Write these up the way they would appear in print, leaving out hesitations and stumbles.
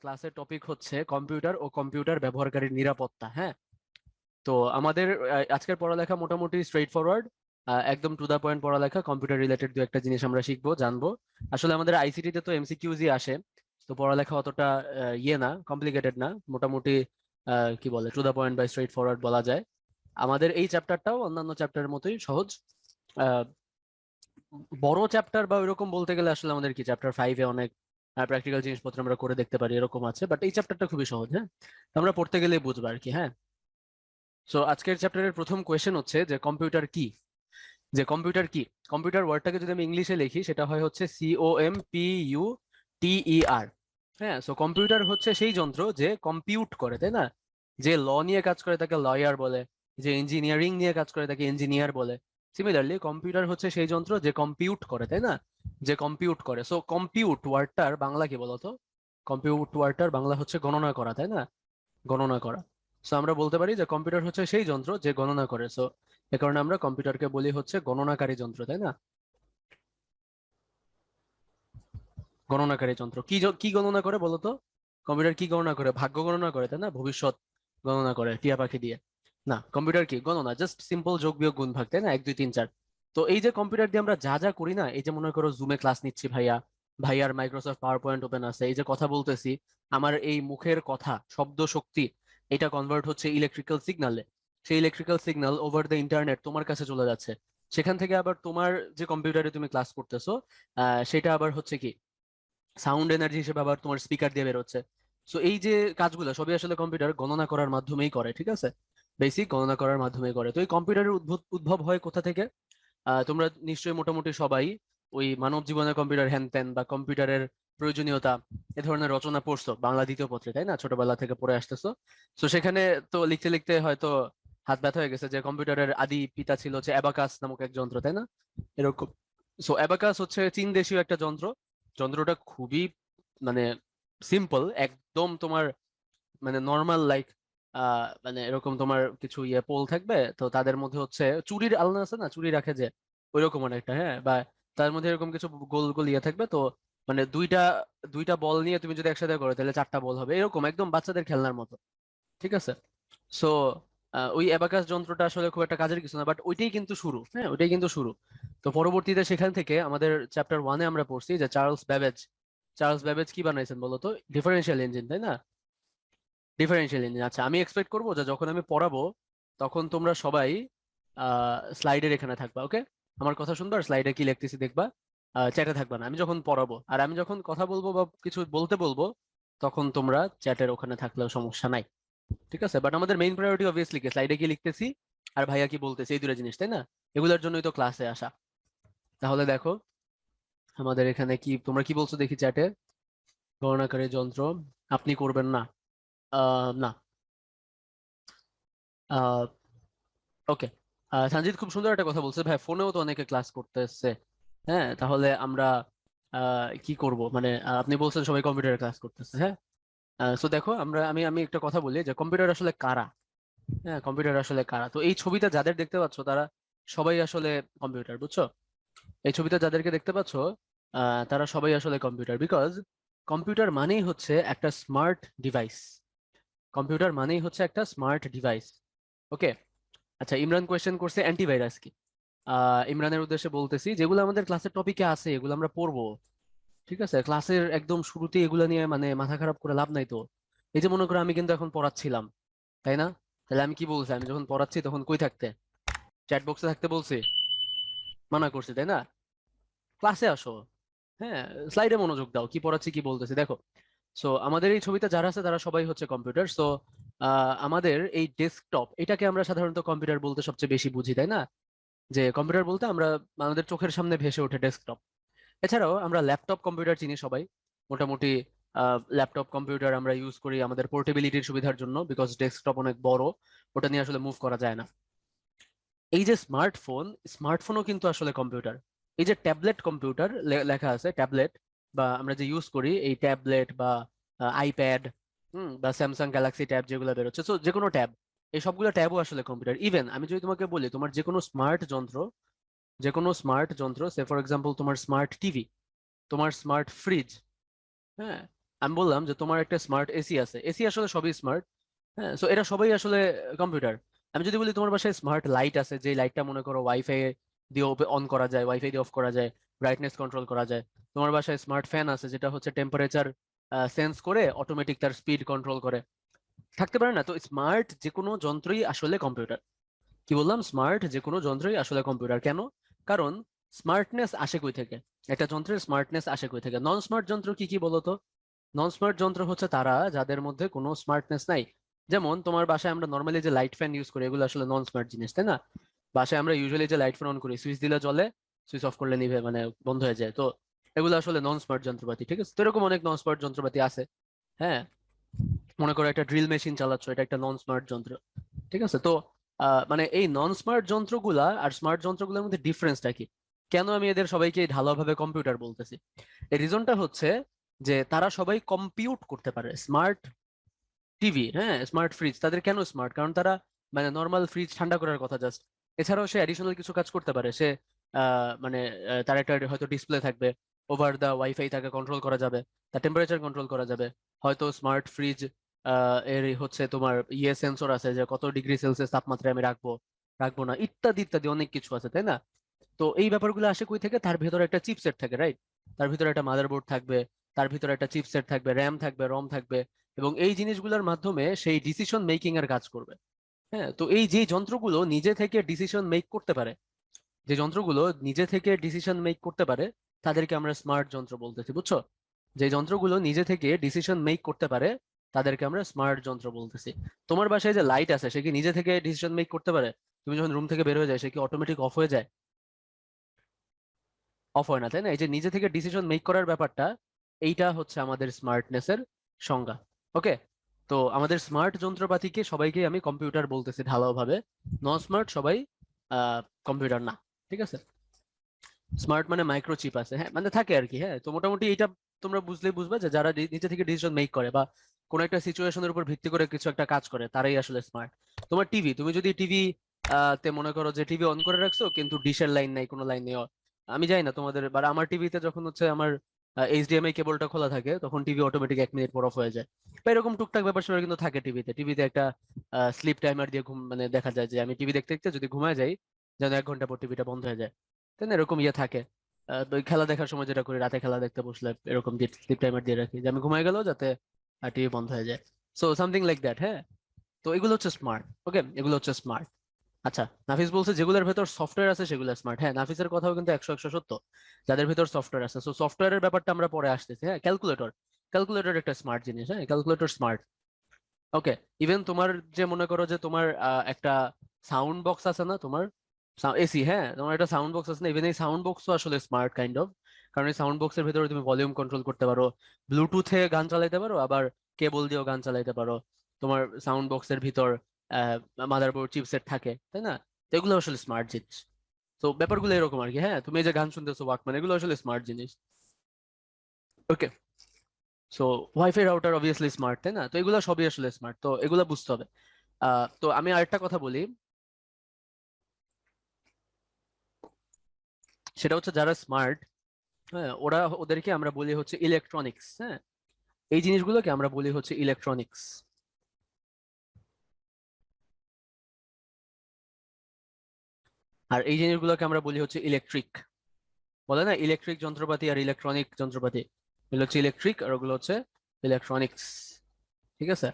ক্লাসের টপিক হচ্ছে কম্পিউটার ও কম্পিউটার ব্যবহারকারীর নিরাপত্তা। হ্যাঁ, তো আমাদের আজকের পড়ালেখা মোটামুটি স্ট্রেইট ফরওয়ার্ড, একদম টু দা পয়েন্ট পড়ালেখা। কম্পিউটার রিলেটেড দু একটা জিনিস আমরা শিখবো, জানবো। আসলে আমাদের আইসিটি তে তো এমসিকিউজি আসে, তো পড়ালেখা অতটা ইয়ে না, কমপ্লিকেটেড না, মোটামুটি কি বলে টু দা পয়েন্ট বা স্ট্রেইট ফরওয়ার্ড বলা যায়। আমাদের এই চ্যাপ্টারটাও অন্যান্য চ্যাপ্টারের মতোই সহজ। আহ, বড় চ্যাপ্টার বা ওইরকম বলতে গেলে আসলে আমাদের কি চ্যাপ্টার 5-এ অনেক প্র্যাকটিক্যাল জিনিসপত্র আমরা করে দেখতে পারি, এরকম আছে, বাট এই চ্যাপ্টারটা খুবই সহজ। হ্যাঁ, তো আমরা পড়তে গেলেই বুঝবো আর কি। হ্যাঁ, সো আজকের চ্যাপ্টারের প্রথম কোয়েশ্চেন হচ্ছে যে কম্পিউটার কি। যে কম্পিউটার কি, কম্পিউটার ওয়ার্ডটাকে যদি আমি ইংলিশে লিখি সেটা হয় হচ্ছে COMPUTER। হ্যাঁ, সো কম্পিউটার হচ্ছে সেই যন্ত্র যে কম্পিউট করে, তাই না? যে ল নিয়ে কাজ করে তাকে লয়ার বলে, যে ইঞ্জিনিয়ারিং নিয়ে কাজ করে তাকে ইঞ্জিনিয়ার বলে। সিমিলারলি কম্পিউটার হচ্ছে সেই যন্ত্র যে কম্পিউট করে, তাই না? যে কম্পিউট করে। সো কম্পিউট ওয়ার্ডটার বাংলা কি বলতো? কম্পিউট ওয়ার্ডটার বাংলা হচ্ছে গণনা করা, তাই না? গণনা করা। সো আমরা বলতে পারি যে কম্পিউটার হচ্ছে সেই যন্ত্র যে গণনা করে। সো এ কারণে আমরা কম্পিউটারকে বলি হচ্ছে গণনাকারী যন্ত্র, তাই না? গণনাকারী যন্ত্র কি গণনা করে বলতো? কম্পিউটার কি গণনা করে? ভাগ্য গণনা করে, তাই না? ভবিষ্যৎ গণনা করে টিয়া পাখি দিয়ে। না, কম্পিউটার কি গণনা, জাস্ট সিম্পল যোগ বিয়োগ গুণ ভাগ, তাই না? 1 2 3 4। তো এই যে কম্পিউটার দিয়ে আমরা যা যা করি না, এই যে মনে করো জুমে ক্লাস নিচ্ছি ভাইয়া, ভাইয়ার মাইক্রোসফট পাওয়ার পয়েন্ট ওপেন আছে, এই যে কথা বলতেছি, আমার এই মুখের কথা, শব্দ শক্তি, এটা কনভার্ট হচ্ছে ইলেকট্রিক্যাল সিগনালে। সেই electrical signal over the internet তোমার কাছে চলে যাচ্ছে। সেখান থেকে আবার তোমার যে কম্পিউটারে তুমি ক্লাস করতেছো, সেটা আবার হচ্ছে কি সাউন্ড এনার্জি হিসেবে আবার তোমার স্পিকার দিয়ে বেরোচ্ছে। সো এই যে কাজগুলো সবই আসলে কম্পিউটার গণনা করার মাধ্যমেই করে, ঠিক আছে? বেসিক গণনা করার মাধ্যমেই করে। তো এই কম্পিউটারের উদ্ভব উদ্ভব হয় কোথা থেকে? তোমরা নিশ্চয়ই মোটামুটি সবাই ওই মানব জীবনে কম্পিউটার হ্যান ত্যান বা কম্পিউটারের প্রয়োজনীয়তা এ ধরনের রচনা পড়ছো বাংলা দ্বিতীয় পত্রে, তাই না? ছোটবেলা থেকে পড়ে আসতেছো। তো সেখানে তো লিখতে লিখতে হয়তো হাত ব্যথা হয়ে গেছে যে কম্পিউটারের আদি পিতা ছিল হচ্ছে অ্যাবাকাস নামক এক যন্ত্র, তাই না? এরকম। সো অ্যাবাকাস হচ্ছে চীন দেশীয় একটা যন্ত্র। যন্ত্রটা খুবই মানে সিম্পল একদম, তোমার মানে নর্মাল লাইক মানে এরকম তোমার কিছু ইয়ে পোল থাকবে, তো তাদের মধ্যে হচ্ছে চুরির আলনা আছে না, চুরি রাখে যে, ওইরকম অনেকটা। হ্যাঁ, বা তার মধ্যে এরকম কিছু গোল গোল ইয়ে থাকবে, তো মানে দুইটা দুইটা বল নিয়ে তুমি যদি একসাথে করো তাহলে 4টা বল হবে, এরকম একদম বাচ্চাদের খেলনার মতো। ঠিক আছে? সো ওই অ্যাবাকাস যন্ত্রটা আসলে খুব একটা কাজের কিছু না, বাট ওইটাই কিন্তু শুরু। হ্যাঁ, ওইটাই কিন্তু শুরু। তো পরবর্তীতে সেখান থেকে আমাদের চ্যাপ্টার 1-এ আমরা পড়ছি যে চার্লস ব্যাবেজ কি বানাইছেন বলতো? ডিফারেন্সিয়াল ইঞ্জিন, তাই না? Differential engine. আচ্ছা, আমি এক্সপেক্ট করবো যে যখন আমি পড়াবো তখন তোমরা সবাই স্লাইডের এখানে থাকবা, ওকে? আমার কথা শুনবা আর স্লাইডে কি লিখতেছি দেখবা, চ্যাটে থাকবা না। আমি যখন পড়াবো আর আমি যখন কথা বলবো বা কিছু বলতে বলবো তখন তোমরা চ্যাটের ওখানে থাকলেও সমস্যা নাই। ঠিক আছে? বাট আমাদের মেইন প্রায়োরিটি অবভিয়াসলি কি, স্লাইডে কি লিখতেছি আর ভাইয়া কি বলতেছে, এই দুটো জিনিস, তাই না? এগুলোর জন্যই তো ক্লাসে আসা। তাহলে দেখো আমাদের এখানে কি, তোমরা কি বলছো দেখি চ্যাটে? গণনাকারী যন্ত্র আপনি করবেন না? না। ওকে। সঞ্জিত খুব সুন্দর একটা কথা বলছে ভাই, ফোনেও তো অনেকে ক্লাস করতেছে। হ্যাঁ, তাহলে আমরা কি করব মানে, আপনি বলছেন সবাই কম্পিউটারে ক্লাস করতেছে। হ্যাঁ, সো দেখো আমরা আমি আমি একটা কথা বলি যে কম্পিউটার আসলে কারা। হ্যাঁ, কম্পিউটার আসলে কারা, তো এই ছবিটা যাদের দেখতে পাচ্ছ তারা সবাই আসলে কম্পিউটার, বুঝছো? এই ছবিতে যাদেরকে দেখতে পাচ্ছ তারা সবাই আসলে কম্পিউটার, বিকজ কম্পিউটার মানেই হচ্ছে একটা স্মার্ট ডিভাইস। কম্পিউটার মানেই হচ্ছে একটা স্মার্ট ডিভাইস। ওকে। আচ্ছা, ইমরান কোয়েশ্চেন করছে অ্যান্টিভাইরাস কি। ইমরানের উদ্দেশ্যে বলতেছি, যেগুলো আমাদের ক্লাসের টপিকে আছে এগুলো আমরা পড়বো। ঠিক আছে, ক্লাসের একদম শুরুতে এগুলো নিয়ে মানে মাথা খারাপ করে লাভ নাই তো। এই যে মনে করো আমি কিন্তু এখন পড়াচ্ছিলাম, তাই না? তাহলে আমি কি বলছি, আমি যখন পড়াচ্ছি তখন কই থাকতে? চ্যাট বক্সে থাকতে বলছি? মানা করছি, তাই না? ক্লাসে আসো। হ্যাঁ, স্লাইডে মনোযোগ দাও, কি পড়াচ্ছি কি বলতেছি দেখো। সো আমাদের এই ছবিতে যারা আছে তারা সবাই হচ্ছে কম্পিউটার। সো আমাদের এই ডেস্কটপ এটাকে আমরা সাধারণত কম্পিউটার বলতে সবচেয়ে বেশি বুঝি, তাই না? যে কম্পিউটার বলতে আমরা আমাদের চোখের সামনে ভেসে ওঠে ডেস্কটপ। এছাড়াও আমরা ল্যাপটপ কম্পিউটার চিনি সবাই মোটামুটি। ল্যাপটপ কম্পিউটার আমরা ইউজ করি আমাদের পোর্টেবিলিটির সুবিধার জন্য, বিকজ ডেস্কটপ অনেক বড়, ওটা নিয়ে আসলে মুভ করা যায় না। এই যে স্মার্টফোনও কিন্তু আসলে কম্পিউটার। এই যে ট্যাবলেট কম্পিউটার লেখা আছে, ট্যাবলেট বা আমরা যে ইউজ করি এই ট্যাবলেট বা আইপ্যাড, বা স্যামসাং গ্যালাক্সি ট্যাব যেগুলো বেরোচ্ছে, তো যে কোনো ট্যাব, এই সবগুলো ট্যাবও আসলে কম্পিউটার। ইভেন আমি যদি তোমাকে বলি তোমার যে কোনো স্মার্ট যন্ত্র সে ফর এক্সাম্পল তোমার স্মার্ট টিভি, তোমার স্মার্ট ফ্রিজ, হ্যাঁ, আমি বললাম যে তোমার একটা স্মার্ট এসি আছে, এসি আসলে সবই স্মার্ট। হ্যাঁ, সো এরা সবাই আসলে কম্পিউটার। আমি যদি বলি তোমার বাসায় স্মার্ট লাইট আছে, যে লাইটটা মনে করো ওয়াইফাই দিয়ে অন করা যায়, ওয়াইফাই দিয়ে অফ করা যায়, ব্রাইটনেস কন্ট্রোল করা যায়। তোমার বাসায় স্মার্ট ফ্যান আছে, যেটা হচ্ছে টেম্পারেচার সেন্স করে অটোমেটিক তার স্পিড কন্ট্রোল করে, থাকতে পারে না? তো স্মার্ট যে কোনো যন্ত্রই আসলে কম্পিউটার। কি বললাম? স্মার্ট যে কোনো যন্ত্রই আসলে কম্পিউটার। কেন? কারণ স্মার্টনেস আসে কই থেকে? একটা যন্ত্রের স্মার্টনেস আসে কই থেকে? নন স্মার্ট যন্ত্র কি কি বলতো? নন স্মার্ট যন্ত্র হচ্ছে তারা যাদের মধ্যে কোনো স্মার্টনেস নাই। যেমন তোমার বাসায় আমরা নর্মালি যে লাইট ফ্যান ইউজ করি, এগুলো আসলে নন স্মার্ট জিনিস, তাই না? বাসায় আমরা ইউজুয়ালি যে লাইট ফ্যান অন করি, সুইচ দিলে জ্বলে, সুইচ অফ করলে নিভে, মানে বন্ধ হয়ে যায়। তো এগুলো আসলে নন স্মার্ট যন্ত্রপাতি, ঠিক আছে? তো এরকম অনেক নন স্মার্ট যন্ত্রপাতি আছে। হ্যাঁ, মনে করো একটা ড্রিল মেশিন চালাচ্ছ, এটা একটা নন স্মার্ট যন্ত্র, ঠিক আছে? তো মানে এই নন স্মার্ট যন্ত্রগুলা আর স্মার্ট যন্ত্রগুলোর মধ্যে ডিফারেন্সটা কি? কেন আমি এদের সবাইকে ঢালাওভাবে কম্পিউটার বলতেছি? এই রিজনটা হচ্ছে যে তারা সবাই কম্পিউট করতে পারে। স্মার্ট টিভি, হ্যাঁ, স্মার্ট ফ্রিজ, তাদের কেন স্মার্ট? কারণ তারা মানে নর্মাল ফ্রিজ ঠান্ডা করার কথা জাস্ট, এছাড়াও সে অ্যাডিশনাল কিছু কাজ করতে পারে। সে মানে তার একটা হয়তো ডিসপ্লে থাকবে, ওভার দা ওয়াইফাই তাকে কন্ট্রোল করা যাবে, তার টেম্পারেচার কন্ট্রোল করা যাবে। হয়তো স্মার্ট ফ্রিজ এর হচ্ছে তোমার সেন্সর আছে, যে কত ডিগ্রি সেলসিয়াস তাপমাত্রায় আমি রাখবো রাখবো না, ইত্যাদি ইত্যাদি অনেক কিছু আছে, তাই না? তো এই ব্যাপারগুলো আসে কই থেকে? তার ভেতরে একটা চিপসেট থাকে, রাইট? তার ভিতরে একটা মাদারবোর্ড থাকবে, তার ভিতরে একটা চিপসেট থাকবে, র্যাম থাকবে, রম থাকবে, এবং এই জিনিসগুলোর মাধ্যমে সেই ডিসিশন মেকিং এর কাজ করবে। হ্যাঁ, তো এই যে যন্ত্রগুলো নিজে থেকে ডিসিশন মেক করতে পারে, যে যন্ত্রগুলো নিজে থেকে ডিসিশন মেক করতে পারে, তাদেরকে আমরা স্মার্ট যন্ত্র বলতেছি, বুঝছো? যে যন্ত্রগুলো নিজে থেকে ডিসিশন মেক করতে পারে, তাদেরকে আমরা স্মার্ট যন্ত্র বলতেছি। তোমার বাসায় যে লাইট আছে, সে কি নিজে থেকে ডিসিশন মেক করতে পারে? তুমি যখন রুম থেকে বের হয়ে যায়, সে কি অটোমেটিক অফ হয়ে যায়? অফ হয় না, তাই না? এই যে নিজে থেকে ডিসিশন মেক করার ব্যাপারটা, এইটা হচ্ছে আমাদের স্মার্টনেসের সংজ্ঞা। ওকে, তো আমাদের স্মার্ট যন্ত্রপাতিকে সবাইকে আমি কম্পিউটার বলতেছি ঢালাওভাবে। নন স্মার্ট সবাই কম্পিউটার না, ঠিক আছে? স্মার্ট মানে মাইক্রোচিপ আছে, হ্যাঁ, মানে থাকে আর কি। হ্যাঁ, তো মোটামুটি এটা তোমরা বুঝলেই বুঝবে যে যারা নিজে থেকে ডিসিশন মেক করে, বা কোন একটা সিচুয়েশনের উপর ভিত্তি করে কিছু একটা কাজ করে, তারাই আসলে স্মার্ট। তোমার টিভি, তুমি যদি টিভি তে মনে করো যে টিভি অন করে রাখছো, কিন্তু ডিশের লাইন নাই, কোনো লাইন নেই, আমি জানি না তোমাদের, বা আমার টিভিতে যখন হচ্ছে আমার এইচডিএমআই কেবলটা খোলা থাকে, তখন টিভি অটোমেটিক 1 মিনিট পর অফ হয়ে যায়। বা এরকম টুকটাক ব্যাপার স্যাপার কিন্তু থাকে টিভিতে। টিভিতে একটা স্লিপ টাইমার দিয়ে ঘুম, মানে দেখা যায় যে আমি টিভি দেখতে দেখতে যদি ঘুমায় যাই, যেন 1 ঘন্টা পর টিভিটা বন্ধ হয়ে যায়, তাই না? এরকম ইয়ে থাকে। তো ওই খেলা দেখার সময় যেটা করি, রাতে খেলা দেখতে বসলে এরকম স্লিপ টাইমার দিয়ে রাখি, যে আমি ঘুমাই গেল যাতে টিভি বন্ধ হয়ে যায়। সো সামথিং লাইক দ্যাট, হ্যাঁ। তো এগুলো হচ্ছে স্মার্ট। ওকে, এগুলো হচ্ছে স্মার্ট। আচ্ছা, নাফিস বলছে যেগুলোর ভেতর সফটওয়্যার আছে সেগুলো স্মার্ট। হ্যাঁ, নাফিসের কথাও কিন্তু 100 সত্য। যাদের ভেতর সফটওয়্যার আছে, সো সফটওয়্যারের ব্যাপারটা আমরা পরে আসতেছি। হ্যাঁ, ক্যালকুলেটর, ক্যালকুলেটর একটা স্মার্ট জিনিস। হ্যাঁ, ক্যালকুলেটর স্মার্ট। ওকে, ইভেন তোমার যে মনে করো যে তোমার একটা সাউন্ড বক্স আছে না তোমার, এসি, হ্যাঁ, তোমার একটা সাউন্ড বক্স আছে না, ইভেন এই সাউন্ড বক্সও আসলে স্মার্ট কাইন্ড অফ। কারণ এই সাউন্ড বক্সের ভিতরে তুমি ভলিউম কন্ট্রোল করতে পারো, ব্লুটুথে গান চালাইতে পারো, আবার কেবল দিয়েও গান চালাইতে পারো। তোমার সাউন্ড বক্সের ভিতর মাদারবোর্ড চিপসেট থাকে, তাই না? তো এগুলো আসলে স্মার্ট জিনিস। তো ব্যাপারগুলো এরকম আর কি। হ্যাঁ, তুমি এই যে গান শুনতেছো ওয়াকম্যান, এগুলো আসলে স্মার্ট জিনিস। Okay, so wifi router obviously smart, তাই না? তো এগুলো সবই আসলে স্মার্ট, তো এগুলো বুঝতে হবে। তো আমি আরেকটা কথা বলি, সেটা হচ্ছে যারা স্মার্ট, হ্যাঁ, ওদেরকে আমরা বলি হচ্ছে ইলেকট্রনিক্স। হ্যাঁ, এই জিনিসগুলোকে আমরা বলি হচ্ছে ইলেকট্রনিক্স। আর এই জিনিসগুলোকে আমরা বলি হচ্ছে ইলেকট্রিক। বলে না, ইলেকট্রিক যন্ত্রপাতি আর ইলেকট্রনিক যন্ত্রপাতি, এগুলো হচ্ছে ইলেকট্রিক আর ওগুলো হচ্ছে ইলেকট্রনিক্স, ঠিক আছে?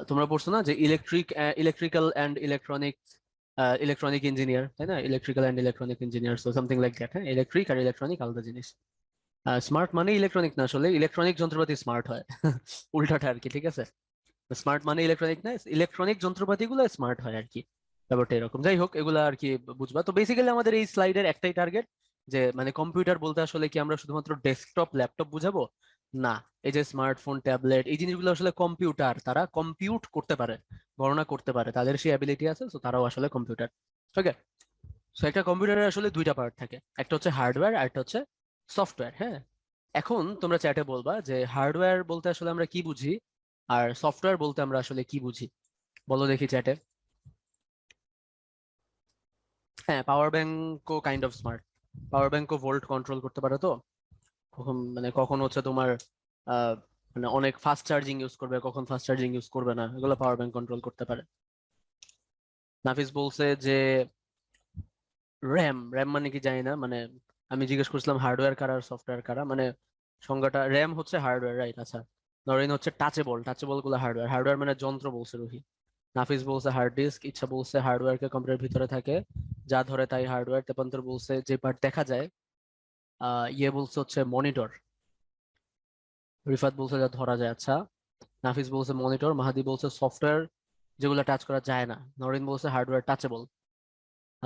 তোমরা পড়ছো না যে electrical and electronic, electronic engineer, তাই না? Electrical and electronic engineer, so something like that. হ্যাঁ, ইলেকট্রিক আর ইলেকট্রনিক আলাদা জিনিস। স্মার্ট মানে ইলেকট্রনিক না, আসলে ইলেকট্রনিক যন্ত্রপাতি স্মার্ট হয়। উল্টাটা আর কি, ঠিক আছে? স্মার্ট মানে ইলেকট্রনিক না, ইলেকট্রনিক যন্ত্রপাতিগুলো স্মার্ট হয় আর কি। ব্যাপারটা এরকম। যাই হোক, এগুলো আর কি বুঝবা। তো বেসিক্যালি আমাদের এই স্লাইডের একটাই টার্গেট, যে মানে কম্পিউটার বলতে আসলে কি আমরা শুধুমাত্র ডেস্কটপ ল্যাপটপ বুঝাবো? না, এই যে স্মার্টফোন ট্যাবলেট, এই জিনিসগুলো আসলে কম্পিউটার, তারা কম্পিউট করতে পারে, গণনা করতে পারে, তাদের সেই অ্যাবিলিটি আছে, তো তারাও আসলে কম্পিউটার। ওকে, সো একটা কম্পিউটারের আসলে দুইটা পার্ট থাকে, একটা হচ্ছে হার্ডওয়্যার আর একটা হচ্ছে সফটওয়্যার। হ্যাঁ, এখন তোমরা চ্যাটে বলবা যে হার্ডওয়্যার বলতে আসলে আমরা কি বুঝি, আর সফটওয়্যার বলতে আমরা আসলে কি বুঝি। বলো দেখি চ্যাটে। হ্যাঁ, পাওয়ার ব্যাংকও কাইন্ড অফ স্মার্ট। পাওয়ার ব্যাংকও ভোল্ট কন্ট্রোল করতে পারে। তো কখন মানে কখন হচ্ছে তোমার মানে অনেক ফাস্ট চার্জিং ইউজ করবে, কখন ফাস্ট চার্জিং ইউজ করবে না, এগুলো পাওয়ার ব্যাংক কন্ট্রোল করতে পারে। নাফিস বলছে যে র্যাম, র্যাম মানে কি জানি না, মানে আমি জিজ্ঞেস করছিলাম হার্ডওয়্যার কারা আর সফটওয়্যার কারা, মানে সংজ্ঞাটা র্যাম হচ্ছে হার্ডওয়্যার, রাইট? আচ্ছা, নরিন হচ্ছে টাচেবল, টাচেবল গুলো হার্ডওয়্যার, হার্ডওয়্যার মানে যন্ত্র বলছে রুহি। নাফিস বলছে হার্ড ডিস্ক, ইচ্ছা বলছে হার্ডওয়্যার কে কম্পিউটারের ভিতরে থাকে, যা ধরে তাই হার্ডওয়্যার। তেপান্তর বলছে যে পার্ট দেখা যায়, ইয়ে বলছে হচ্ছে মনিটর। রিফাত বলছে যা ধরা যায়। আচ্ছা, নাফিস বলছে মনিটর, মাহাদি বলছে সফটওয়্যার যেগুলো টাচ করা যায় না, নরিন বলছে হার্ডওয়্যার টাচেবল।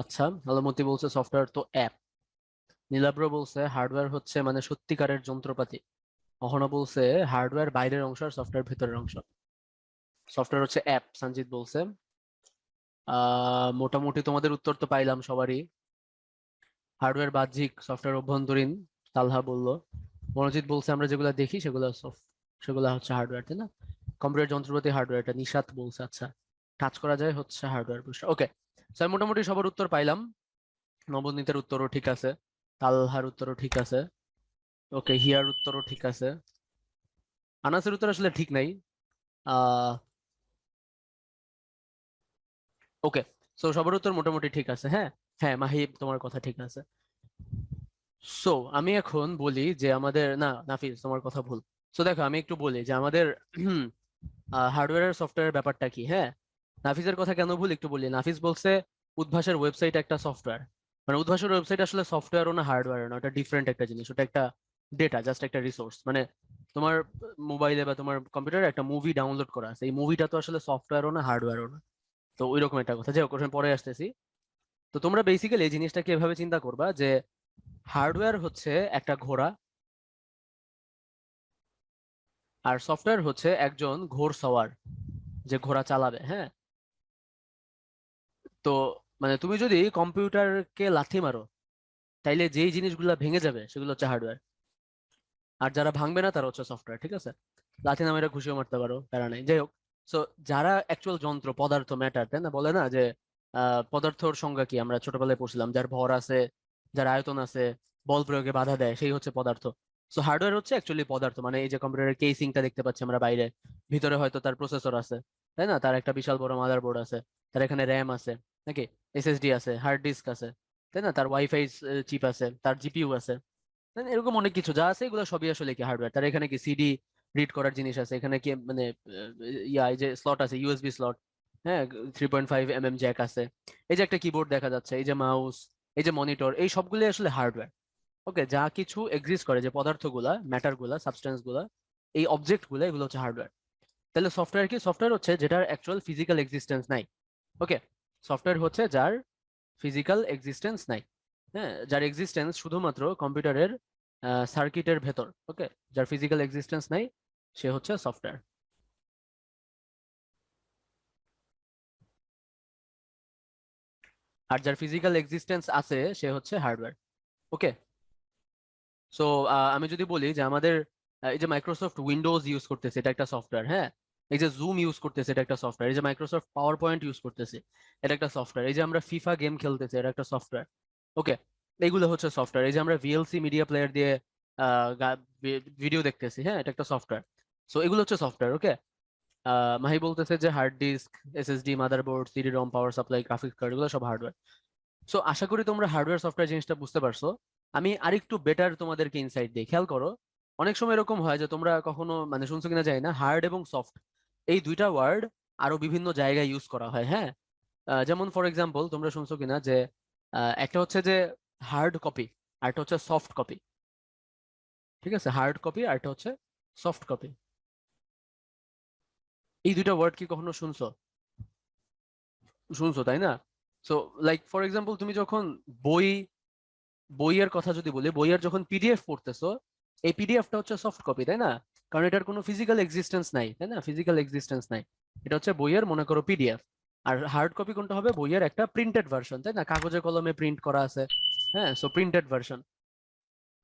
আচ্ছা, আলমতি বলছে সফটওয়্যার তো অ্যাপ। নীলাব্র বলছে হার্ডওয়্যার হচ্ছে মানে সত্যিকারের যন্ত্রপাতি। অহনা বলছে হার্ডওয়্যার বাইরের অংশ আর সফটওয়্যার ভেতরের অংশ, সফটওয়্যার হচ্ছে অ্যাপ। সঞ্জিত বলছে মোটামুটি তোমাদের উত্তর তো পাইলাম সবারই। হার্ডওয়্যার বাহ্যিক, সফটওয়্যার অভ্যন্তরীণ, তালহা বললো। মনোজিৎ বলছে আমরা যেগুলো দেখি সেগুলো সেগুলো হচ্ছে হার্ডওয়্যার, তাই না? কম্পিউটার যন্ত্রপাতি হার্ডওয়্যার, এটা নিশাত বলছে। আচ্ছা, টাচ করা যায় হচ্ছে হার্ডওয়্যার পুরস্কার। ওকে, স্যার মোটামুটি সবার উত্তর পাইলাম। নবনীতের উত্তরও ঠিক আছে, তালহার উত্তরও ঠিক আছে, ওকে, হিয়ার উত্তরও ঠিক আছে, আনাসের উত্তর আসলে ঠিক নাই। আহ ওকে, সো সবার উত্তর মোটামুটি ঠিক আছে। হ্যাঁ, হ্যাঁ মাহিব, তোমার কথা ঠিক আছে। সো আমি এখন বলি যে আমাদের, না নাফিস তোমার কথা ভুল। সো দেখো আমি একটু বলি যে আমাদের হার্ডওয়্যার সফটওয়্যার ব্যাপারটা কি। হ্যাঁ, নাফিসের কথা কেন ভুল একটু বলি। নাফিস বলছে উদ্ভাসের ওয়েবসাইট একটা সফটওয়্যার, মানে উদ্ভাসের ওয়েবসাইট আসলে সফটওয়্যারও না হার্ডওয়্যারও না, ওটা ডিফারেন্ট একটা জিনিস, ওটা একটা ডেটা, জাস্ট একটা রিসোর্স। মানে তোমার মোবাইলে বা তোমার কম্পিউটারে একটা মুভি ডাউনলোড করা আছে, এই মুভিটা তো আসলে সফটওয়্যারও না হার্ডওয়্যারও না। তো ওইরকম একটা কথা, যাই হোক ওখানে পরে আসতেছি। তো তোমরা বেসিক্যালি এই জিনিসটাকে এভাবে চিন্তা করবা যে হার্ডওয়্যার হচ্ছে একটা ঘোড়া, আর সফটওয়্যার হচ্ছে একজন ঘোড়সওয়ার যে ঘোড়া চালাবে। হ্যাঁ, তো মানে তুমি যদি কম্পিউটারকে লাথি মারো, তাইলে যেই জিনিসগুলো ভেঙে যাবে সেগুলো হচ্ছে হার্ডওয়্যার, আর যারা ভাঙবে না তারা হচ্ছে সফটওয়্যার। ঠিক আছে, লাথি না মেরে ঘুষিও মারতে পারো, প্যারা নাই। যাই হোক, সো যারা অ্যাকচুয়াল যন্ত্র, পদার্থ, ম্যাটার, তাই না? বলে না যে পদার্থর সংজ্ঞা কি, আমরা ছোটবেলায় পড়ছিলাম, যার ভর আছে, যার আয়তন আছে, বল প্রয়োগে বাধা দেয়, সেই হচ্ছে পদার্থ। সো হার্ডওয়্যার হচ্ছে অ্যাকচুয়ালি পদার্থ, মানে এই যে কম্পিউটারের কেসিংটা দেখতে পাচ্ছি আমরা বাইরে, ভিতরে হয়তো তার প্রসেসর আছে, তাই না? তার একটা বিশাল বড় মাদারবোর্ড আছে, তার এখানে র্যাম আছে নাকি, এসএসডি আছে, হার্ড ডিস্ক আছে, তাই না? তার ওয়াইফাই চিপ আছে, তার জিপিইউ আছে, দেন এরকম অনেক কিছু যা আছে, এগুলো সবই আসলে কি হার্ডওয়্যার। তার এখানে কি সিডি রিড করার জিনিস আছে, এখানে কি মানে এই যে স্লট আছে, ইউএসবি স্লট, হ্যাঁ, 3.5 mm জ্যাক আছে, এই যে একটা কিবোর্ড দেখা যাচ্ছে, এই যে মাউস, এই যে মনিটর, এই সবগুলো আসলে হার্ডওয়্যার। ওকে, যা কিছু এক্সিস্ট করে, যে পদার্থগুলা, ম্যাটার গুলা, সাবস্টেন্স গুলা, এই অবজেক্ট গুলা, এগুলো হচ্ছে হার্ডওয়্যার। তাহলে সফটওয়্যার কি? সফটওয়্যার হচ্ছে যেটার অ্যাকচুয়াল ফিজিক্যাল এক্সিস্টেন্স নাই। ওকে, সফটওয়্যার হচ্ছে যার ফিজিক্যাল এক্সিস্টেন্স নাই। হ্যাঁ, যার এক্সিস্টেন্স শুধুমাত্র কম্পিউটারের সার্কিটের ভেতর। ওকে, যার ফিজিক্যাল এক্সিস্টেন্স নাই সে হচ্ছে সফটওয়্যার। আর যার ফিজিক্যাল এক্সিস্টেন্স আছে সে হচ্ছে হার্ডওয়্যার। ওকে, সো আমি যদি বলি যে আমাদের এই যে মাইক্রোসফট উইন্ডোজ ইউজ করতেছে, এটা একটা সফটওয়্যার। হ্যাঁ, এই যে জুম ইউজ করতেছে, এটা একটা সফটওয়্যার। এই যে মাইক্রোসফট পাওয়ার পয়েন্ট ইউজ করতেছে, এটা একটা সফটওয়্যার। এই যে আমরা ফিফা গেম খেলতেছি, এটা একটা সফটওয়্যার। ওকে, এইগুলো হচ্ছে সফটওয়্যার। এই যে আমরা ভিএলসি মিডিয়া প্লেয়ার দিয়ে ভিডিও দেখতেছি, হ্যাঁ, এটা একটা সফটওয়্যার। সো এগুলো হচ্ছে সফটওয়্যার। ওকে, মাহি বলতেছে যে hard disk, SSD, motherboard, CD ROM, power supply, graphics card, এগুলো সব হার্ডওয়্যার। সো আশা করি তোমরা হার্ডওয়্যার সফটওয়্যার জিনিসটা বুঝতে পারছো। আমি আরেকটু বেটার তোমাদেরকে ইনসাইট দিই, খেয়াল করো। অনেক সময় এরকম হয় যে তোমরা কখনো মানে শুনছো কিনা যায় না, হার্ড এবং সফট এই দুইটা ওয়ার্ড আরো বিভিন্ন জায়গায় ইউজ করা হয়। হ্যাঁ, যেমন ফর এক্সাম্পল তোমরা শুনছো কিনা যে একটা হচ্ছে যে হার্ড কপি, আর একটা হচ্ছে সফট কপি। ঠিক আছে, হার্ড কপি আর একটা হচ্ছে সফট কপি। এই দুইটা ওয়ার্ড কি কখনো শুনছো? শুনছো, তাই না? সো লাইক ফর এক্সাম্পল তুমি যখন বই, বইয়ের কথা যদি বলি, বইয়ের যখন পিডিএফ পড়তেছো, এই পিডিএফটা হচ্ছে সফট কপি, তাই না? কারণ এটার কোনো ফিজিক্যাল এক্সিস্টেন্স নাই, তাই না? ফিজিক্যাল এক্সিস্টেন্স নাই, এটা হচ্ছে বইয়ের মনে করো পিডিএফ। আর হার্ড কপি কোনটা হবে? বইয়ের একটা প্রিন্টেড ভার্সন, তাই না? কাগজে কলমে প্রিন্ট করা আছে, হ্যাঁ, সো প্রিন্টেড ভার্সন,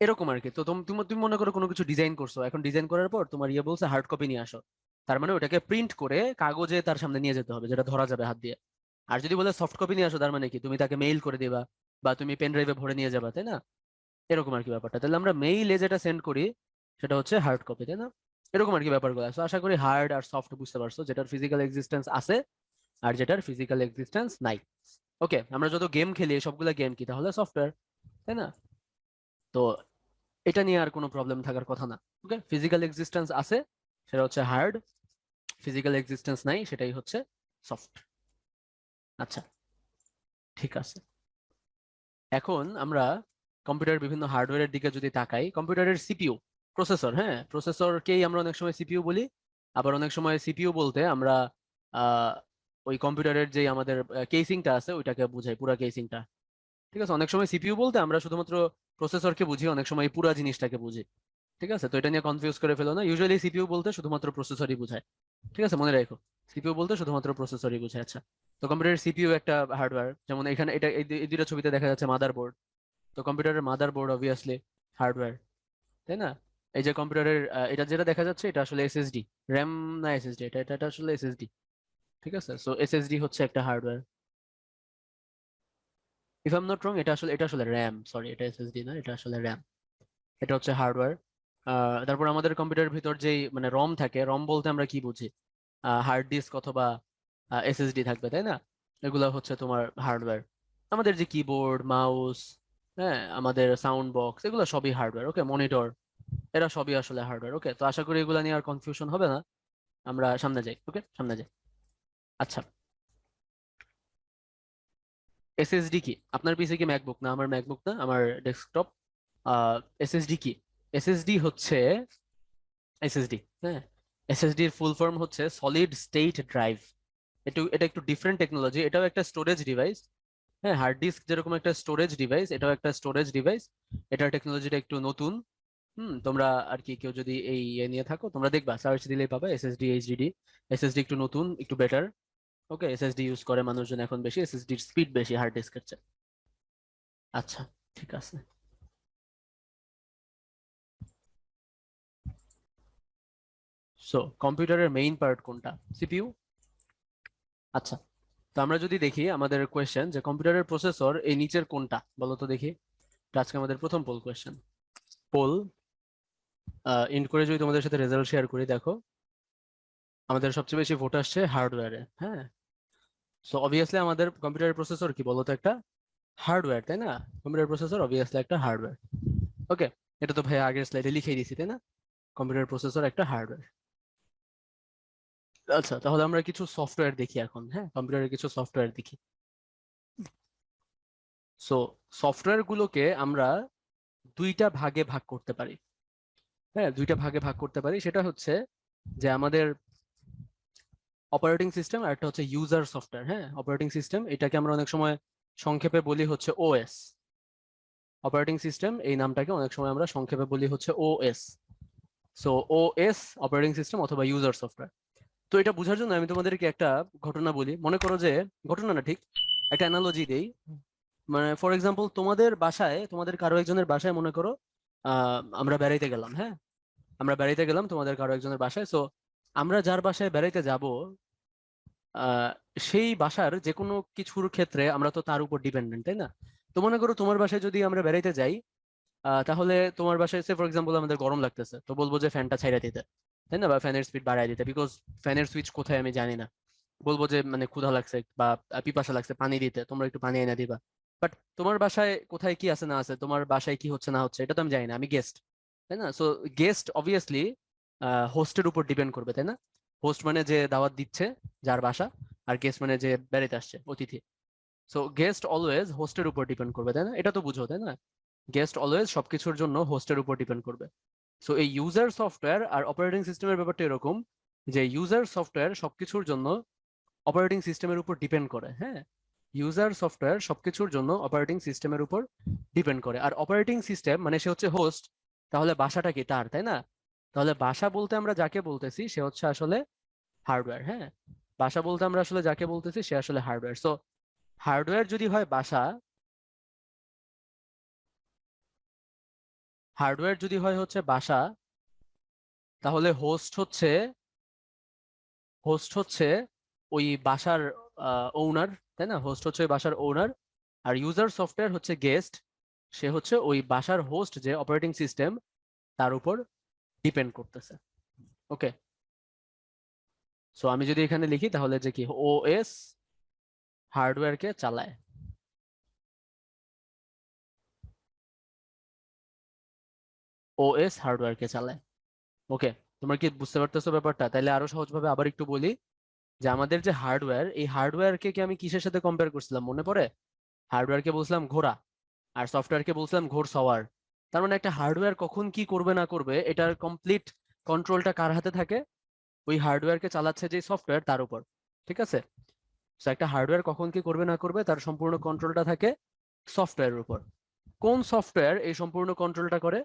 এরকম আর কি। তো তুমি তুমি তুমি মনে করো কোনো কিছু ডিজাইন করছো, এখন ডিজাইন করার পর তোমার ইয়ে বলছে হার্ড কপি নিয়ে আসো, তার মানে ওটাকে প্রিন্ট করে কাগজে তার সামনে নিয়ে যেতে হবে, যেটা ধরা যাবে হাত দিয়ে। আর যদি বলে সফট কপি নিয়ে আসো, তার মানে কি তুমি তাকে মেইল করে দিবা, বা তুমি পেন ড্রাইভে ভরে নিয়ে যাবা, তাই না? এরকম আর কি ব্যাপারটা। তাহলে আমরা মেইলে যেটা সেন্ড করি সেটা হচ্ছে হার্ড কপি, তাই না? এরকম আর কি ব্যাপারগুলো। So আশা করি হার্ড আর সফট বুঝতে পারছো, যেটার ফিজিক্যাল এক্সিস্টেন্স আছে আর যেটার ফিজিক্যাল এক্সিস্টেন্স নাই। ওকে, আমরা যত গেম খেলি সবগুলা গেম কি তাহলে সফটওয়্যার, তাই না? তো এটা নিয়ে আর কোনো প্রবলেম থাকার কথা না। ওকে, ফিজিক্যাল এক্সিস্টেন্স আছে সেটা হচ্ছে হার্ড, ফিজিক্যাল এক্সিস্টেন্স নাই সেটাই হচ্ছে সফট। আচ্ছা, ঠিক আছে। এখন আমরা কম্পিউটারের বিভিন্ন হার্ডওয়্যারের দিকে যদি তাকাই, কম্পিউটারের সিপিইউ, প্রসেসর, হ্যাঁ, প্রসেসরকেই আমরা অনেক সময় সিপিইউ বলি, আবার অনেক সময় সিপিইউ বলতে আমরা আহ ওই কম্পিউটারের যে আমাদের কেসিংটা আছে ওইটাকে বুঝাই, পুরা কেসিংটা। ঠিক আছে, অনেক সময় সিপিইউ বলতে আমরা শুধুমাত্র প্রসেসরকে বুঝি, অনেক সময় পুরা জিনিসটাকে বুঝি। ঠিক আছে, তো এটা নিয়ে কনফিউজ করে ফেলো না। ইউজুয়ালি সিপিইউ বলতে শুধুমাত্র প্রসেসরই বোঝায়। ঠিক আছে, মনে রাখো, সিপিইউ বলতে শুধুমাত্র প্রসেসরই বোঝায়। আচ্ছা, তো কম্পিউটারের সিপিইউ একটা হার্ডওয়্যার, যেমন এখানে এটা এই দুইটা ছবিতে দেখা যাচ্ছে মাদারবোর্ড। তো কম্পিউটারের মাদারবোর্ড অবভিয়াসলি হার্ডওয়্যার, তাই না? এই যে কম্পিউটারের এটা যেটা দেখা যাচ্ছে এটা আসলে এসএসডি, র্যাম না এসএসডি, এটা এটা এটা আসলে এসএসডি। ঠিক আছে, সো এসএসডি হচ্ছে একটা hardware. If I am not wrong, এটা আসলে র্যাম, সরি, এটা এসএসডি না, এটা আসলে র্যাম। এটা হচ্ছে হার্ডওয়্যার। তারপর আমাদের কম্পিউটারের ভিতর যেই মানে রম থাকে, রম বলতে আমরা কি বুঝি? হার্ড ডিস্ক অথবা এসএসডি থাকবে, তাই না? এগুলো হচ্ছে তোমার হার্ডওয়্যার। আমাদের যে কিবোর্ড, মাউস, হ্যাঁ, আমাদের সাউন্ড বক্স, এগুলো সবই হার্ডওয়্যার। ওকে, মনিটর, এরা সবই আসলে হার্ডওয়্যার। ওকে, তো আশা করি এগুলো নিয়ে আর কনফিউশন হবে না। আমরা সামনে যাই। ওকে, সামনে যাই। আচ্ছা, এসএসডি কি? আপনার পিসি কি ম্যাকবুক? না, আমার ম্যাকবুক না, আমার ডেস্কটপ। এসএসডি কি? এসএসডি হচ্ছে এসএসডি, হ্যাঁ, এসএসডি এর ফুল ফর্ম হচ্ছে সলিড স্টেট ড্রাইভ। এটা একটু ডিফারেন্ট টেকনোলজি, এটাও একটা স্টোরেজ ডিভাইস। হ্যাঁ, হার্ড ডিস্ক যেরকম একটা স্টোরেজ ডিভাইস, এটাও একটা স্টোরেজ ডিভাইস। এটার টেকনোলজিটা একটু নতুন। তোমরা আর কি কেউ যদি এই ইয়ে নিয়ে থাকো, তোমরা দেখবা, সার্চ দিলেই পাবে এসএসডি, এইচডিডি। এসএসডি একটু নতুন, একটু বেটার। ওকে, এসএসডি ইউজ করে মানুষজন এখন বেশি, এসএসডির স্পিড বেশি হার্ড ডিস্কের চেয়ে। আচ্ছা, ঠিক আছে। সো কম্পিউটারের মেইন পার্ট কোনটা? সিপিইউ। আচ্ছা, তো আমরা যদি দেখি আমাদের কোয়েশ্চেন যে কম্পিউটারের প্রসেসর এই নিচের কোনটা বলো তো দেখি। এটা আজকে আমাদের প্রথম পোল কোয়েশ্চেন। পোল ইন্ড করে যদি তোমাদের সাথে রেজাল্ট শেয়ার করি, দেখো আমাদের সবচেয়ে বেশি ভোট আসছে হার্ডওয়্যারে, হ্যাঁ। সো অবভিয়াসলি আমাদের কম্পিউটারের প্রসেসর কি বলতো? একটা হার্ডওয়্যার, তাই না? কম্পিউটার প্রসেসর অবভিয়াসলি একটা হার্ডওয়্যার। ওকে, এটা তো ভাই আগের স্লাইডে লিখেই দিছি, তাই না? কম্পিউটার প্রসেসর একটা হার্ডওয়্যার। আচ্ছা, তাহলে আমরা কিছু সফটওয়্যার দেখি এখন, হ্যাঁ, কম্পিউটারের কিছু সফটওয়্যার দেখি। সো সফটওয়্যার গুলোকে আমরা দুইটা ভাগে ভাগ করতে পারি। হ্যাঁ, দুইটা ভাগে ভাগ করতে পারি, সেটা হচ্ছে যে আমাদের অপারেটিং সিস্টেম আর একটা হচ্ছে ইউজার সফটওয়্যার। হ্যাঁ, অপারেটিং সিস্টেম এটাকে আমরা অনেক সময় সংক্ষেপে বলি হচ্ছে ওএস। অপারেটিং সিস্টেম এই নামটাকে অনেক সময় আমরা সংক্ষেপে বলি হচ্ছে OS. So OS, operating system অথবা ইউজার সফটওয়্যার। তো এটা বোঝার জন্য আমি তোমাদেরকে একটা ঘটনা বলি। মনে করো যে, ঘটনা না ঠিক, একটা অ্যানালজি দেই। মানে ফর এক্সাম্পল, তোমাদের বাসায়, তোমাদের কারো একজনের বাসায় মনে করো আমরা বেড়াইতে গেলাম, হ্যাঁ, আমরা বেড়াইতে গেলাম তোমাদের কারো একজনের বাসায়। সো আমরা যার বাসায় বেড়াইতে যাব, আহ সেই বাসার যে কোনো কিছুর ক্ষেত্রে আমরা তো তার উপর ডিপেন্ডেন্ট, তাই না? তো মনে করো তোমার বাসায় যদি আমরা বেড়াইতে যাই, তাহলে তোমার বাসায় সে ফর এক্সাম্পল আমাদের গরম লাগতেছে, তো বলবো যে ফ্যানটা ছাইড়া দিতে, তাই না? বা ফ্যানের স্পিড বাড়ায় দিতে, বিকজ ফ্যানের সুইচ কোথায় আমি জানি না। বলবো যে মানে ক্ষুধা লাগছে বা পিপাসা লাগছে, পানি দিতে, তোমরা একটু পানি এনে দিবা। বাট তোমার বাসায় কোথায় কি আছে না আছে, তোমার বাসায় কি হচ্ছে না হচ্ছে, এটা তো আমি জানি না, আমি গেস্ট, তাই না? সো গেস্ট অবভিয়াসলি হোস্টের উপর ডিপেন্ড করবে, তাই না? হোস্ট মানে যে দাওয়াত দিচ্ছে, যার বাসা, আর গেস্ট মানে যে বেড়াতে আসছে, অতিথি। সো গেস্ট অলওয়েজ হোস্টের উপর ডিপেন্ড করবে, তাই না? এটা তো বুঝো, তাই না? গেস্ট অলওয়েজ সবকিছুর জন্য হোস্টের উপর ডিপেন্ড করবে। সো এই ইউজার সফটওয়্যার আর অপারেটিং সিস্টেমের ব্যাপারটা এরকম যে ইউজার সফটওয়্যার সবকিছুর জন্য অপারেটিং সিস্টেমের উপর ডিপেন্ড করে, হ্যাঁ। ইউজার সফটওয়্যার সবকিছুর জন্য অপারেটিং সিস্টেমের উপর ডিপেন্ড করে। আর অপারেটিং সিস্টেম মানে সে হচ্ছে হোস্ট, তাহলে বাসাটা কি তার, তাই না? তাহলে বাসা বলতে আমরা যাকে বলতেছি সে হচ্ছে আসলে হার্ডওয়্যার, হ্যাঁ। বাসা বলতে আমরা আসলে যাকে বলতেছি সে আসলে হার্ডওয়্যার। সো হার্ডওয়্যার যদি হয় বাসা, হার্ডওয়্যার যদি হয় হচ্ছে বাসা, তাহলে হোস্ট হচ্ছে ওই বাসার ওনার, তাই না? হোস্ট হচ্ছে ওই বাসার ওনার। আর ইউজার সফটওয়্যার হচ্ছে গেস্ট, সে হচ্ছে ওই বাসার হোস্ট যে অপারেটিং সিস্টেম, তার উপর ডিপেন্ড করতেছে। ওকে, সো আমি যদি এখানে লিখি তাহলে যে কি ওএস হার্ডওয়্যারকে চালায়, ওএস হার্ডওয়্যারকে চালায়। ওকে, তোমরা কি বুঝতে পারতেছো ব্যাপারটা? তাইলে আরো সহজভাবে আবার একটু বলি যে আমাদের যে হার্ডওয়্যার, এই হার্ডওয়্যারকে কি আমি কিসের সাথে কম্পেয়ার করছিলাম মনে পড়ে? হার্ডওয়্যারকে বলছিলাম ঘোড়া, আর সফটওয়্যারকে বলছিলাম ঘোড়সওয়ার। তার মানে একটা হার্ডওয়্যার কখন কি করবে না করবে এটার কমপ্লিট কন্ট্রোলটা কার হাতে থাকে? ওই হার্ডওয়্যারকে চালাচ্ছে যে সফটওয়্যার তার উপর। ঠিক আছে, তো একটা হার্ডওয়্যার কখন কি করবে না করবে তার সম্পূর্ণ কন্ট্রোলটা থাকে সফটওয়্যারের উপর। কোন সফটওয়্যার এই সম্পূর্ণ কন্ট্রোলটা করে?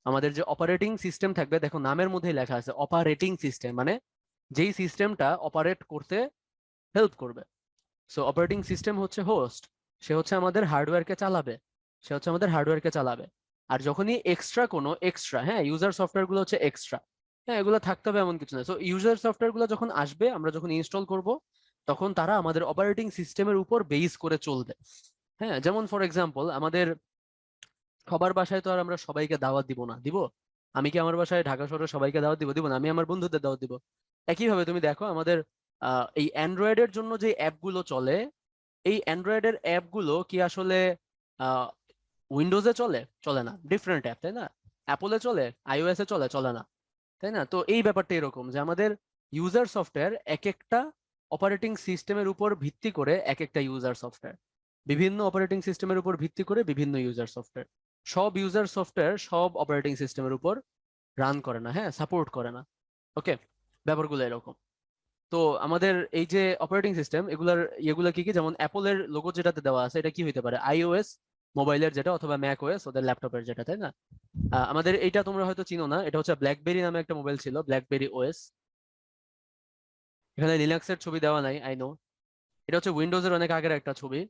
আমাদের যে অপারেটিং সিস্টেম থাকবে, দেখো নামের মধ্যেই লেখা আছে অপারেটিং সিস্টেম, মানে যেই সিস্টেমটা অপারেট করতে হেল্প করবে। সো অপারেটিং সিস্টেম হচ্ছে হোস্ট, সে হচ্ছে আমাদের হার্ডওয়্যারকে চালাবে, সে হচ্ছে আমাদের হার্ডওয়্যারকে চালাবে। আর যখনই এক্সট্রা কোনো এক্সট্রা, হ্যাঁ, ইউজার সফটওয়্যার গুলো হচ্ছে এক্সট্রা, হ্যাঁ, এগুলো থাকতে হবে এমন কিছু না। সো ইউজার সফটওয়্যার গুলো যখন আসবে, আমরা যখন ইনস্টল করব, তখন তারা আমাদের অপারেটিং সিস্টেমের উপর বেস করে চলবে। হ্যাঁ, যেমন ফর এক্সাম্পল আমাদের সবার বাসায় তো আর আমরা সবাইকে দাওয়াত দিব না, দিব? আমি কি আমার বাসায় ঢাকা শহরে সবাইকে দাওয়াত দিব? দিব না। আমি আমার বন্ধুদের দাওয়াত দিব। একইভাবে তুমি দেখো আমাদের এই অ্যান্ড্রয়েডের জন্য যে অ্যাপগুলো চলে, এই অ্যান্ড্রয়েডের অ্যাপগুলো কি আসলে উইন্ডোজে চলে? চলে না, ডিফারেন্ট অ্যাপ, তাই না? অ্যাপলে চলে, আইওএস এ চলে? চলে না, তাই না? তো এই ব্যাপারটা এরকম যে আমাদের ইউজার সফটওয়্যার এক একটা অপারেটিং সিস্টেমের উপর ভিত্তি করে এক একটা ইউজার সফটওয়্যার, বিভিন্ন অপারেটিং সিস্টেমের উপর ভিত্তি করে বিভিন্ন ইউজার সফটওয়্যার। সব ইউজার সফটওয়্যার সব অপারেটিং সিস্টেমের উপর রান করে না, হ্যাঁ, সাপোর্ট করে না। ওকে, ব্যাপারগুলো এরকম। তো আমাদের এই যে অপারেটিং সিস্টেম, এগুলা কি কি, যেমন অ্যাপলের লোগো যেটাতে দেওয়া আছে, এটা কি হইতে পারে? আইওএস মোবাইলের যেটা, অথবা ম্যাক ওএস ওদের ল্যাপটপের যেটা, তাই না? আমাদের এইটা তোমরা হয়তো চিনো না, এটা হচ্ছে ব্ল্যাকবেরি নামে একটা মোবাইল ছিল, ব্ল্যাকবেরি ওএস। এখানে লিনাক্সের ছবি দেওয়া নাই, আই নো। এটা হচ্ছে উইন্ডোজের অনেক আগের একটা ছবি।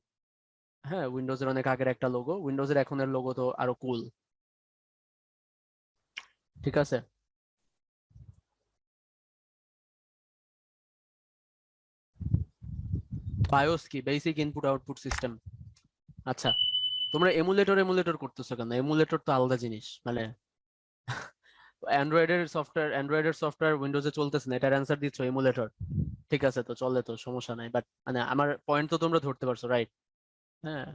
হ্যাঁ, উইন্ডোজের অনেক আগের একটা লোগো। উইন্ডোজের এখনের লোগো তো আরো কুল। ঠিক আছে, বায়োস কি? Basic input output system. আচ্ছা, তোমরা এমুলেটর এমুলেটর করতেছো কেন? এমুলেটর তো আলাদা জিনিস, মানে অ্যান্ড্রয়েডের সফটওয়্যার উইন্ডোজে চলতেছে না, এটার অ্যান্সার দিচ্ছ এমুলেটর। ঠিক আছে, তো চলে, তো সমস্যা নাই, বাট মানে আমার পয়েন্ট তো তোমরা ধরতে পারছো, রাইট? হ্যাঁ,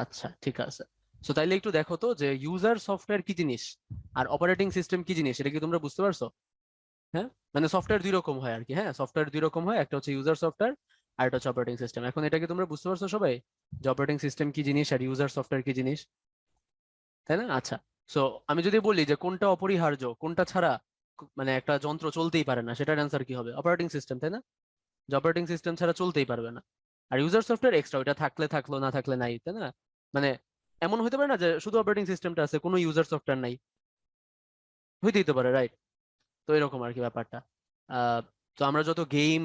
আচ্ছা, ঠিক আছে। সো তাইলে একটু দেখো তো যে ইউজার সফটওয়্যার কি জিনিস আর অপারেটিং সিস্টেম কি জিনিস, এটা কি তোমরা বুঝতে পারছো? হ্যাঁ, মানে সফটওয়্যার দুই রকম হয় আর কি। হ্যাঁ, সফটওয়্যার দুই রকম হয়, একটা হচ্ছে ইউজার সফটওয়্যার আর একটা হচ্ছে অপারেটিং সিস্টেম। এখন এটা কি তোমরা বুঝতে পারছো সবাই যে অপারেটিং সিস্টেম কি জিনিস আর ইউজার সফটওয়্যার কি জিনিস, তাই না? আচ্ছা, সো আমি যদি বলি যে কোনটা অপরিহার্য, কোনটা ছাড়া মানে একটা যন্ত্র চলতেই পারে না, সেটার অ্যান্সার কি হবে? অপারেটিং সিস্টেম, তাই না? যে অপারেটিং সিস্টেম ছাড়া চলতেই পারবে না। আর ইউজার সফটওয়্যার এক্সট্রা, ওইটা থাকলে থাকলো, না থাকলে নাই, তাই না? মানে এমন হতে পারে না যে শুধু অপারেটিং সিস্টেমটা আছে, কোনো ইউজার সফটওয়্যার নাই, হইতেই তো পারে, রাইট? তো এরকম আর কি ব্যাপারটা। আহ তো আমরা যত গেম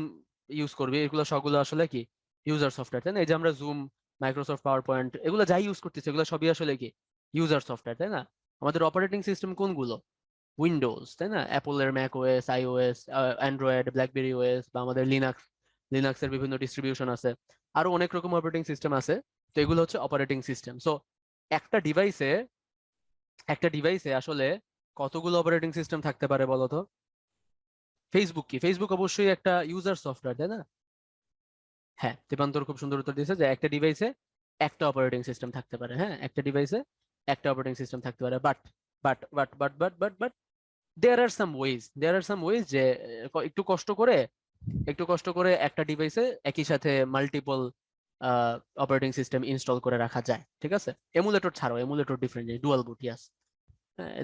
ইউজ করবি, এগুলো সবগুলো আসলে কি ইউজার সফটওয়্যার, তাই না? এই যে আমরা জুম, মাইক্রোসফট পাওয়ার পয়েন্ট, এগুলো যাই ইউজ করতেছি, এগুলো সবই আসলে কি ইউজার সফটওয়্যার, তাই না? আমাদের অপারেটিং সিস্টেম কোনগুলো? উইন্ডোজ, তাই না? অ্যাপলের Mac OS, iOS, Android, BlackBerry OS, বা আমাদের লিনাক্স, লিনাক্সের বিভিন্ন ডিস্ট্রিবিউশন আছে, আরো অনেক রকম অপারেটিং সিস্টেম আছে। তো এগুলো হচ্ছে অপারেটিং সিস্টেম। সো একটা ডিভাইসে একটা ডিভাইসে আসলে কতগুলো অপারেটিং সিস্টেম থাকতে পারে বলো তো? ফেসবুক কি? ফেসবুক অবশ্যই একটা ইউজার সফটওয়্যার, তাই না? হ্যাঁ, দীপান্তর খুব সুন্দর উত্তর দিয়েছে যে একটা ডিভাইসে একটা অপারেটিং সিস্টেম থাকতে পারে। হ্যাঁ, একটা ডিভাইসে একটা অপারেটিং সিস্টেম থাকতে পারে, but there R some wedge যে একটু কষ্ট করে একটা ডিভাইসে একই সাথে মাল্টিপল অপারেটিং সিস্টেম ইনস্টল করে রাখা যায়। ঠিক আছে, এমুলেটর ছাড়াও, এমুলেটর ডিফারেন্ট জিনিস, dual boot, yes.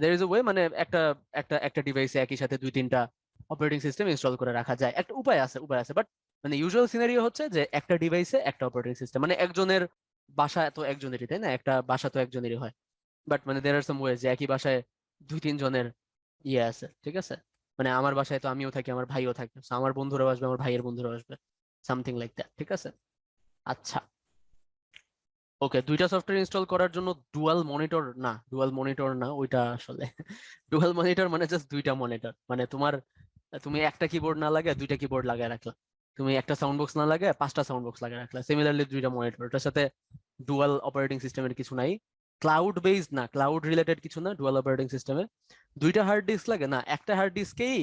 There is a way, মানে একটা একটা একটা ডিভাইসে একই সাথে দুই তিনটা অপারেটিং সিস্টেম ইনস্টল করে রাখা যায়, একটা উপায় আছে, বাট মানে ইউজুয়াল সিনারিও হচ্ছে যে একটা ডিভাইসে একটা অপারেটিং সিস্টেম, মানে একজনের বাসা তো একজনেরই, তাই না? একটা বাসা তো একজনেরই হয়, বাট মানে দের আর সাম ওয়েজ যে একই বাসায় দুই তিন জনের ইয়ে আছে। ঠিক আছে, মানে আমার বাসায় তো আমিও থাকি, আমার ভাইও থাকে, so আমার বন্ধুরাও আসবে, আমার ভাইয়ের বন্ধুরাও আসবে, সামথিং লাইক দ্যাট। ঠিক আছে, আচ্ছা, ওকে। দুইটা সফটওয়্যার ইনস্টল করার জন্য ডুয়াল মনিটর না ওইটা আসলে ডুয়াল মনিটর মানে জাস্ট দুইটা মনিটর, মানে তুমি একটা কিবোর্ড না লাগে দুইটা কিবোর্ড লাগায় রাখলা, তুমি একটা সাউন্ড বক্স না লাগে পাঁচটা সাউন্ড বক্স লাগায় রাখলা, সিমিলারলি দুইটা মনিটর, ওটার সাথে ডুয়াল অপারেটিং সিস্টেমের কিছু নাই। ক্লাউড বেসড না, ক্লাউড রিলেটেড কিছু না ডুয়াল অপারেটিং সিস্টেমে। দুইটা হার্ড ডিস্ক লাগে না, একটা হার্ড ডিস্কেই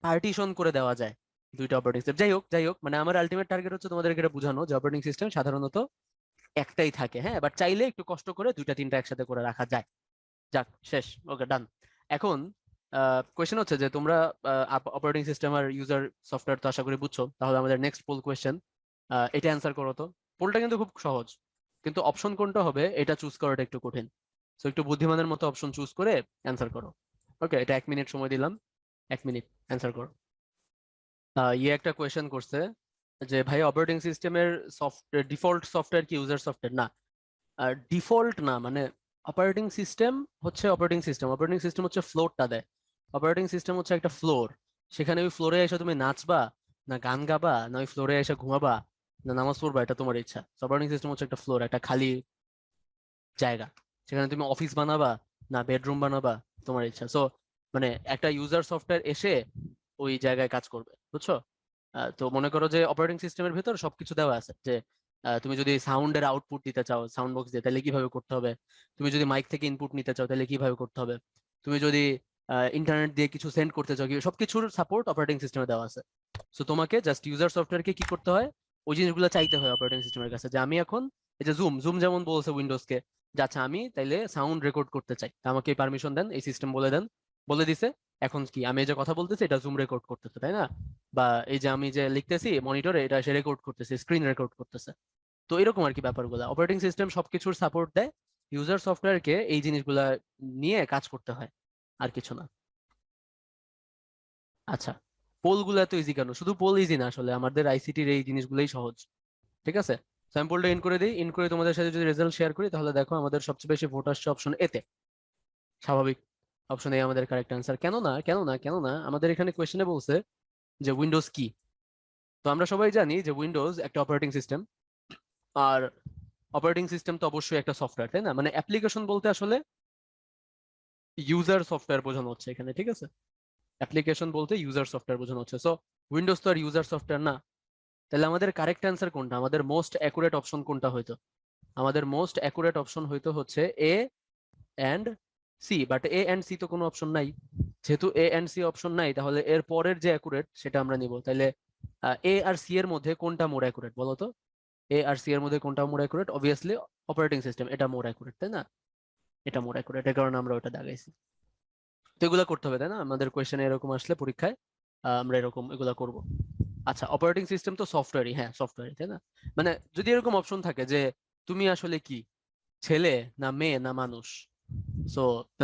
পার্টিশন করে দেওয়া যায় দুইটা অপারেটিং সিস্টেম। যাই হোক মানে আমার আলটিমেট টার্গেট হচ্ছে তোমাদেরকে এটা বোঝানো যে অপারেটিং সিস্টেম সাধারণত একটাই থাকে, হ্যাঁ, বাট চাইলে একটু কষ্ট করে দুইটা তিনটা একসাথে করে রাখা যায়। যাক, শেষ, ওকে, ডান। এখন কোয়েশ্চেন হচ্ছে যে তোমরা অপারেটিং সিস্টেম আর ইউজার সফটওয়্যার তো আশা করি বুঝছো, তাহলে আমাদের নেক্সট পোল কোয়েশ্চেন, এটা অ্যান্সার করো তো। পোলটা কিন্তু খুব সহজ, কিন্তু অপশন কোনটা হবে এটা চুজ করাটা একটু কঠিন। তো একটু বুদ্ধিমানের মতো অপশন চুজ করে অ্যান্সার করো। ওকে, এটা 1 মিনিট সময় দিলাম, 1 মিনিট অ্যান্সার করো। ইয়ে একটা কোয়েশ্চেন করছে যে ভাই অপারেটিং সিস্টেমের সফটওয়্যার ডিফল্ট সফটওয়্যার কি ইউজার সফটওয়্যার? না, ডিফল্ট না, মানে অপারেটিং সিস্টেম হচ্ছে অপারেটিং সিস্টেম, অপারেটিং সিস্টেম হচ্ছে ফ্লোরটা দেয়। অপারেটিং সিস্টেম হচ্ছে একটা ফ্লোর, সেখানে ওই ফ্লোরে এসে তুমি নাচবা না গান গাবা না ওই ফ্লোরে এসে ঘুমাবা না নামাজ পড়বা, এটা তোমার ইচ্ছা। অপারেটিং সিস্টেম হচ্ছে একটা ফ্লোর, একটা খালি জায়গা, সেখানে তুমি অফিস বানাবা না বেডরুম বানাবা তোমার ইচ্ছা। সো মানে একটা ইউজার সফটওয়্যার এসে ওই জায়গায় কাজ করবে, বুঝছো? তো মনে করো যে অপারেটিং সিস্টেমের ভেতর সবকিছু দেওয়া আছে, যে তুমি যদি সাউন্ডের আউটপুট দিতে চাও সাউন্ড বক্স দিয়ে তাহলে কিভাবে করতে হবে, তুমি যদি মাইক থেকে ইনপুট নিতে চাও তাহলে কিভাবে করতে হবে, তুমি যদি ইন্টারনেট দিয়ে কিছু সেন্ড করতে চাও, সবকিছুর সাপোর্ট অপারেটিং সিস্টেমে দেওয়া আছে। সো তোমাকে জাস্ট ইউজার সফটওয়্যারকে কি করতে হয়, ওই জিনিসগুলো চাইতে হয় অপারেটিং সিস্টেমের কাছে, যে আমি এখন এই যে জুম জুম যেমন বলছে উইন্ডোজকে, যে আচ্ছা আমি তাইলে সাউন্ড রেকর্ড করতে চাই, তা আমাকে পারমিশন দেন, এই সিস্টেম বলে দেন, বলে দিছে। এখন কি আমি এই যে কথা বলতেছি এটা জুম রেকর্ড করতেছে, তাই না? বা এই যে আমি যে লিখতেছি মনিটরে এটা সে রেকর্ড করতেছে, স্ক্রিন রেকর্ড করতেছে। তো এরকম আর কি ব্যাপারগুলো, অপারেটিং সিস্টেম সবকিছুর সাপোর্ট দেয়, ইউজার সফটওয়্যারকে এই জিনিসগুলা নিয়ে কাজ করতে হয়, আর কিছু না। আচ্ছা, পোল গুলা তো ইজি কেন? শুধু পোল ইজি না, আসলে আমাদের আইসিটির এই জিনিসগুলোই সহজ। ঠিক আছে, স্যাম্পলটা ইন করে দিই, ইন করে তোমাদের সাথে যদি রেজাল্ট শেয়ার করি, তাহলে দেখো আমাদের সবচেয়ে বেশি ভোট আসছে অপশন এতে। স্বাভাবিক, অপশন এ আমাদের কারেক্ট অ্যান্সার। কেন না আমাদের এখানে কোয়েশ্চেনে বলছে যে উইন্ডোজ কি। তো আমরা সবাই জানি যে উইন্ডোজ একটা অপারেটিং সিস্টেম, আর অপারেটিং সিস্টেম তো অবশ্যই একটা সফটওয়্যার, তাই না? মানে অ্যাপ্লিকেশন বলতে আসলে ইউজার সফটওয়্যার বোঝানো হচ্ছে এখানে, ঠিক আছে? অ্যাপ্লিকেশন বলতে ইউজার সফটওয়্যার বোঝানো হচ্ছে। সো উইন্ডোজ তো আর ইউজার সফটওয়্যার না। তাহলে আমাদের কারেক্ট অ্যান্সার কোনটা, আমাদের মোস্ট অ্যাকুরেট অপশন কোনটা হইতো? আমাদের মোস্ট অ্যাকুরেট অপশন হইতো হচ্ছে A and C, but A and C তো কোনো অপশন নাই। যেহেতু এ অ্যান্ড সি অপশন নাই, তাহলে এর পরের যে অ্যাকুরেট সেটা আমরা নিব। তাহলে এ আর সি এর মধ্যে কোনটা মোর অ্যাকুরেট বলো তো? এ আর সি এর মধ্যে কোনটা মোর অ্যাকুরেট? অবভিয়াসলি অপারেটিং সিস্টেম, এটা মোর অ্যাকুরেট, তাই না? এটা মোর অ্যাকুরেট, এর কারণে আমরা ওটা দাগাইছি। তো এগুলা করতে হবে, তাই না? আমাদের কোয়েশ্চেনে এরকম আসলে পরীক্ষায় আমরা এরকম এগুলা করব। আচ্ছা, অপারেটিং সিস্টেম তো সফটওয়্যারই, হ্যাঁ সফটওয়্যারই, তাই না? মানে যদি এরকম অপশন থাকে যে তুমি আসলে কি, ছেলে না মেয়ে না মানুষ, সো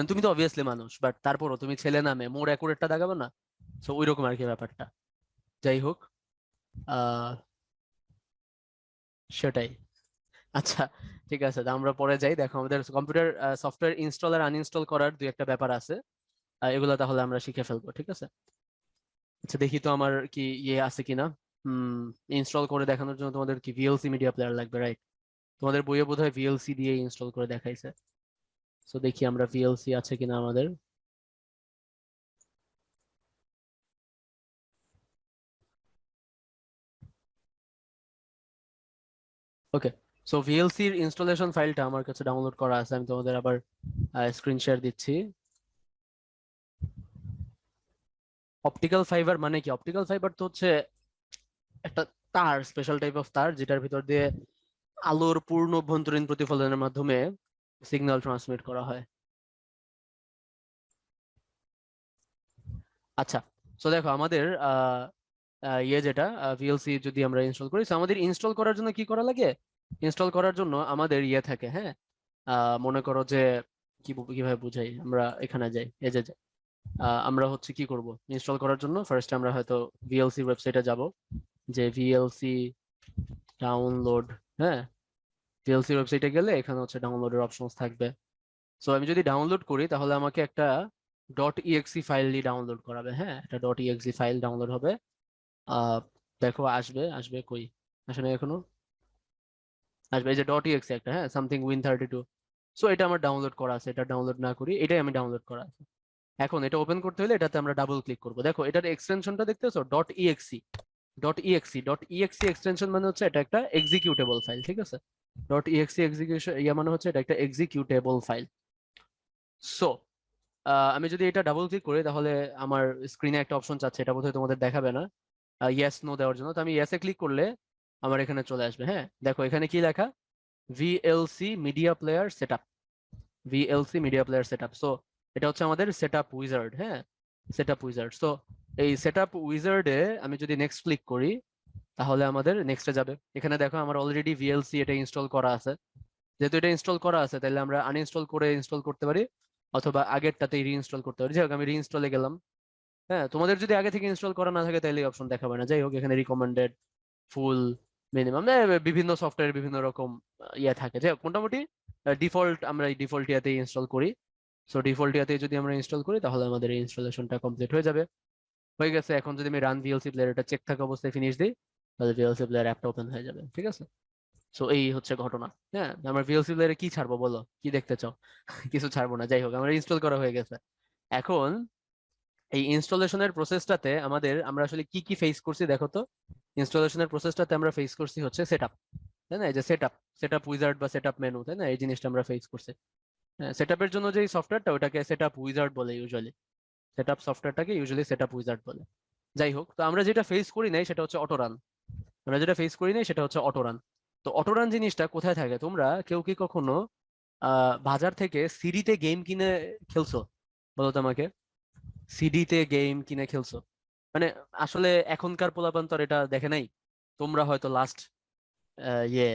তুমি তো অবভিয়াসলি মানুষ, বাট তারপরও তুমি ছেলে না মেয়ে, মোর অ্যাকুরেটটা দেখাবে না? সো ওইরকম আর কি ব্যাপারটা। যাই হোক, আহ সেটাই। আচ্ছা, ঠিক আছে, তা আমরা পরে যাই। দেখো আমাদের কম্পিউটার সফটওয়্যার ইনস্টল আর আনইনস্টল করার দুই একটা ব্যাপার আছে, এগুলো তাহলে আমরা শিখে ফেলবো, ঠিক আছে? আচ্ছা, দেখি তো আমার কি ইয়ে আছে কিনা। ইনস্টল করে দেখানোর জন্য তোমাদের কি ভিএলসি মিডিয়া প্লেয়ার লাগবে, রাইট? তোমাদের বইয়ে বোধহয় ভিএলসি দিয়ে ইনস্টল করে দেখাইছে। তো দেখি আমরা ভিএলসি আছে কিনা আমাদের। ওকে, সো ভিএলসি এর ইনস্টলেশন ফাইলটা আমার কাছে ডাউনলোড করা আছে, আমি তোমাদের আবার স্ক্রিন শেয়ার দিচ্ছি। অপটিক্যাল ফাইবার মানে কি? অপটিক্যাল ফাইবার তো হচ্ছে একটা তার, স্পেশাল টাইপ অফ তার, যেটার ভিতর দিয়ে আলোর পূর্ণ অভ্যন্তরীণ প্রতিফলনের মাধ্যমে সিগন্যাল ট্রান্সমিট করা হয়। আচ্ছা, তো দেখো আমাদের ইয়ে যেটা ভিএলসি যদি আমরা ইনস্টল করি, so আমাদের ইনস্টল করার জন্য কি করা লাগে? ইনস্টল করার জন্য আমাদের ইয়ে থাকে, হ্যাঁ, মনে করো যে কিভাবে বুঝাই, আমরা এখানে যাই, এই যে যাই। আমরা হচ্ছে কি করব ইনস্টল করার জন্য, ফার্স্ট আমরা হয়তো ভিএলসি ওয়েবসাইটে যাব, যে ভিএলসি ডাউনলোড, হ্যাঁ, ভিএলসি ওয়েবসাইটে গেলে এখানে হচ্ছে ডাউনলোডের অপশনস থাকবে। সো আমি যদি ডাউনলোড করি তাহলে আমাকে একটা ডট ইএক্সি ফাইল ডাউনলোড করাবে, হ্যাঁ, একটা ডট ইএক্সি ফাইল ডাউনলোড হবে। আহ দেখো আসবে, আসবে কই, আসে না এখনো। আসবে, এই যে ডট ইএক্সি একটা, হ্যাঁ, সামথিং Win32। সো এটা আমার ডাউনলোড করা আছে, এটা ডাউনলোড না করি, এটাই আমি ডাউনলোড করা আছে। এখন এটা ওপেন করতে হলে এটাতে আমরা ডাবল ক্লিক করবো। দেখো এটার এক্সটেনশনটা দেখতেছো, dot exe. Dot exe extension মানে হচ্ছে এটা একটা এক্সিকিউটেবল ফাইল, ঠিক আছে? ডট ইএক্সি এক্সিকিউশন মানে হচ্ছে এটা একটা এক্সিকিউটেবল ফাইল। সো আমি যদি এটা ডাবল ক্লিক করি তাহলে আমার স্ক্রিনে একটা অপশন চাচ্ছে, এটা বোধহয় তোমাদের দেখাবে না, ইয়েস নো দেওয়ার জন্য। তো আমি ইয়েসে ক্লিক করলে আমার এখানে চলে আসবে। হ্যাঁ দেখো এখানে কি লেখা, VLC media player setup, VLC media player setup. So এটা হচ্ছে আমাদের সেটআপ উইজার্ড। হ্যাঁ সেটআপ উইজার্ড। সো এই সেটআপ উইজার্ডে আমি যদি নেক্সট ক্লিক করি তাহলে আমাদের নেক্সটে যাবে। এখানে দেখো আমার অলরেডি ভিএলসি এটা ইনস্টল করা আছে। যেহেতু এটা ইনস্টল করা আছে তাহলে আমরা আনইনস্টল করে ইনস্টল করতে পারি অথবা আগেরটাতেই রিইনস্টল করতে পারি। যাই হোক আমি রিইনস্টলে গেলাম। হ্যাঁ তোমাদের যদি আগে থেকে ইনস্টল করা না থাকে তাহলে অপশন দেখাবে না। যাই হোক এখানে রিকমেন্ডেড, ফুল, মিনিমাম, বিভিন্ন সফটওয়্যার বিভিন্ন রকম ইয়ে থাকে। যাই হোক মোটামুটি ডিফল্ট আমরা এই ডিফল্ট ইয়াতেই ইনস্টল করি। সো ডিফল্ট ইয়াতে যদি আমরা ইনস্টল করি তাহলে আমাদের এই ইনস্টলেশনটা কমপ্লিট হয়ে যাবে। হয়ে গেছে। এখন যদি আমি রান ভিএলসি প্লেয়ার এটা চেক থাকা অবস্থায় ফিনিশ দিই তাহলে ভিএলসি প্লেয়ার অ্যাপটা ওপেন হয়ে যাবে। ঠিক আছে, সো এই হচ্ছে ঘটনা। হ্যাঁ আমরা ভিএলসি প্লেয়ারে কি ছাড়বো বলো, কি দেখতে চাও? কিছু ছাড়বো না। যাই হোক আমার ইনস্টল করা হয়ে গেছে। এখন এই ইনস্টলেশনের প্রসেসটাতে আমরা আসলে কি কি ফেস করছি দেখো তো। ইনস্টলেশনের প্রসেসটাতে আমরা ফেস করছি হচ্ছে সেটআপ, তাই না? এই যে সেটআপ, সেটআপ উইজার্ড বা সেটআপ মেনু, তাই না? এই জিনিসটা আমরা ফেস করছি। হ্যাঁ সেটআপের জন্য যে সফটওয়্যারটা ওটাকে সেটআপ উইজার্ড বলে ইউজুয়ালি, সেটআপ সফটওয়্যারটাকে ইউজুয়ালি সেটআপ উইজার্ড বলে। যাই হোক তো আমরা যেটা ফেস করি নাই সেটা হচ্ছে অটোরান। আমরা যেটা ফেস করি নাই সেটা হচ্ছে অটোরান। তো অটোরান জিনিসটা কোথায় থাকে? তোমরা কেউ কি কখনো বাজার থেকে সিডিতে গেম কিনে খেলছো? বলো তো আমাকে, সিডিতে গেম কিনে খেলছো? মানে আসলে এখনকার পোলাপান তো আর এটা দেখে নাই। তোমরা হয়তো লাস্ট ইয়ে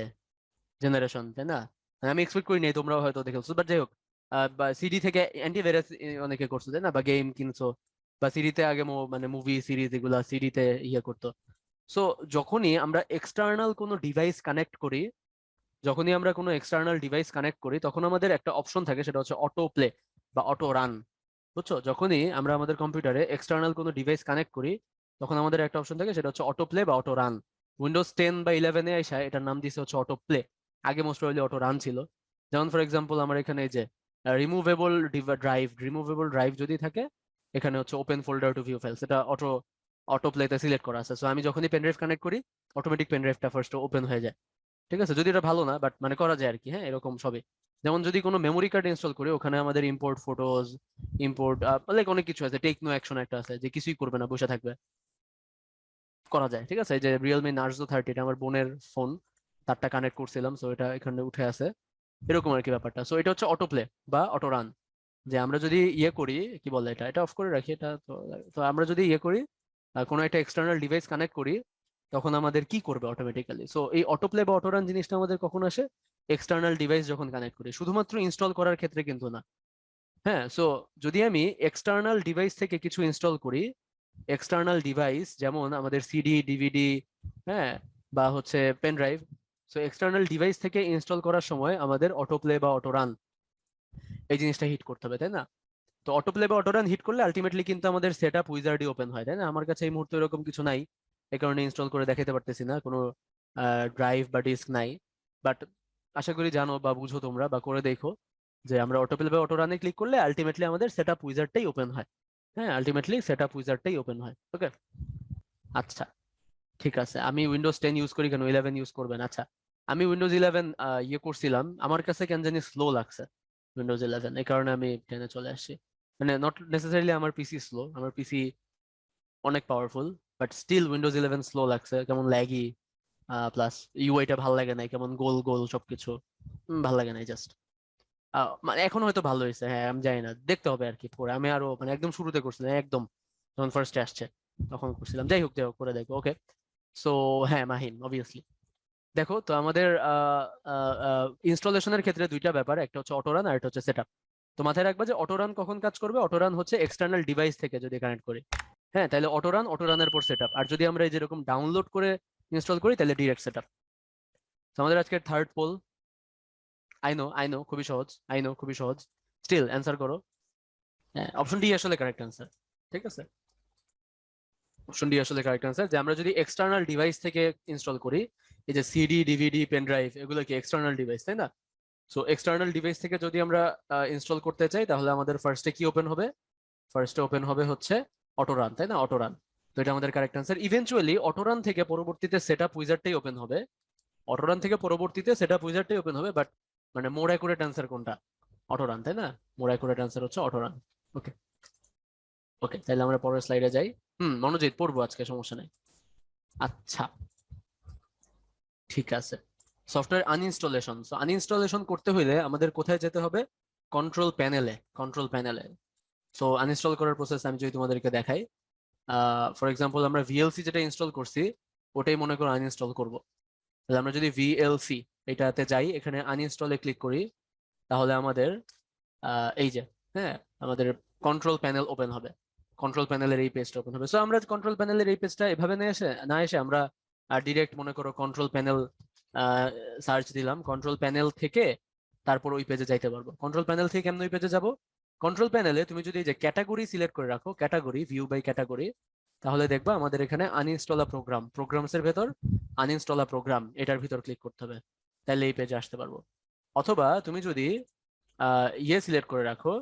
জেনারেশন, তাই না? আমি এক্সপেক্ট করি নাই তোমরাও হয়তো দেখেছো, বাট যাই হোক বা সিডি থেকে অ্যান্টিভাইরাস অনেকে করছো, তাই না? বা গেম কিনছো, বা সিডিতে আগে মানে মুভি সিরিজ এগুলা সিডিতে ইয়ে করতো। সো যখনই আমরা কোনো এক্সটার্নাল ডিভাইস কানেক্ট করি তখন আমাদের একটা অপশন থাকে, সেটা হচ্ছে অটো প্লে বা অটো রান। বুঝছো? যখনই আমরা আমাদের কম্পিউটারে এক্সটার্নাল কোনো ডিভাইস কানেক্ট করি তখন আমাদের একটা অপশন থাকে, সেটা হচ্ছে অটো প্লে বা অটো রান। উইন্ডোজ 10 বা 11 এ এসে এটার নাম দিয়েছে হচ্ছে অটো প্লে। আগে মোস্ট প্রবাবলি অটো রান ছিল। যেমন ফর এক্সাম্পল আমার এখানে এই যে রিমুভেবল ড্রাইভ যদি থাকে, এখানে হচ্ছে open folder two view files, এটা অটো অটো প্লেতে সিলেক্ট করা আছে। সো আমি যখনই পেন ড্রাইভ কানেক্ট করি অটোমেটিক পেন ড্রাইভটা ফার্স্ট ওপেন হয়ে যায়। ঠিক আছে, যদি এটা ভালো না বাট মানে করা যায় আর কি। হ্যাঁ এরকম সবই। যেমন যদি কোনো মেমোরি কার্ড ইনস্টল করি ওখানে আমাদের ইম্পোর্ট ফটোজ, ইম্পোর্ট লাইক অনেক কিছু আছে, টেক নো অ্যাকশন একটা আছে যে কিছুই করবে না বসে থাকবে, করা যায়। ঠিক আছে, এই যে রিয়েলমি নার্জো 30 এটা আমার বোনের ফোন, তারটা কানেক্ট করছিলাম, সো এটা এখানে উঠে আছে। এরকম আর কি ব্যাপারটা। সো এটা হচ্ছে অটো প্লে বা অটো রান। যে আমরা যদি ইয়ে করি, কি বলে, এটা এটা অফ করে রাখি এটা তো। তো আমরা যদি ইয়ে করি কোনো একটা এক্সটার্নাল ডিভাইস কানেক্ট করি তখন আমাদের কি করবে অটোমেটিক্যালি। সো এই অটো প্লে বা অটো রান জিনিসটা আমাদের কখন আসে? এক্সটার্নাল ডিভাইস যখন কানেক্ট করি, শুধুমাত্র ইনস্টল করার ক্ষেত্রে কিন্তু না। হ্যাঁ সো যদি আমি এক্সটার্নাল ডিভাইস থেকে কিছু ইনস্টল করি, এক্সটার্নাল ডিভাইস যেমন আমাদের সিডি, ডিভিডি, হ্যাঁ, বা হচ্ছে pen drive. So external device থেকে ইনস্টল করার সময় আমাদের অটো প্লে বা অটো রান এই জিনিসটা হিট করতে হবে, তাই না? তো অটো প্লে বা অটো রান হিট করলে আলটিমেটলি কিন্তু আমাদের সেট আপ উইজার্ডই ওপেন হয়, তাই না? আমার কাছে এই মুহূর্তে এরকম কিছু নাই, এই কারণে ইনস্টল করে দেখাতে পারতেছি না, কোনো ড্রাইভ বা ডিস্ক নাই। বাট আশা করি জানো বা বুঝো তোমরা বা করে দেখো যে আমরা অটো প্লে বা অটো রানে ক্লিক করলে আলটিমেটলি আমাদের সেট আপ উইজার্ডটাই ওপেন হয়। হ্যাঁ আলটিমেটলি সেট আপ উইজার্ডটাই ওপেন হয়। ওকে, আচ্ছা ঠিক আছে। আমি উইন্ডোজ 10 ইউজ করি, কেন 11 ইউজ করবেন? আচ্ছা আমি উইন্ডোজ 11 ইয়ে করছিলাম, আমার কাছে কেন জানি স্লো লাগছে উইন্ডোজ 11, এই কারণে আমি 10-এ চলে আসছি। মানে নট নেসেসারিলি আমার পিসি স্লো, আমার পিসি অনেক powerful, but still Windows 11 slow লাগছে, কেমন ল্যাগি। প্লাস ইউআইটা ভালো লাগে নাই, কেমন গোল গোল সবকিছু, ভালো লাগে নাই জাস্ট। মানে এখন হয়তো ভালো হয়েছে, হ্যাঁ আমি জানি না, দেখতে হবে আর কি পরে। আমি আরো মানে একদম শুরুতে করছিলাম, একদম যখন ফার্স্টে আসছে তখন করছিলাম। যাই হোক করে দেখবো। ওকে, সো হ্যাঁ মাহিন অবভিয়াসলি দেখো তো আমাদের ইনস্টলেশনের ক্ষেত্রে দুইটা ব্যাপার, একটা হচ্ছে অটোরান আর একটা হচ্ছে সেটআপ। তো মাথায় রাখবা যে অটোরান কখন কাজ করবে, অটোরান হচ্ছে এক্সটার্নাল ডিভাইস থেকে যদি কানেক্ট করি, হ্যাঁ তাহলে অটোরান, অটোরানের পর সেটআপ। আর যদি আমরা এই যেরকম ডাউনলোড করে ইনস্টল করি তাহলে ডিরেক্ট সেটআপ। তো আমাদের আজকের থার্ড পোল, আই নো খুবই সহজ, আই নো খুবই সহজ, স্টিল অ্যান্সার করো। হ্যাঁ অপশন ডি আসলে কারেক্ট অ্যান্সার। ঠিক আছে, অপশন ডি আসলে কারেক্ট অ্যান্সার, যে আমরা যদি এক্সটার্নাল ডিভাইস থেকে ইনস্টল করি, এই যে সিডি, ডিভিডি, পেন ড্রাইভ, এগুলো কি এক্সটার্নাল ডিভাইস, তাই না? সো এক্সটার্নাল ডিভাইস থেকে যদি আমরা ইনস্টল করতে চাই তাহলে আমাদের ফার্স্টে কি ওপেন হবে? ফার্স্টে ওপেন হবে হচ্ছে অটোরান, তাই না? অটোরান। তো এটা আমাদের কারেক্ট অ্যান্সার। ইভেনচুয়ালি অটোরান থেকে পরবর্তীতে সেটআপ উইজার্ডটাই ওপেন হবে, অটোরান থেকে পরবর্তীতে সেটা উইজার্ডটাই ওপেন হবে, বাট মানে মোর অ্যাকুরেট অ্যান্সার কোনটা? অটোরান, তাই না? মোর অ্যাকুরেট অ্যান্সার হচ্ছে অটোরান। ওকে ওকে, তাহলে আমরা পরের স্লাইডে যাই। মনোজিৎ পড়বো আজকে, সমস্যা নেই। আচ্ছা, ঠিক আছে। Software uninstallation. সো আনইনস্টলেশন করতে হইলে আমাদের কোথায় যেতে হবে? কন্ট্রোল প্যানেলে। কন্ট্রোল প্যানেলে। সো আনইনস্টল করার প্রসেস আমি যদি তোমাদেরকে দেখাই, ফর এক্সাম্পল আমরা ভিএলসি যেটা ইনস্টল করছি ওটাই মনে করো আনইনস্টল করব। তাহলে আমরা যদি ভিএলসি এটাতে যাই, এখানে আনইনস্টলে ক্লিক করি, তাহলে আমাদের এই যে, হ্যাঁ, আমাদের কন্ট্রোল প্যানেল ওপেন হবে। কন্ট্রোল প্যানেলের এই পেজটা ওপেন হবে। সো আমরা কন্ট্রোল প্যানেলের এই পেজটা এভাবে না এসে আমরা ডিরেক্ট মনে করো কন্ট্রোল প্যানেল সার্চ দিলাম, কন্ট্রোল প্যানেল থেকে তারপর ওই পেজে যাইতে পারবো। কন্ট্রোল প্যানেল থেকে কেমন ওই পেজে যাব? কন্ট্রোল প্যানেলে তুমি যদি এই যে ক্যাটাগরি সিলেক্ট করে রাখো, ক্যাটাগরি, ভিউ বাই ক্যাটাগরি, তাহলে দেখবা আমাদের এখানে আনইনস্টলা প্রোগ্রাম, প্রোগ্রামস এর ভেতর আনইনস্টলা প্রোগ্রাম, এটার ভিতর ক্লিক করতে হবে, তাহলে এই পেজে আসতে পারবো। অথবা তুমি যদি সিলেক্ট করে রাখো,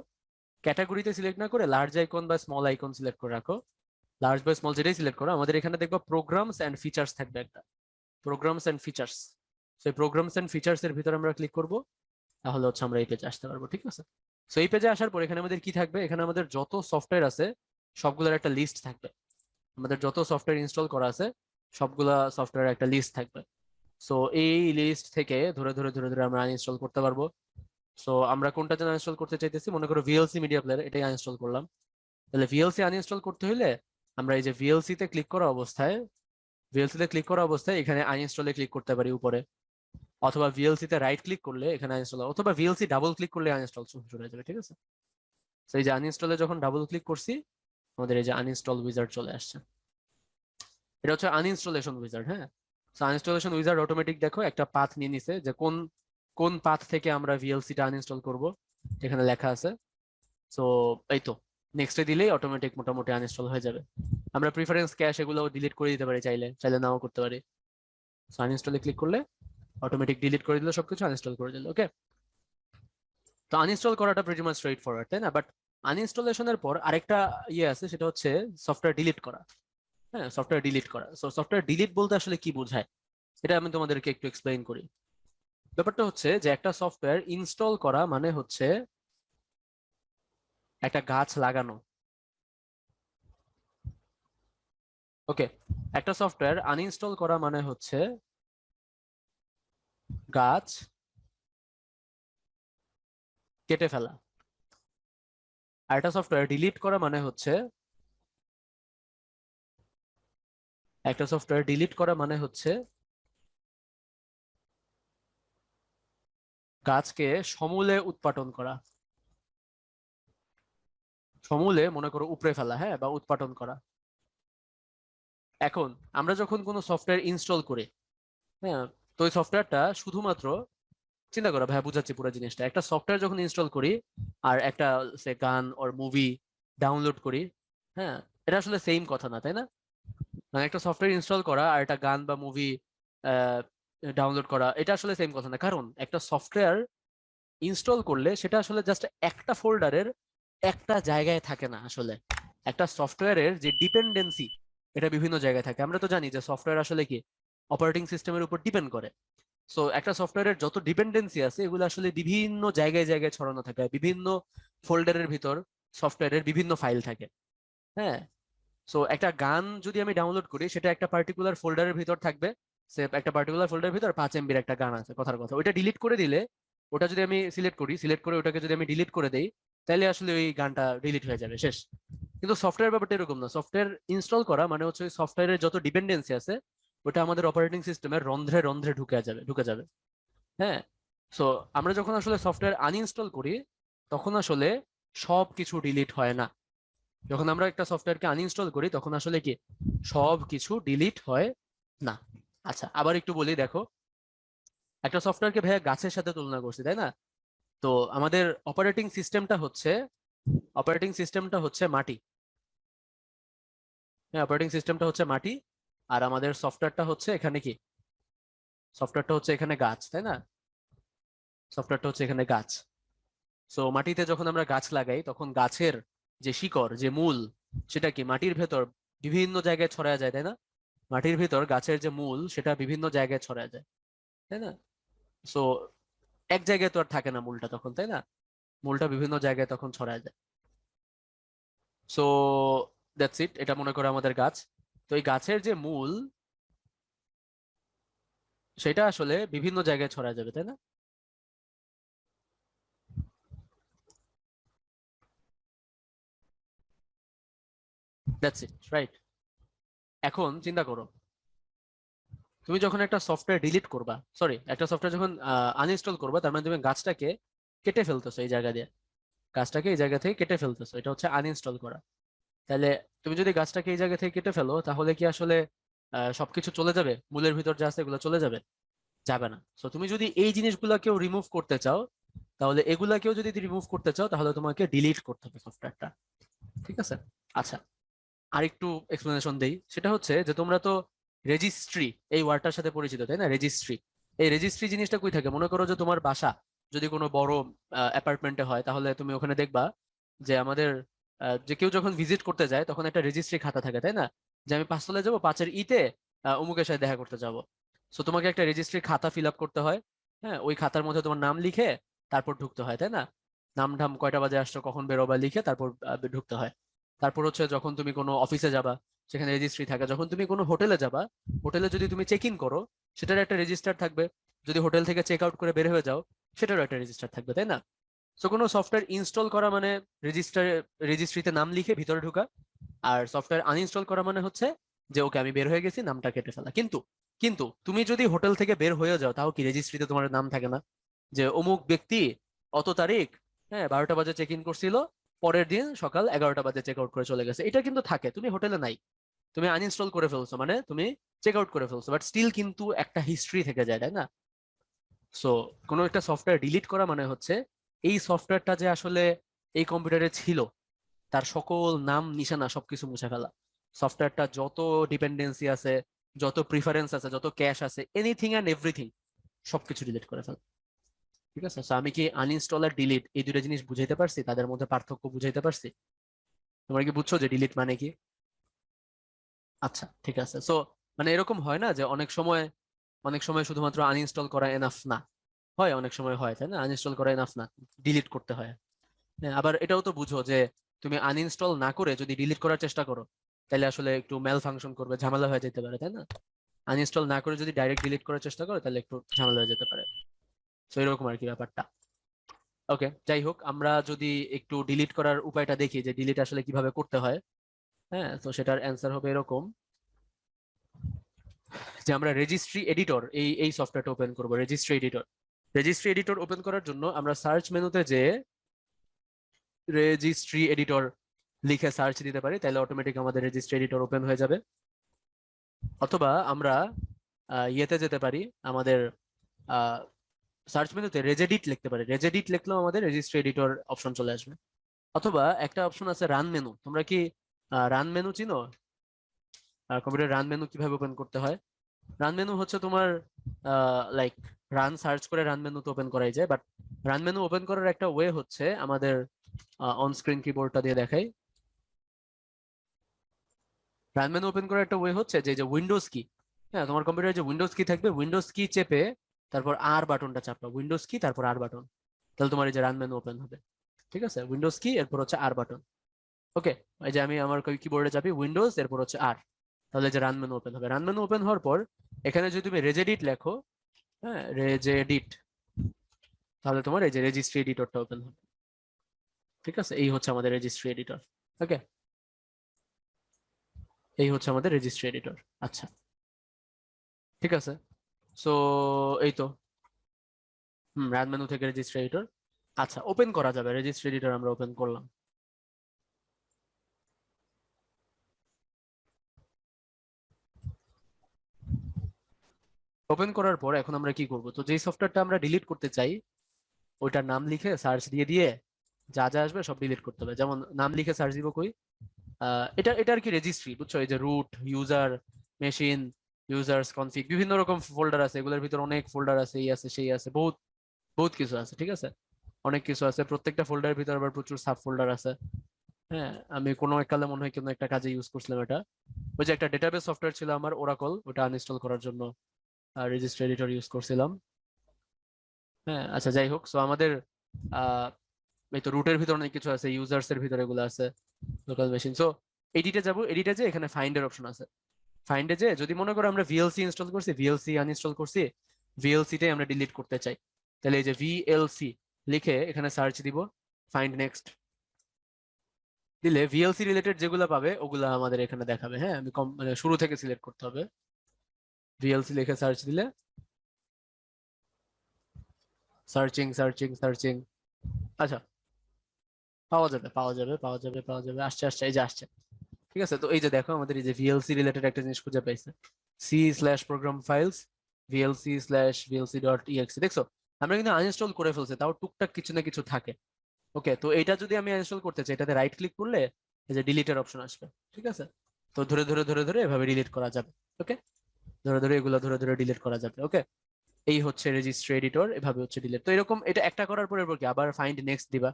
ক্যাটাগরিতে সিলেক্ট না করে লার্জ আইকন বা স্মল আইকন সিলেক্ট করে রাখো, লার্জ বা স্মল যেটাই সিলেক্ট করো, আমাদের এখানে দেখবা প্রোগ্রামস এন্ড ফিচার্স থাকবে একটা, প্রোগ্রামস এন্ড ফিচার্স। সেই প্রোগ্রামস এন্ড ফিচার্স এর ভিতরে আমরা ক্লিক করব, তাহলে হচ্ছে আমরা এই পেজে আসতে পারবো। ঠিক আছে? সো এই পেজে আসার পর এখানে আমাদের কি থাকবে? এখানে আমাদের যত সফটওয়্যার আছে সবগুলোর একটা লিস্ট থাকবে। আমাদের যত সফটওয়্যার ইনস্টল করা আছে সবগুলা সফটওয়্যার একটা লিস্ট থাকবে। সো এই লিস্ট থেকে ধরে ধরে ধরে ধরে আমরা আনইনস্টল করতে পারবো। সো আমরা কোনটা যেন ইনস্টল করতে চাইতেছি, মনে করো ভিএলসি মিডিয়া প্লেয়ার, এটাই আনইনস্টল করলাম। তাহলে ভিএলসি আনইনস্টল করতে হলে আমরা এই যে ভিএলসি তে ক্লিক করা অবস্থায়, ভিএলসি তে ক্লিক করা অবস্থায় এখানে আনইনস্টলে ক্লিক করতে পারি উপরে, অথবা ভিএলসি তে রাইট ক্লিক করলে এখানে আনইনস্টল, অথবা ভিএলসি ডাবল ক্লিক করলে আনইনস্টল শুরু হয়ে যাবে। ঠিক আছে? তো এই যে আনইনস্টলে যখন ডাবল ক্লিক করছি, আমাদের এই যে আনইনস্টল উইজার্ড চলে আসছে। এটা হচ্ছে আনইনস্টলেশন উইজার্ড। হ্যাঁ, সো আনইনস্টলেশন উইজার্ড অটোমেটিক দেখো একটা পাথ নিয়ে নিছে, যে কোন কোন পাথ থেকে আমরা ভিএলসি টা আনইনস্টল করব, এখানে লেখা আছে। সো এই তো, নেক্সটে দিলেই অটোমেটিক মোটামুটি আনইনস্টল হয়ে যাবে। আমরা প্রিফারেন্স ক্যাশ এগুলো ডিলিট করে দিতে পারি, চাইলে চাইলে নাও করতে পারি। সো আনইনস্টলে ক্লিক করলে অটোমেটিক ডিলিট করে দিল, সবকিছু আনইনস্টল করে দিল। ওকে, তো আনইনস্টল করাটা প্রিটি মাচ স্ট্রেইট ফরওয়ার্ড, তাই না? বাট আনইনস্টলেশনের পর আরেকটা আছে, সেটা হচ্ছে সফটওয়্যার ডিলিট করা। হ্যাঁ, সফটওয়্যার ডিলিট করা। সো সফটওয়্যার ডিলিট বলতে আসলে কি বোঝায় এটা আমি তোমাদেরকে একটু এক্সপ্লেইন করি। ব্যাপারটা হচ্ছে যে একটা সফটওয়্যার ইনস্টল করা মানে হচ্ছে একটা গাছ লাগানো। ওকে, একটা সফটওয়্যার আনইনস্টল করা মানে হচ্ছে গাছ কেটে ফেলা। আর একটা সফটওয়্যার ডিলিট করা মানে হচ্ছে, একটা সফটওয়্যার ডিলিট করা মানে হচ্ছে গাছকে সমূলে উৎপাটন করা। সমূলে মনে করো উপড়ে ফেলা, হ্যাঁ, বা উৎপাটন করা। এখন আমরা যখন কোনো সফটওয়্যার ইনস্টল করি, হ্যাঁ, তো ওই সফটওয়্যারটা শুধুমাত্র, চিন্তা করো ভাই, বুঝাচ্ছি পুরো জিনিসটা। একটা সফটওয়্যার যখন ইনস্টল করি আর একটা সে গান ওর মুভি ডাউনলোড করি, হ্যাঁ, এটা আসলে সেম কথা না, তাই না? মানে একটা সফটওয়্যার ইনস্টল করা আর একটা গান বা মুভি ডাউনলোড করা, এটা আসলে সেম কথা না। কারণ একটা সফটওয়্যার ইনস্টল করলে সেটা আসলে জাস্ট একটা ফোল্ডারের একটা জায়গায় থাকে না। আসলে একটা সফটওয়্যারের যে ডিপেন্ডেন্সি, এটা বিভিন্ন জায়গায় থাকে। আমরা তো জানি যে সফটওয়্যার আসলে কি অপারেটিং সিস্টেমের উপর ডিপেন্ড করে। সো একটা সফটওয়্যারের যত ডিপেন্ডেন্সি আছে এগুলো আসলে বিভিন্ন জায়গায় জায়গায় ছড়ানো থাকে, বিভিন্ন ফোল্ডারের ভিতর সফটওয়্যারের বিভিন্ন ফাইল থাকে। হ্যাঁ, সো একটা গান যদি আমি ডাউনলোড করি, সেটা একটা পার্টিকুলার ফোল্ডারের ভিতর থাকবে। সে একটা পার্টিকুলার ফোল্ডারের ভিতর 5 MB একটা গান আছে, কথার কথা। ওইটা ডিলিট করে দিলে, ওটা যদি আমি সিলেক্ট করি, সিলেক্ট করে ওটাকে যদি আমি ডিলিট করে দেই, তাহলে আসলে ওই গানটা ডিলিট হয়ে যাবে, শেষ। কিন্তু সফটওয়্যার ব্যাপারটা এরকম না। সফটওয়্যার ইনস্টল করা মানে হচ্ছে ওই সফটওয়্যারের যত ডিপেন্ডেন্সি আছে ওটা আমাদের অপারেটিং সিস্টেমের রন্ধ্রে রন্ধ্রে ঢুকে যাবে। হ্যাঁ, সো আমরা যখন আসলে সফটওয়্যার আনইনস্টল করি তখন আসলে সব কিছু ডিলিট হয় না। যখন আমরা একটা সফটওয়্যারকে আনইনস্টল করি তখন আসলে কি সব কিছু ডিলিট হয় না। আচ্ছা, আবার একটু বলি, দেখো, একটা সফটওয়্যারকে ভাইয়া গাছের সাথে তুলনা করছি, তাই না? তো আমাদের অপারেটিং সিস্টেমটা হচ্ছে মাটি। হ্যাঁ, অপারেটিং সিস্টেমটা হচ্ছে মাটি, আর আমাদের সফটওয়্যারটা হচ্ছে এখানে কি, সফটওয়্যারটা হচ্ছে এখানে গাছ, তাই না? সফটওয়্যারটা হচ্ছে এখানে গাছ। সো মাটিতে যখন আমরা গাছ লাগাই তখন গাছের যে শিকড়, যে মূল, সেটা কি মাটির ভেতর বিভিন্ন জায়গায় ছড়ায় যায়, তাই না? মাটির ভিতর গাছের যে মূল সেটা বিভিন্ন জায়গায় ছড়ায় যায়। তাই না? সো এক জায়গায় তো আর থাকে না মূলটা তখন, তাই না? মূলটা বিভিন্ন জায়গায় তখন ছড়ায় যায়। সো দ্যাটস ইট, এটা মনে করো আমাদের গাছ। তো এই গাছের যে মূল, সেটা আসলে বিভিন্ন জায়গায় ছড়ায় যাবে, তাই না? That's it, right. এখন চিন্তা করো, তুমি যখন একটা সফটওয়্যার ডিলিট করবা, সরি, একটা সফটওয়্যার যখন আনইনস্টল করবা, তার মানে তুমি গাছটাকে কেটে ফেলতেছো এই জায়গা দিয়ে। গাছটাকে এই জায়গা থেকে কেটে ফেলতেছো, এটা হচ্ছে আনইনস্টল করা। তাহলে তুমি যদি গাছটাকে এই জায়গা থেকে কেটে ফেলো, তাহলে কি আসলে সবকিছু চলে যাবে? মূলের ভিতর যা আছে এগুলো চলে যাবে? যাবে না। সো তুমি যদি এই জিনিসগুলোকেও রিমুভ করতে চাও, তাহলে এগুলাকেও যদি রিমুভ করতে চাও, তাহলে তোমাকে ডিলিট করতে হবে সফটওয়্যারটা। ঠিক আছে? আচ্ছা, আরেকটু এক্সপ্লেনেশন দেই। সেটা হচ্ছে যে তোমরা তো রেজিস্ট্রি এই ওয়ার্ডটার সাথে পরিচিত, তাই না? রেজিস্ট্রি, এই রেজিস্ট্রি জিনিসটা কই থাকে? মনে করো যে তোমার বাসা যদি কোনো বড় অ্যাপার্টমেন্টে হয়, তাহলে তুমি ওখানে দেখবা যে আমাদের যে কেউ যখন ভিজিট করতে যায় তখন একটা রেজিস্ট্রি খাতা থাকে, তাই না? যে আমি 5 তলায় যাবো, 5-এর ইতে অমুকের সাথে দেখা করতে যাব। সো তোমাকে একটা রেজিস্ট্রি খাতা ফিল আপ করতে হয়। হ্যাঁ, ওই খাতার মধ্যে তোমার নাম লিখে তারপর ঢুকতে হয়, তাই না? নাম ধাম, কয়টা বাজে আসছো, কখন বেরোবা লিখে তারপর ঢুকতে হয়। তারপর হচ্ছে যখন তুমি কোনো অফিসে যাবা, সেখানে রেজিস্ট্রি থাকে। যখন তুমি কোনো হোটেলে যাবা, হোটেলে যদি তুমি চেক ইন করো, সেটার একটা রেজিস্টার থাকবে। যদি হোটেল থেকে চেক আউট করে বের হয়ে যাও, সেটারও একটা রেজিস্টার থাকবে, তাই না? সো কোনো সফটওয়্যার ইনস্টল করা মানে রেজিস্টারে, রেজিস্ট্রিতে নাম লিখে ভিতরে ঢোকা। আর সফটওয়্যার আনইনস্টল করা মানে হচ্ছে যে ওকে আমি বের হয়ে গেছি, নামটা কেটে ফেলা। কিন্তু কিন্তু তুমি যদি হোটেল থেকে বের হয়ে যাও, তাও কি রেজিস্ট্রিতে তোমার নাম থাকে না? যে অমুক ব্যক্তি অত তারিখ, হ্যাঁ, 12টা বাজে চেক ইন করছিল, পরের দিন সকাল 11টা বাজে চেক আউট করে চলে গেছে, এটা কিন্তু থাকে। তুমি হোটেলে নাই, তুমি আনইনস্টল করে ফেলছো, মানে তুমি চেক আউট করে ফেলছো, বাট স্টিল কিন্তু একটা হিস্ট্রি থেকে যায়, তাই না? সো কোনো একটা সফটওয়্যার ডিলিট করা মানে হচ্ছে এই সফটওয়্যারটা যে আসলে এই কম্পিউটারে ছিল, তার সকল নাম নিশানা সবকিছু মুছে ফেলা। সফটওয়্যারটা যত ডিপেন্ডেন্সি আছে, যত প্রিফারেন্স আছে, যত ক্যাশ আছে, এনিথিং অ্যান্ড এভরিথিং সবকিছু ডিলিট করে ফেলা। ঠিক আছে? সো আমি কি আনইনস্টল আর ডিলিট এই দুটো জিনিস বুঝাইতে পারছি? তাদের মধ্যে পার্থক্য বুঝাইতে পারছি? তোমরা কি বুঝছো যে ডিলিট মানে কি? আচ্ছা, ঠিক আছে। সো মানে এরকম হয় না যে অনেক সময় শুধুমাত্র আনইনস্টল করা এনাফ না? হয়, অনেক সময় হয়, তাই না? আনইনস্টল করা এনাফ না, ডিলিট করতে হয়। হ্যাঁ, আবার এটাও তো বুঝো যে তুমি আনইনস্টল না করে যদি ডিলিট করার চেষ্টা করো, তাহলে আসলে একটু মেল ফাংশন করবে, ঝামেলা হয়ে যেতে পারে, তাই না? আনইনস্টল না করে যদি ডাইরেক্ট ডিলিট করার চেষ্টা করো, তাহলে একটু ঝামেলা হয়ে যেতে পারে। তো এরকম আর কি ব্যাপারটা। ওকে, যাই হোক, আমরা যদি একটু ডিলিট করার উপায়টা দেখি যে ডিলিট আসলে কিভাবে করতে হয়। হ্যাঁ, তো সেটার অ্যান্সার হবে এরকম, যে আমরা রেজিস্ট্রি এডিটর, এই সফটওয়্যারটা ওপেন করব, registry editor. Registry editor open করার জন্য আমরা সার্চ মেনুতে যে রেজিস্ট্রি এডিটর লিখে সার্চ দিতে পারি, তাহলে অটোমেটিক আমাদের রেজিস্ট্রি এডিটর ওপেন হয়ে যাবে। অথবা আমরা ইয়েতে যেতে পারি, আমাদের সার্চ মেনুতে রেজেডিট লিখতে পারি। রেজেডিট লিখলেও আমাদের রেজিস্ট্রি এডিটর অপশন চলে আসবে। অথবা একটা অপশন আছে রান মেনু। তোমরা কি রান মেনু চিনো? কম্পিউটার রান মেনু কিভাবে ওপেন করতে হয়? রান মেনু হচ্ছে তোমার লাইক রান সার্চ করে রান মেনু তো ওপেন করাই যায়, বাট রান মেনু ওপেন করার একটা ওয়ে হচ্ছে আমাদের অন স্ক্রিন কিবোর্ডটা দিয়ে দেখাই। রান মেনু ওপেন করার একটা ওয়ে হচ্ছে যে উইন্ডোজ কি, হ্যাঁ, তোমার কম্পিউটারে যে উইন্ডোজ কি থাকবে, উইন্ডোজ কি চেপে তারপর আর বাটনটা চাপবা, উইন্ডোজ কি তারপর আর বাটন, তাহলে তোমার এই যে রান মেনু ওপেন হবে। ঠিক আছে? উইন্ডোজ কি এরপর হচ্ছে আর বাটন। ওকে, এই যে আমি আমার কিবোর্ডে চাপি উইন্ডোজ এরপর হচ্ছে আর, তাহলে যে রান মেনু ওপেন হবে। রান মেনু ওপেন হওয়ার পর এখানে যদি তুমি রেজেডিট লেখো, হ্যাঁ, রেজেডিট, তাহলে তোমার এই যে রেজিস্ট্রি এডিটরটা ওপেন হবে। ঠিক আছে? এই হচ্ছে আমাদের রেজিস্ট্রি এডিটর। ওকে, এই হচ্ছে আমাদের রেজিস্ট্রি এডিটর। আচ্ছা, ঠিক আছে। সো এই তো, রান মেনু থেকে রেজিস্ট্রি এডিটর। আচ্ছা, ওপেন করা যাবে রেজিস্ট্রি এডিটর, আমরা ওপেন করলাম। ওপেন করার পর এখন আমরা কি করব? তো যেই সফটওয়্যারটা আমরা ডিলিট করতে চাই, ওইটার নাম লিখে সার্চ দিয়ে দিয়ে যা যা আসবে সব ডিলিট করতে হবে। যেমন নাম লিখে সার্চ দিব কই, এটা এটা আর কি রেজিস্ট্রি, বুঝছো? এই যে root, user, machine, users, config, বিভিন্ন রকম ফোল্ডার আছে, এগুলোর ভিতর অনেক ফোল্ডার আছে, এই আছে সেই আছে, বহুত বহুত কিছু আছে। ঠিক আছে? অনেক কিছু আছে, প্রত্যেকটা ফোল্ডারের ভিতর আবার প্রচুর সাব ফোল্ডার আছে। হ্যাঁ, আমি কোনো এককালে মনে হয় কোনো একটা কাজে ইউজ করছিলাম এটা। ওই যে একটা ডেটাবেস সফটওয়্যার ছিল আমার, ওরাকল, ওটা আনইনস্টল করার জন্য রেজিস্ট্রি এডিটর ইউজ করছিলাম। হ্যাঁ আচ্ছা, যাই হোক। সো আমাদের আহ এই তো রুটের ভিতরে অনেক কিছু আছে, ইউজার্স এর ভিতরে এগুলো আছে, লোকাল মেশিন। সো এডিটে যাব, এডিটে যে এখানে ফাইন্ডের অপশন আছে, ফাইন্ডে যে যদি মনে করো আমরা ভিএলসি ইনস্টল করছি, ভিএলসি আনইনস্টল করছি, ভিএলসি টাই আমরা ডিলিট করতে চাই, তাহলে এই যে ভিএলসি লিখে এখানে সার্চ দিব, ফাইন্ড নেক্সট দিলে ভিএলসি রিলেটেড যেগুলো পাবে ওগুলা আমাদের এখানে দেখাবে। হ্যাঁ আমি মানে শুরু থেকে সিলেক্ট করতে হবে, ভিএলসি লিখে সার্চ দিলে সার্চিং সার্চিং সার্চিং, আচ্ছা পাওয়া যাবে পাওয়া যাবে পাওয়া যাবে পাওয়া যাবে, আসছে আসছে, এই যে আসছে। ঠিক আছে, তো এই যে দেখো আমাদের এই যে ভিএলসি রিলেটেড একটা জিনিস খুঁজে পাইছে, c/program files vlc/vlc.exe, দেখছো আমরা কিন্তু আনইনস্টল করে ফেলছি, তাও টুকটাক কিছু না কিছু থাকে। ওকে, তো এটা যদি আমি ইনস্টল করতে চাই, এটাতে রাইট ক্লিক করলে এই যে ডিলিটের অপশন আসবে। ঠিক আছে, তো ধরে ধরে ধরে ধরে এভাবে ডিলিট করা যাবে। ওকে, ধরে ধরে এগুলো ধরে ধরে ডিলিট করা যাবে। ওকে, এই হচ্ছে রেজিস্ট্রি এডিটর, এভাবে হচ্ছে ডিলিট। তো এরকম এটা একটা করার পরে এরপর কি আবার ফাইন্ড নেক্সট দিবা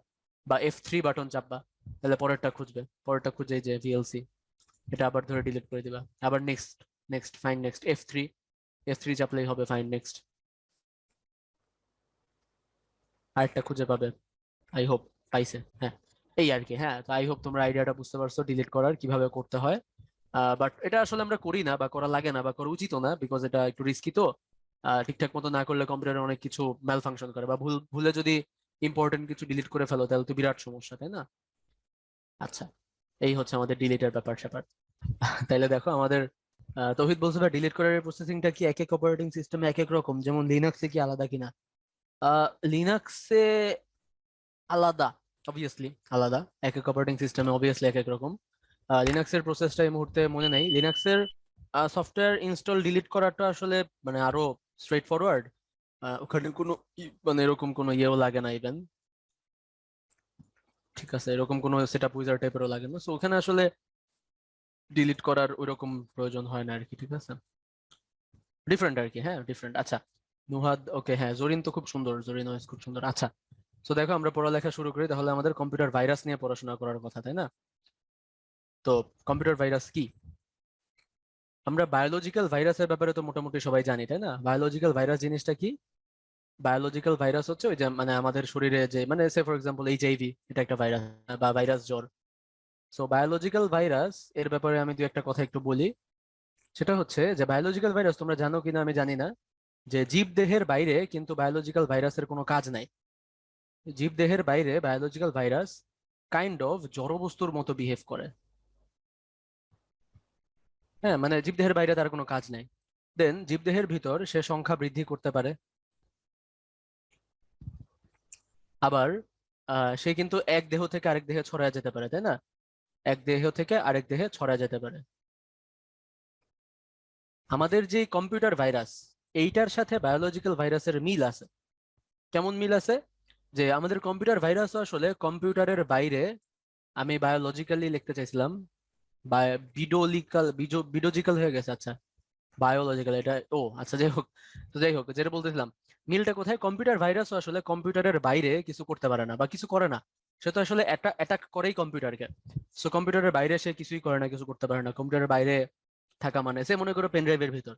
বা F3 বাটন চাপবা, তাহলে পরেরটা খুঁজবে, পরেরটা খুঁজে এই যে ভিএলসি, এটা আবার ধরে ডিলিট করে দিবা, আবার next next find next F3, F3 চাপলেই হবে ফাইন্ড নেক্সট, আরেকটা খুঁজে পাবে। আই হোপ পাইছে, হ্যাঁ এই আর কি। হ্যাঁ, তো আই হোপ তোমরা আইডিয়াটা বুঝতে পারছো ডিলিট করার কিভাবে করতে হয়। বাট এটা আসলে আমরা করি না বা করা লাগে না বা করা উচিত না, বিকজ এটা একটু রিস্কি। তো ঠিকঠাক মতো না করলে কম্পিউটারে অনেক কিছু ম্যাল ফাংশন করে, বা ভুলে যদি ইম্পর্টেন্ট কিছু ডিলিট করে ফেলো তাহলে তো বিরাট সমস্যা, তাই না? আচ্ছা, এই হচ্ছে আমাদের ডিলিটের ব্যাপার স্যাপার। তাইলে দেখো আমাদের তৌহিদ বলছে বা ডিলিট করার প্রসেসিংটা কি এক এক অপারেটিং সিস্টেমে এক এক রকম, যেমন লিনাক্সে কি আলাদা কিনা? লিনাক্সে আলাদা, অবভিয়াসলি আলাদা, এক এক অপারেটিং সিস্টেমে অবভিয়াসলি এক এক রকম। লিনাক্সের প্রসেসটা এই মুহূর্তে মনে নেই। লিনাক্সের সফটওয়্যার ইনস্টল ডিলিট করাটা আসলে মানে আরো স্ট্রেট ফরওয়ার্ড, ওখানে কোনো মানে এরকম কোনো ইয়েও লাগে না ইভেন। ঠিক আছে, এরকম কোনো সেটআপ উইজার টাইপেরও লাগে না, সো ওখানে আসলে ডিলিট করার ওইরকম প্রয়োজন হয় না আর কি। ঠিক আছে, ডিফারেন্ট আর কি, হ্যাঁ ডিফারেন্ট। আচ্ছা নুহাদ, ওকে, হ্যাঁ জরিন তো খুব সুন্দর, জরিন ওয়াইজ খুব সুন্দর। আচ্ছা, তো দেখো আমরা পড়ালেখা শুরু করি তাহলে। আমাদের কম্পিউটার ভাইরাস নিয়ে পড়াশোনা করার কথা, তাই না? তো কম্পিউটার ভাইরাস কি? আমরা বায়োলজিক্যাল ভাইরাসের ব্যাপারে তো মোটামুটি সবাই জানি, তাই না? বায়োলজিক্যাল ভাইরাস জিনিসটা কি? বায়োলজিক্যাল ভাইরাস হচ্ছে ওই যে মানে আমাদের শরীরে যে মানে সে ফর এক্সাম্পল এইচআইভি, এটা একটা ভাইরাস বা ভাইরাস জ্বর। সো বায়োলজিক্যাল ভাইরাস এর ব্যাপারে আমি দু একটা কথা একটু বলি। সেটা হচ্ছে যে বায়োলজিক্যাল ভাইরাস তোমরা জানো কিনা আমি জানি না, যে জীব দেহের বাইরে কিন্তু বায়োলজিক্যাল ভাইরাসের কোনো কাজ নাই। জীব দেহের বাইরে বায়োলজিক্যাল ভাইরাস কাইন্ড অফ জড়বস্তুর মতো বিহেভ করে। হ্যাঁ, মানে জীবদেহের বাইরে তার কোনো কাজ নাই, দেন জীবদেহের ভিতর সে সংখ্যা বৃদ্ধি করতে পারে। আবার সে কিন্তু এক দেহ থেকে আরেক দেহে ছড়ায় যেতে পারে, তাই না? এক দেহ থেকে আরেক দেহে ছড়ায় যেতে পারে। আমাদের যে কম্পিউটার ভাইরাস, এইটার সাথে বায়োলজিক্যাল ভাইরাসের মিল আছে। কেমন মিল আছে? যে আমাদের কম্পিউটার ভাইরাসও আসলে কম্পিউটারের বাইরে, আমি বায়োলজিক্যালি লিখতে চাইছিলাম, বিডোলিক্যাল, বিডোজিক্যাল হয়ে গেছে। আচ্ছা, বায়োলজিক্যাল এটা, ও আচ্ছা যাই হোক। তো যাই হোক, যেটা বলতেছিলাম, মিলটা কোথায়? কম্পিউটার ভাইরাসও আসলে কম্পিউটারের বাইরে কিছু করতে পারে না বা কিছু করে না। সে তো আসলে অ্যাটাক করেই কম্পিউটারকে। সো কম্পিউটারের বাইরে সে কিছুই করে না, কিছু করতে পারে না। কম্পিউটারের বাইরে থাকা মানে সে মনে করো পেনড্রাইভের ভিতর।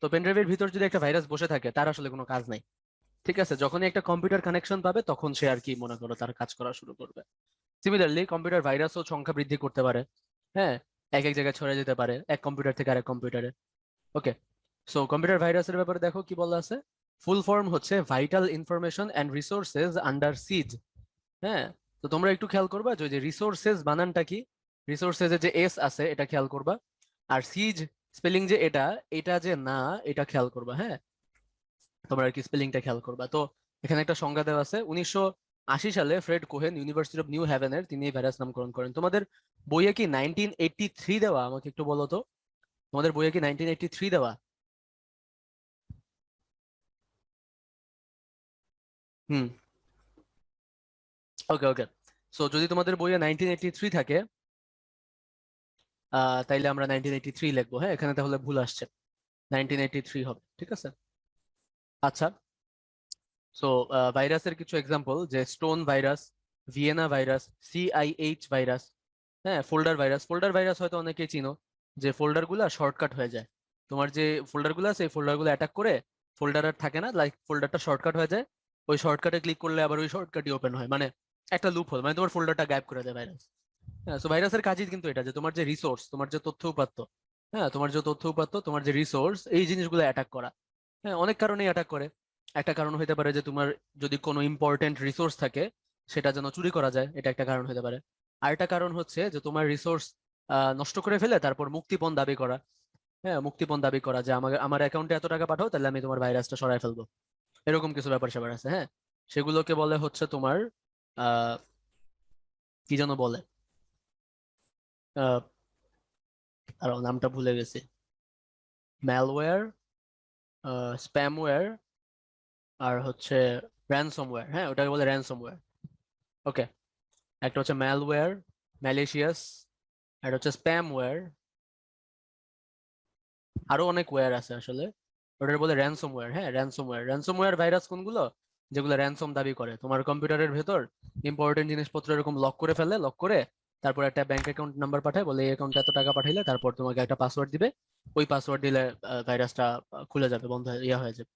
তো পেনড্রাইভের ভিতর যদি একটা ভাইরাস বসে থাকে তার আসলে কোনো কাজ নাই। ঠিক আছে, যখনই একটা কম্পিউটার কানেকশন পাবে তখন সে আর কি মনে করো তার কাজ করা শুরু করবে। সিমিলারলি কম্পিউটার ভাইরাসও সংখ্যা বৃদ্ধি করতে পারে। হ্যাঁ, এক এক জায়গায় ছড়িয়ে যেতে পারে এক কম্পিউটার থেকে আরেক কম্পিউটারে। ওকে, সো কম্পিউটার ভাইরাসের ব্যাপারে দেখো কি বলা আছে। ফুল ফর্ম হচ্ছে vital information and resources under siege. হ্যাঁ, তো তোমরা একটু খেয়াল করবা যে রিসোর্সেস বানানটা কি, রিসোর্সেস যে এস আছে এটা খেয়াল করবা, আর সিজ স্পেলিং যে এটা, এটা যে না, এটা খেয়াল করবা। হ্যাঁ, তোমরা আর কি স্পেলিংটা খেয়াল করবা। তো এখানে একটা সংজ্ঞা দেওয়া আছে, 1980 সালে Fred Cohen university of New হ্যাভেনের তিনি এই ভাইরাস নামকরণ করেন। তোমাদের বইয়ে কি 1983 দেওয়া? আমাকে একটু বলো তো, তোমাদের বইয়ে কি 1983 দেওয়া? হুম, ওকে ওকে। সো যদি তোমাদের বইয়ে 1983 থাকে, তাইলে আমরা 1983 লিখবো। হ্যাঁ, এখানে তাহলে ভুল আসছে, 1983 হবে। ঠিক আছে, আচ্ছা। সো ভাইরাসের কিছু এক্সাম্পল, যে Stone virus, Vienna virus, CIH virus. হ্যাঁ, ফোল্ডার ভাইরাস, ফোল্ডার ভাইরাস হয়তো অনেকেই চিনো, যে ফোল্ডার গুলা শর্টকাট হয়ে যায়। তোমার যে ফোল্ডারগুলো আছে এই ফোল্ডারগুলো অ্যাটাক করে ফোল্ডার আর থাকে না, লাইক ফোল্ডারটা শর্টকাট হয়ে যায়, ওই শর্টকাটে ক্লিক করলে আবার ওই শর্টকাটই ওপেন হয়, মানে একটা লুপ হোল, মানে তোমার ফোল্ডারটা গায়েব করে দেয় ভাইরাস। হ্যাঁ, সো ভাইরাসের কাজই কিন্তু এটা, যে তোমার যে রিসোর্স, তোমার যে তথ্য উপাত্ত, হ্যাঁ তোমার যে তথ্য উপাত্ত, তোমার যে রিসোর্স, এই জিনিসগুলো অ্যাটাক করা। হ্যাঁ, অনেক কারণেই অ্যাটাক করে। একটা কারণ হতে পারে যে তোমার যদি কোনো ইম্পর্টেন্ট রিসোর্স থাকে সেটা যেন চুরি করা যায়, এটা একটা কারণ হতে পারে। আরেকটা কারণ হচ্ছে যে তোমার রিসোর্স নষ্ট করে ফেলে তারপর মুক্তিপণ দাবি করা। হ্যাঁ, মুক্তিপণ দাবি করা, যে আমাকে আমার অ্যাকাউন্টে এত টাকা পাঠাও তাহলে আমি তোমার ভাইরাসটা সরাই ফেলবো, এরকম কিছু ব্যাপার স্যাপার আছে। হ্যাঁ, সেগুলোকে বলে হচ্ছে তোমার আহ কি যেন বলে, আহ আর নামটা ভুলে গেছি, ম্যালওয়্যার, স্প্যামওয়্যার, আর হচ্ছে র্যানসমওয়্যার। হ্যাঁ, ওটাকে বলে র্যানসমওয়্যার। ওকে, একটা হচ্ছে ম্যালওয়্যার, ম্যালিশিয়াস, একটা হচ্ছে স্প্যামওয়্যার, আরো অনেক ওয়্যার আছে আসলে, ওটার বলে র্যানসমওয়্যার। হ্যাঁ, র্যানসমওয়্যার, র্যানসমওয়্যার ভাইরাস কোনগুলো, যেগুলো র্যানসম দাবি করে তোমার কম্পিউটারের ভেতর ইম্পর্টেন্ট জিনিসপত্র এরকম লক করে ফেলে, লক করে তারপর একটা ব্যাংক অ্যাকাউন্ট নাম্বার পাঠায়, বলে এই অ্যাকাউন্টে এত টাকা পাঠাইলে তারপর তোমাকে একটা পাসওয়ার্ড দিবে, ওই পাসওয়ার্ড দিলে ভাইরাসটা খুলে যাবে, বন্ধ ইয়া হয়ে যাবে।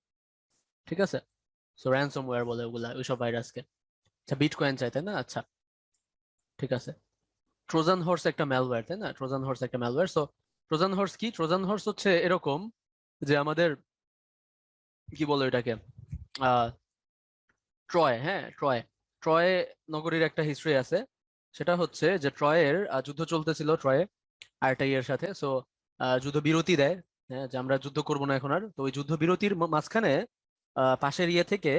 ঠিক আছে, সো র্যানসমওয়্যার বলে ওগুলা ওইসব ভাইরাসকে। আচ্ছা, বিটকয়েন চাই তাই না? আচ্ছা, ঠিক আছে। ট্রোজান হর্স একটা ম্যালওয়্যার তাই না? ট্রোজান হর্স একটা ম্যালওয়্যার। সো ট্রোজান হর্স কি? ট্রোজান হর্স হচ্ছে এরকম যে আমাদের কি বলে এটাকে, আহ ট্রয়, হ্যাঁ ট্রয়, ট্রয় নগরীর একটা হিস্ট্রি আছে। সেটা হচ্ছে যে ট্রয়ের যুদ্ধ চলতেছিল ট্রয়ে আরেকটা ইয়ের সাথে। সো যুদ্ধ বিরতি দেয়, হ্যাঁ, যে আমরা যুদ্ধ করবো না এখন আর। তো ওই যুদ্ধ বিরতির মাঝখানে পাশের ইয়ে থেকে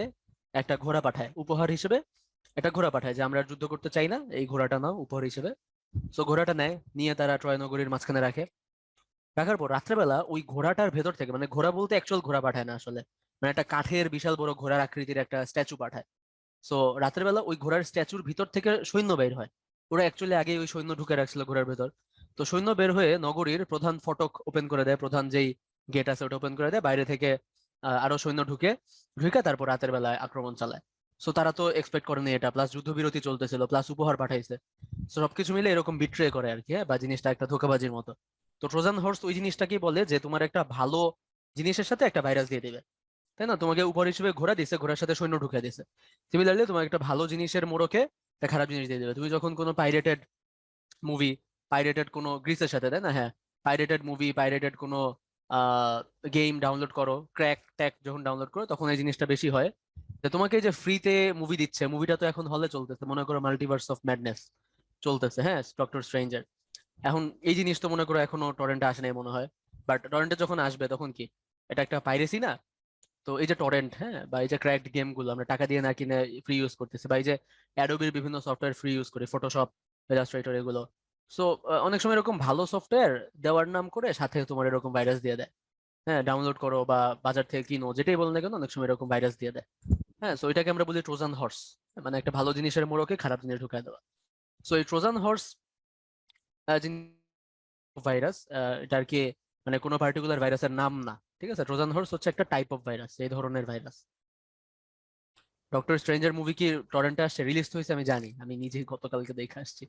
একটা ঘোড়া পাঠায় উপহার হিসেবে, একটা ঘোড়া পাঠায় যে আমরা আর যুদ্ধ করতে চাই না, এই ঘোড়াটা নাও উপহার হিসেবে। সো ঘোড়াটা নেয়, নিয়ে তারা ট্রয় নগরীর মাঝখানে রাখে। রাখার পর রাত্রেবেলা ওই ঘোড়াটার ভেতর থেকে, মানে ঘোড়া বলতে অ্যাকচুয়াল ঘোড়া পাঠায় না আসলে, মানে একটা কাঠের বিশাল বড় ঘোড়ার আকৃতির একটা স্ট্যাচু পাঠায়। সো রাতের বেলা ওই ঘোড়ার স্ট্যাচুর ভিতর থেকে সৈন্য বের হয়। ওরা অ্যাকচুয়ালি আগে ওই সৈন্য ঢুকে রাখছিল ঘোড়ার ভেতর। তো সৈন্য বের হয়ে নগরীর প্রধান ফটক ওপেন করে দেয়, প্রধান যেই গেট আছে ওটা ওপেন করে দেয়, বাইরে থেকে আরো সৈন্য ঢুকে, ঢুকে তারপর রাতের বেলায় আক্রমণ চালায়। সো তারা তো এক্সপেক্ট করেনি এটা, প্লাস যুদ্ধবিরতি চলতেছিল, প্লাস উপহার পাঠাইছে। তো সবকিছু মিলে এরকম বিট্রে করে আর কি, হ্যাঁ, বা জিনিসটা একটা ধোঁকাবাজির মতো। তো ট্রোজান হর্স ওই জিনিসটাকেই বলে যে তোমার একটা ভালো জিনিসের সাথে একটা ভাইরাস দিয়ে দিবে, তাই না? তোমাকে উপহার হিসেবে ঘোড়া দিছে, ঘোড়ার সাথে সৈন্য ঢুকে দিছে। সিমিলারলি তোমার একটা ভালো জিনিসের মোড়কে একটা খারাপ জিনিস দিয়ে দেবে। তুমি যখন কোনো পাইরেটেড মুভি, পাইরেটেড কোনো গ্রিসের সাথে, তাই না, হ্যাঁ, পাইরেটেড মুভি, পাইরেটেড কোনো গেম ডাউনলোড করো, ক্র্যাক ট্যাক যখন ডাউনলোড করো, তখন এই জিনিসটা বেশি হয় যে তোমাকে যে ফ্রিতে মুভি দিচ্ছে, মুভিটা তো এখন হলে চলতেছে, মনে করো মাল্টিভার্স অফ ম্যাডনেস চলতেছে, হ্যাঁ, ডক্টর স্ট্রেঞ্জার। এখন এই জিনিস তো মনে করো এখনো টরেন্টে আসে নাই মনে হয়, বাট টরেন্টে যখন আসবে তখন কি, এটা একটা পাইরেসি না? তো এই যে টরেন্ট, হ্যাঁ, বা এই যে ক্র্যাকড গেম গুলো আমরা টাকা দিয়ে না কিনে ফ্রি ইউজ করতেছি, বা এই যে অ্যাডোবির বিভিন্ন সফটওয়্যার ফ্রি ইউজ করি, ফটোশপ, ইলাস্ট্রেটর, এগুলো। সো অনেক সময় এরকম ভালো সফটওয়্যার দেওয়ার নাম করে সাথে তোমার এরকম ভাইরাস দিয়ে দেয়। হ্যাঁ, ডাউনলোড করো বা বাজার থেকে কিনো, যেটাই বলো না কেন, অনেক সময় এরকম ভাইরাস দিয়ে দেয়। হ্যাঁ, সো এটাকে আমরা বলি ট্রোজান হর্স, মানে একটা ভালো জিনিসের মোড়কে খারাপ জিনিস ঢুকায় দেওয়া। সো এই ট্রোজান হর্স ভাইরাস, এটা আর কি, মানে কোনো পার্টিকুলার ভাইরাসের নাম না। ঠিক আছে, ট্রোজান হর্স হচ্ছে একটা টাইপ অফ ভাইরাস, এই ধরনের ভাইরাস। ডক্টর স্ট্রেঞ্জার মুভি কি টরেন্টে আসছে, রিলিজ হয়েছে আমি জানি, আমি নিজেই গতকালকে দেখে আসছি,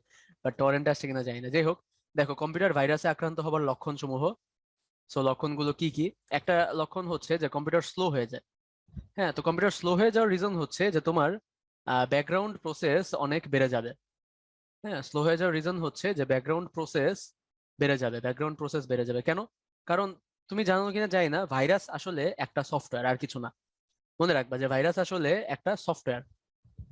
বাট টরেন্টে আসছে কিনা জানি না। যাই হোক, দেখো কম্পিউটার ভাইরাসে আক্রান্ত হবার লক্ষণ সমূহ। সো লক্ষণগুলো কি কি? একটা লক্ষণ হচ্ছে যে কম্পিউটার স্লো হয়ে যায়। হ্যাঁ, তো কম্পিউটার স্লো হয়ে যাওয়ার রিজন হচ্ছে যে তোমার ব্যাকগ্রাউন্ড প্রসেস অনেক বেড়ে যাবে। হ্যাঁ, স্লো হয়ে যাওয়ার রিজন হচ্ছে যে ব্যাকগ্রাউন্ড প্রসেস বেড়ে যাবে, ব্যাকগ্রাউন্ড প্রসেস বেড়ে যাবে। কেন? কারণ তুমি জানো কিনা জানি না, ভাইরাস আসলে একটা সফটওয়্যার, আর কিছু না। মনে রাখবা যে ভাইরাস আসলে একটা সফটওয়্যার।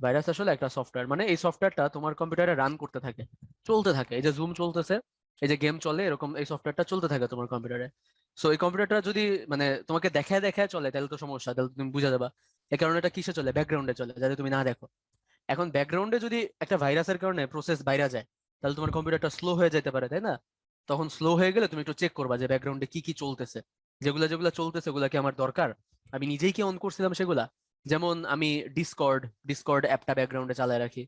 ভাইরাস আসলে একটা সফটওয়্যার, মানে এই সফটওয়্যারটা তোমার কম্পিউটারে রান করতে থাকে, চলতে থাকে। এই যে জুম চলতেছে, এই যে গেম চলে, এরকম এই সফটওয়্যারটা চলতে থাকে তোমার কম্পিউটারে। সো এই কম্পিউটারটা যদি মানে তোমাকে দেখায় দেখায় চলে তাহলে তো সমস্যা, তাহলে তুমি বুঝে যাবা। এই কারণে এটা কিসে চলে? ব্যাকগ্রাউন্ডে চলে, যাতে তুমি না দেখো। এখন ব্যাকগ্রাউন্ডে যদি একটা ভাইরাসের কারণে প্রসেস বাইরে যায়, তাহলে তোমার কম্পিউটারটা স্লো হয়ে যেতে পারে, তাই না? তখন স্লো হয়ে গেলে তুমি একটু চেক করবা যে ব্যাকগ্রাউন্ডে কি কি চলতেছে, যেগুলা যেগুলা চলতেছে ওগুলা কি আমার দরকার, আমি নিজেই কি অন করছিলাম সেগুলা। যেমন আমি ডিসকর্ড, ডিসকর্ড অ্যাপটা ব্যাকগ্রাউন্ডে চালায় রাখি।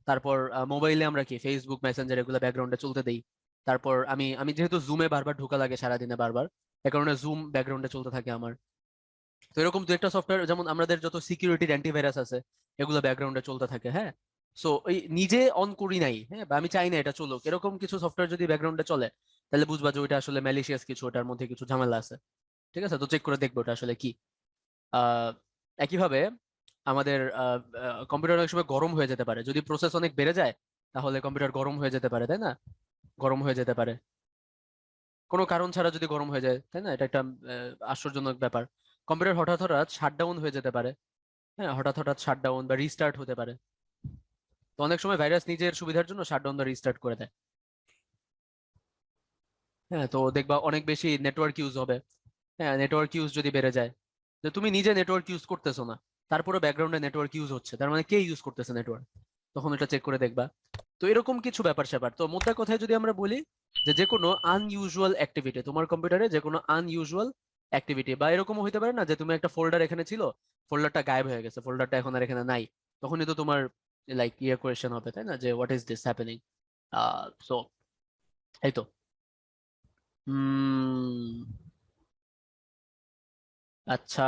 তারপর মোবাইলে আমরা কি ফেসবুক মেসেঞ্জার এগুলো ব্যাকগ্রাউন্ডে চলতে দেই। তারপর আমি আমি যেহেতু জুমে বারবার ঢোকা লাগে সারাদিনে বারবার, এ কারণে জুম ব্যাকগ্রাউন্ডে চলতে থাকে আমার। তো এরকম দু একটা সফটওয়্যার, যেমন আমাদের যত সিকিউরিটির অ্যান্টিভাইরাস আছে, এগুলো ব্যাকগ্রাউন্ডে চলতে থাকে। হ্যাঁ, সো এই নিজে অন করি নাই, হ্যাঁ, বা আমি চাই না এটা চলুক, এরকম কিছু সফটওয়্যার যদি ব্যাকগ্রাউন্ডে চলে, তাহলে বুঝবা যে ওইটা আসলে ম্যালিশিয়াস কিছু, ওটার মধ্যে কিছু ঝামেলা আছে। ঠিক আছে, তো চেক করে দেখবো ওটা আসলে কি। আহ একইভাবে আমাদের কম্পিউটার অনেক সময় গরম হয়ে যেতে পারে, যদি প্রসেস অনেক বেড়ে যায় তাহলে কম্পিউটার গরম হয়ে যেতে পারে, তাই না? গরম হয়ে যেতে পারে কোনো কারণ ছাড়া, যদি গরম হয়ে যায়, তাই না? এটা একটা আশ্চর্যজনক ব্যাপার। কম্পিউটার হঠাৎ হঠাৎ শাটডাউন হয়ে যেতে পারে, হ্যাঁ, হঠাৎ হঠাৎ শাটডাউন বা রিস্টার্ট হতে পারে। তো অনেক সময় ভাইরাস নিজের সুবিধার জন্য শাটডাউন বা রিস্টার্ট করে দেয়। হ্যাঁ, তো দেখবা অনেক বেশি নেটওয়ার্ক ইউজ হবে। হ্যাঁ, নেটওয়ার্ক ইউজ যদি বেড়ে যায়, যে তুমি নিজে নেটওয়ার্ক ইউজ করতেছো না, তারপরে ব্যাকগ্রাউন্ডে নেটওয়ার্ক ইউজ হচ্ছে, তার মানে কে ইউজ করতেছে নেটওয়ার্ক, তখন এটা চেক করে দেখবা। তো এরকম কিছু ব্যাপার স্যাপার। তো মোদ্দা কথায় যদি আমরা বলি যে যে কোনো আনইউজুয়াল অ্যাক্টিভিটি, তোমার কম্পিউটারে যে কোনো আনইউজুয়াল অ্যাক্টিভিটি, বা এরকমও হতে পারে না যে তুমি একটা ফোল্ডার এখানে ছিল, ফোল্ডারটা গায়েব হয়ে গেছে, ফোল্ডারটা এখন আর এখানে নাই, তখনই তো তোমার লাইক কোয়েশ্চেন হবে, তাই না, যে what is this happening. So এই তো। উম আচ্ছা,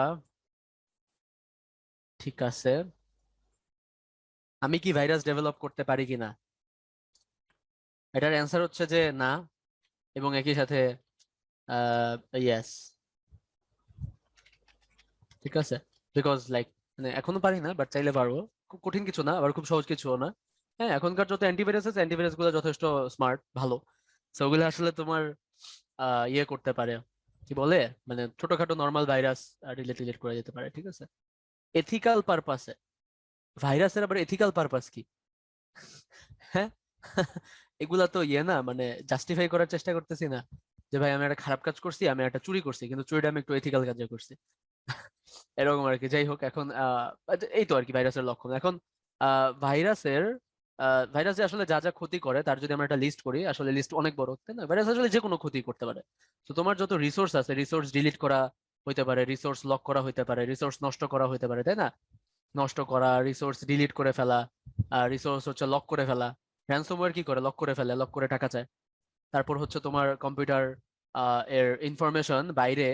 ঠিক আছে। আমি কি ভাইরাস ডেভেলপ করতে পারি কিনা, এটার অ্যান্সার হচ্ছে যে না, এবং একই সাথে ইয়েস। ঠিক আছে, বিকজ লাইক মানে এখনো পারি না, বাট চাইলে পারবো। খুব কঠিন কিছু না, আবার খুব সহজ কিছুও না। হ্যাঁ, এখনকার যত অ্যান্টিভাইরাস আছে, অ্যান্টিভাইরাস গুলো যথেষ্ট স্মার্ট, ভালো। সো ওগুলো আসলে তোমার করতে পারে, কি বলে, মানে ছোটখাটো নর্মাল ভাইরাস রিলেট করা যেতে পারে। ঠিক আছে, এথিক্যাল পারপাসে ভাইরাসের আবার এথিক্যাল পারপাস কি? হ্যাঁ, এগুলা তো না, মানে জাস্টিফাই করার চেষ্টা করতেছি না যে ভাই আমি একটা খারাপ কাজ করছি, আমি একটা চুরি করছি, কিন্তু চুরিটা আমি একটু এথিক্যাল কাজে করছি, এরকম আর কি। যাই হোক, এখন এই তো আর কি ভাইরাসের লক্ষণ। এখন ভাইরাসের ভাইরাস যে আসলে যা যা ক্ষতি করে তার যদি আমরা একটা লিস্ট করি, আসলে লিস্ট অনেক বড়, তাই না? ভাইরাস আসলে যে কোনো ক্ষতি করতে পারে। তো তোমার যত রিসোর্স আছে, রিসোর্স ডিলিট করা হইতে পারে, রিসোর্স লক করা হইতে পারে, রিসোর্স নষ্ট করা হইতে পারে, তাই না? নষ্ট করা, রিসোর্স ডিলিট করে ফেলা, রিসোর্স হচ্ছে লক করে ফেলা। র্যানসমওয়্যার কি করে, লক করে ফেলে, লক করে টাকা চায়। তারপর হচ্ছে তোমার কম্পিউটার এর ইনফরমেশন বাইরে,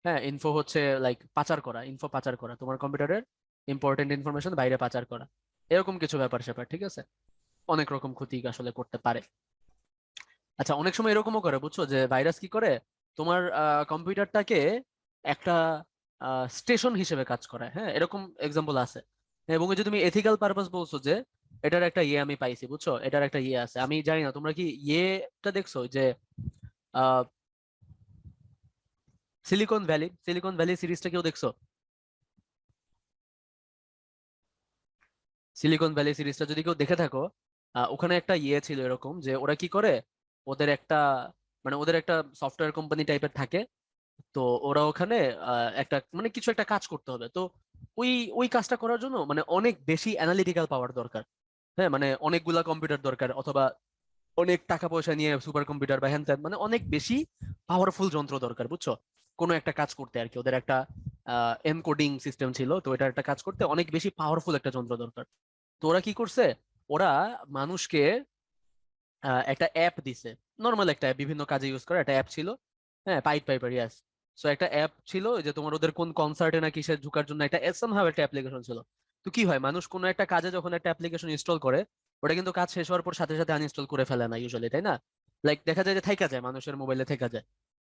হ্যাঁ, ইনফো হচ্ছে লাইক পাচার করা, ইনফো পাচার করা, তোমার কম্পিউটারের ইম্পর্টেন্ট ইনফরমেশন বাইরে পাচার করা, এরকম কিছু ব্যাপার স্যাপার। ঠিক আছে, অনেক রকম ক্ষতি আসলে করতে পারে। আচ্ছা, অনেক সময় এরকমও করে, বুঝছো, যে ভাইরাস কি করে, তোমার কম্পিউটারটাকে একটা স্টেশন হিসেবে কাজ করায়। হ্যাঁ, এরকম এক্সাম্পল আছে। এবং এই যে তুমি এথিক্যাল পারপাস বলছো, যে এটার একটা আমি পাইছি, বুঝছো, এটার একটা আছে, আমি জানি না তোমরা কি টা দেখছো, যে সিলিকন ভ্যালি সিরিজটা কেউ দেখছো? সিলিকন ভ্যালি সিরিজটা যদি কেউ দেখে থাকো, ওখানে একটা ছিল এরকম, যে ওরা কি করে, ওদের একটা মানে ওদের একটা সফটওয়্যার কোম্পানি টাইপের থাকে। তো ওরা ওখানে একটা মানে কিছু একটা কাজ করতে হবে, তো ওই ওই কাজটা করার জন্য মানে অনেক বেশি অ্যানালিটিক্যাল পাওয়ার দরকার। হ্যাঁ, মানে অনেকগুলা কম্পিউটার দরকার, অথবা অনেক টাকা পয়সা নিয়ে সুপার কম্পিউটার বা হ্যান ত্যান, মানে অনেক বেশি পাওয়ারফুল যন্ত্র দরকার, বুঝছো, কোনো একটা কাজ করতে আর কি। ওদের একটা এনকোডিং সিস্টেম ছিল, তো এটা একটা কাজ করতে অনেক বেশি পাওয়ারফুল একটা যন্ত্র দরকার। তো ওরা কি করছে, ওরা মানুষকে একটা অ্যাপ দিছে, নর্মাল একটা অ্যাপ, বিভিন্ন কাজে ইউজ করা একটা অ্যাপ ছিল। হ্যাঁ, পাইট পাইপার, ইয়াস। সো একটা অ্যাপ ছিল, ওই যে তোমার ওদের কোন কনসার্টে না কিসে ঢোকার জন্য একটা সামহাও একটা অ্যাপ্লিকেশন ছিল। তো কি হয়, মানুষ কোনো একটা কাজে যখন একটা অ্যাপ্লিকেশন ইনস্টল করে, ওটা কিন্তু কাজ শেষ হওয়ার পর সাথে সাথে আনইনস্টল করে ফেলে না ইউজুয়ালি, তাই না? লাইক দেখা যায় যে থাইকা যায়, মানুষের মোবাইলে থেকে যায়।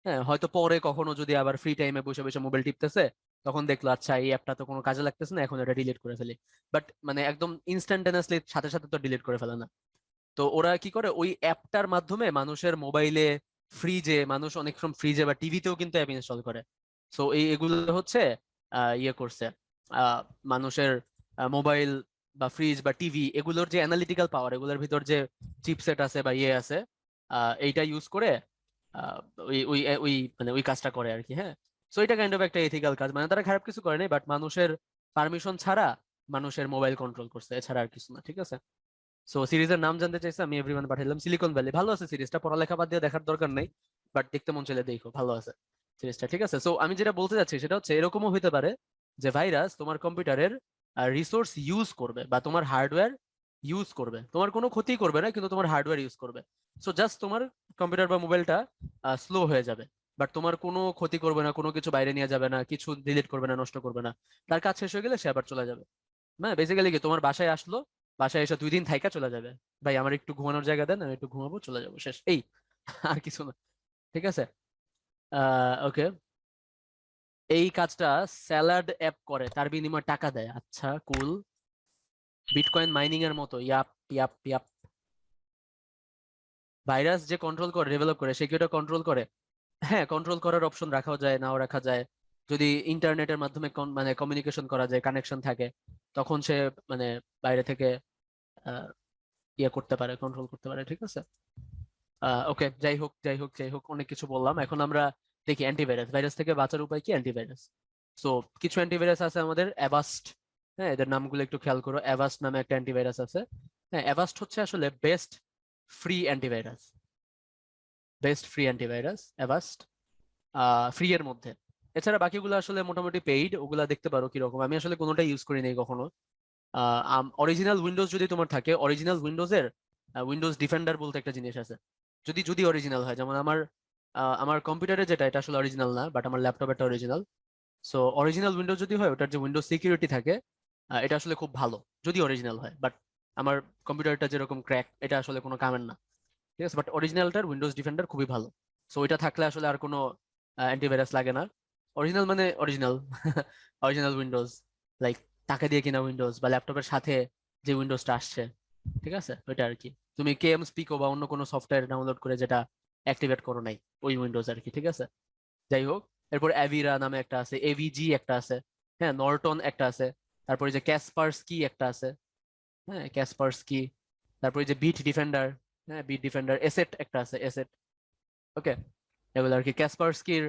হ্যাঁ, হয়তো পরে কখনো যদি আবার ফ্রি টাইমে বসে বসে মোবাইল টিপতেছে, তখন দেখলো আচ্ছা এই অ্যাপটা তো কোনো কাজে লাগতেছে না, এখন এটা ডিলিট করে ফেলি। বাট মানে একদম ইনস্ট্যান্টানিয়াসলি সাথে সাথে তো ডিলিট করে ফেলে না। তো ওরা কি করে, ওই অ্যাপটার মাধ্যমে মানুষের মোবাইলে, ফ্রিজে, মানুষ অনেক সময় ফ্রিজে বা টিভিতেও কিন্তু অ্যাপ ইনস্টল করে। সো এগুলো হচ্ছে করছে আহ, মানুষের মোবাইল বা ফ্রিজ বা টিভি, এগুলোর যে অ্যানালিটিক্যাল পাওয়ার, এগুলোর ভিতর যে চিপসেট আছে বা আছে, এইটা ইউজ করে আহ, ওই ওই ওই মানে ওই কাজটা করে আর কি। হ্যাঁ, সো এটা কাইন্ড অফ একটা এথিক্যাল কাজ, মানে তারা খারাপ কিছু করে নাই, বাট মানুষের পারমিশন ছাড়া মানুষের মোবাইল কন্ট্রোল করছে, এছাড়া আর কিছু না। ঠিক আছে, সো সিরিজের নাম জানতে চাইছে, আমি এভরিওয়ান পাঠালাম, সিলিকন ভ্যালি। ভালো আছে সিরিজটা, পড়ালেখা বাদ দিয়ে দেখার দরকার নেই, বাট দেখতে মন চাইলে দেখো, ভালো আছে সিরিজটা। ঠিক আছে, সো আমি যেটা বলতে চাচ্ছি সেটা হচ্ছে, এরকমও হতে পারে যে ভাইরাস তোমার কম্পিউটারের রিসোর্স ইউজ করবে, বা তোমার হার্ডওয়্যার ইউজ করবে, তোমার কোনো ক্ষতি করবে না, কিন্তু তোমার হার্ডওয়্যার ইউজ করবে। সো জাস্ট তোমার কম্পিউটার বা মোবাইলটা স্লো হয়ে যাবে, বাট তোমার কোনো ক্ষতি করবে না, কোনো কিছু বাইরে নিয়ে যাবে না, কিছু ডিলিট করবে না, নষ্ট করবে না। তার কাজ শেষ হয়ে গেলে সে আবার চলে যাবে। মানে বেসিক্যালি কি তোমার বাসায় আসলো, বাসায় এসে 2 দিন থাইকা চলে যাবে, ভাই আমার একটু ঘুমানোর জায়গা দেন, আমি একটু ঘুমাবো, চলে যাবো, শেষ, এই। আর কিছু না, ঠিক আছে। ওকে, এই কাজটা স্যালাড অ্যাপ করে, তার বিনিময়ে টাকা দেয়, আচ্ছা কুল। বিটকয়েন মাইনিং এর মতো, ইয়াপ ইয়াপ ইয়াপ। ভাইরাস যে কন্ট্রোল করে, ডেভেলপ করে, সে কি ওটা কন্ট্রোল করে? হ্যাঁ, কন্ট্রোল করার অপশন রাখাও যায়, নাও রাখা যায়। যদি ইন্টারনেটের মাধ্যমে মানে কমিউনিকেশন করা যায়, কানেকশন থাকে, তখন সে মানে বাইরে থেকে আহ, ইয়ে করতে পারে, কন্ট্রোল করতে পারে, ঠিক আছে। ওকে, যাই হোক যাই হোক যাই হোক, অনেক কিছু বললাম, এখন আমরা দেখি অ্যান্টিভাইরাস, ভাইরাস থেকে বাঁচার উপায় কি, অ্যান্টিভাইরাস। সো কিছু অ্যান্টিভাইরাস আছে আমাদের, অ্যাভাস্ট। হ্যাঁ, এদের নামগুলো একটু খেয়াল করো, অ্যাভাস্ট নামে একটা অ্যান্টিভাইরাস আছে। হ্যাঁ, অ্যাভাস্ট হচ্ছে আসলে best free antivirus, best free antivirus Avast, free এর মধ্যে। এছাড়া বাকিগুলো আসলে মোটামুটি পেইড, ওগুলা দেখতে পারো কিরকম, আমি আসলে কোনোটাই ইউজ করি নাই কখনো। অরিজিনাল উইন্ডোজ যদি তোমার থাকে, অরিজিনাল উইন্ডোজের উইন্ডোজ ডিফেন্ডার বলতে একটা জিনিস আছে, যদি যদি অরিজিনাল হয়, যেমন আমার কম্পিউটারে যেটা, এটা আসলে অরিজিনাল না, বাট আমার ল্যাপটপেরটা অরিজিনাল। সো অরিজিনাল উইন্ডোজ যদি হয়, ওটার যে উইন্ডোজ সিকিউরিটি থাকে, এটা আসলে খুব ভালো যদি অরিজিনাল হয়, বাট আমার কম্পিউটারটা যেরকম ক্র্যাক, এটা আসলে কোনো কামের না, ঠিক আছে। বাট অরিজিনালটার উইন্ডোজ ডিফেন্ডার খুবই ভালো। সো ওইটা থাকলে আসলে আর কোনো অ্যান্টিভাইরাস লাগে না। অরিজিনাল মানে অরিজিনাল, অরিজিনাল উইন্ডোজ, লাইক টাকা দিয়ে কিনা উইন্ডোজ, বা ল্যাপটপের সাথে যে উইন্ডোজটা আসছে, ঠিক আছে, ওইটা আর কি। তুমি কেএম স্পিকো বা অন্য কোনো সফটওয়্যার ডাউনলোড করে যেটা অ্যাক্টিভেট করো নাই, ওই উইন্ডোজ আর কি, ঠিক আছে। যাই হোক, এরপর অ্যাভিরা নামে একটা আছে, এভিজি একটা আছে, হ্যাঁ, নর্টন একটা আছে, তারপরে যে ক্যাসপারস্কি একটা আছে, হ্যাঁ ক্যাসপারস্কি, তারপরে যে বিট ডিফেন্ডার, হ্যাঁ বিট ডিফেন্ডার, এসেট একটা আছে, এসেট। ওকে, এগুলো আর কি। ক্যাসপারস্কির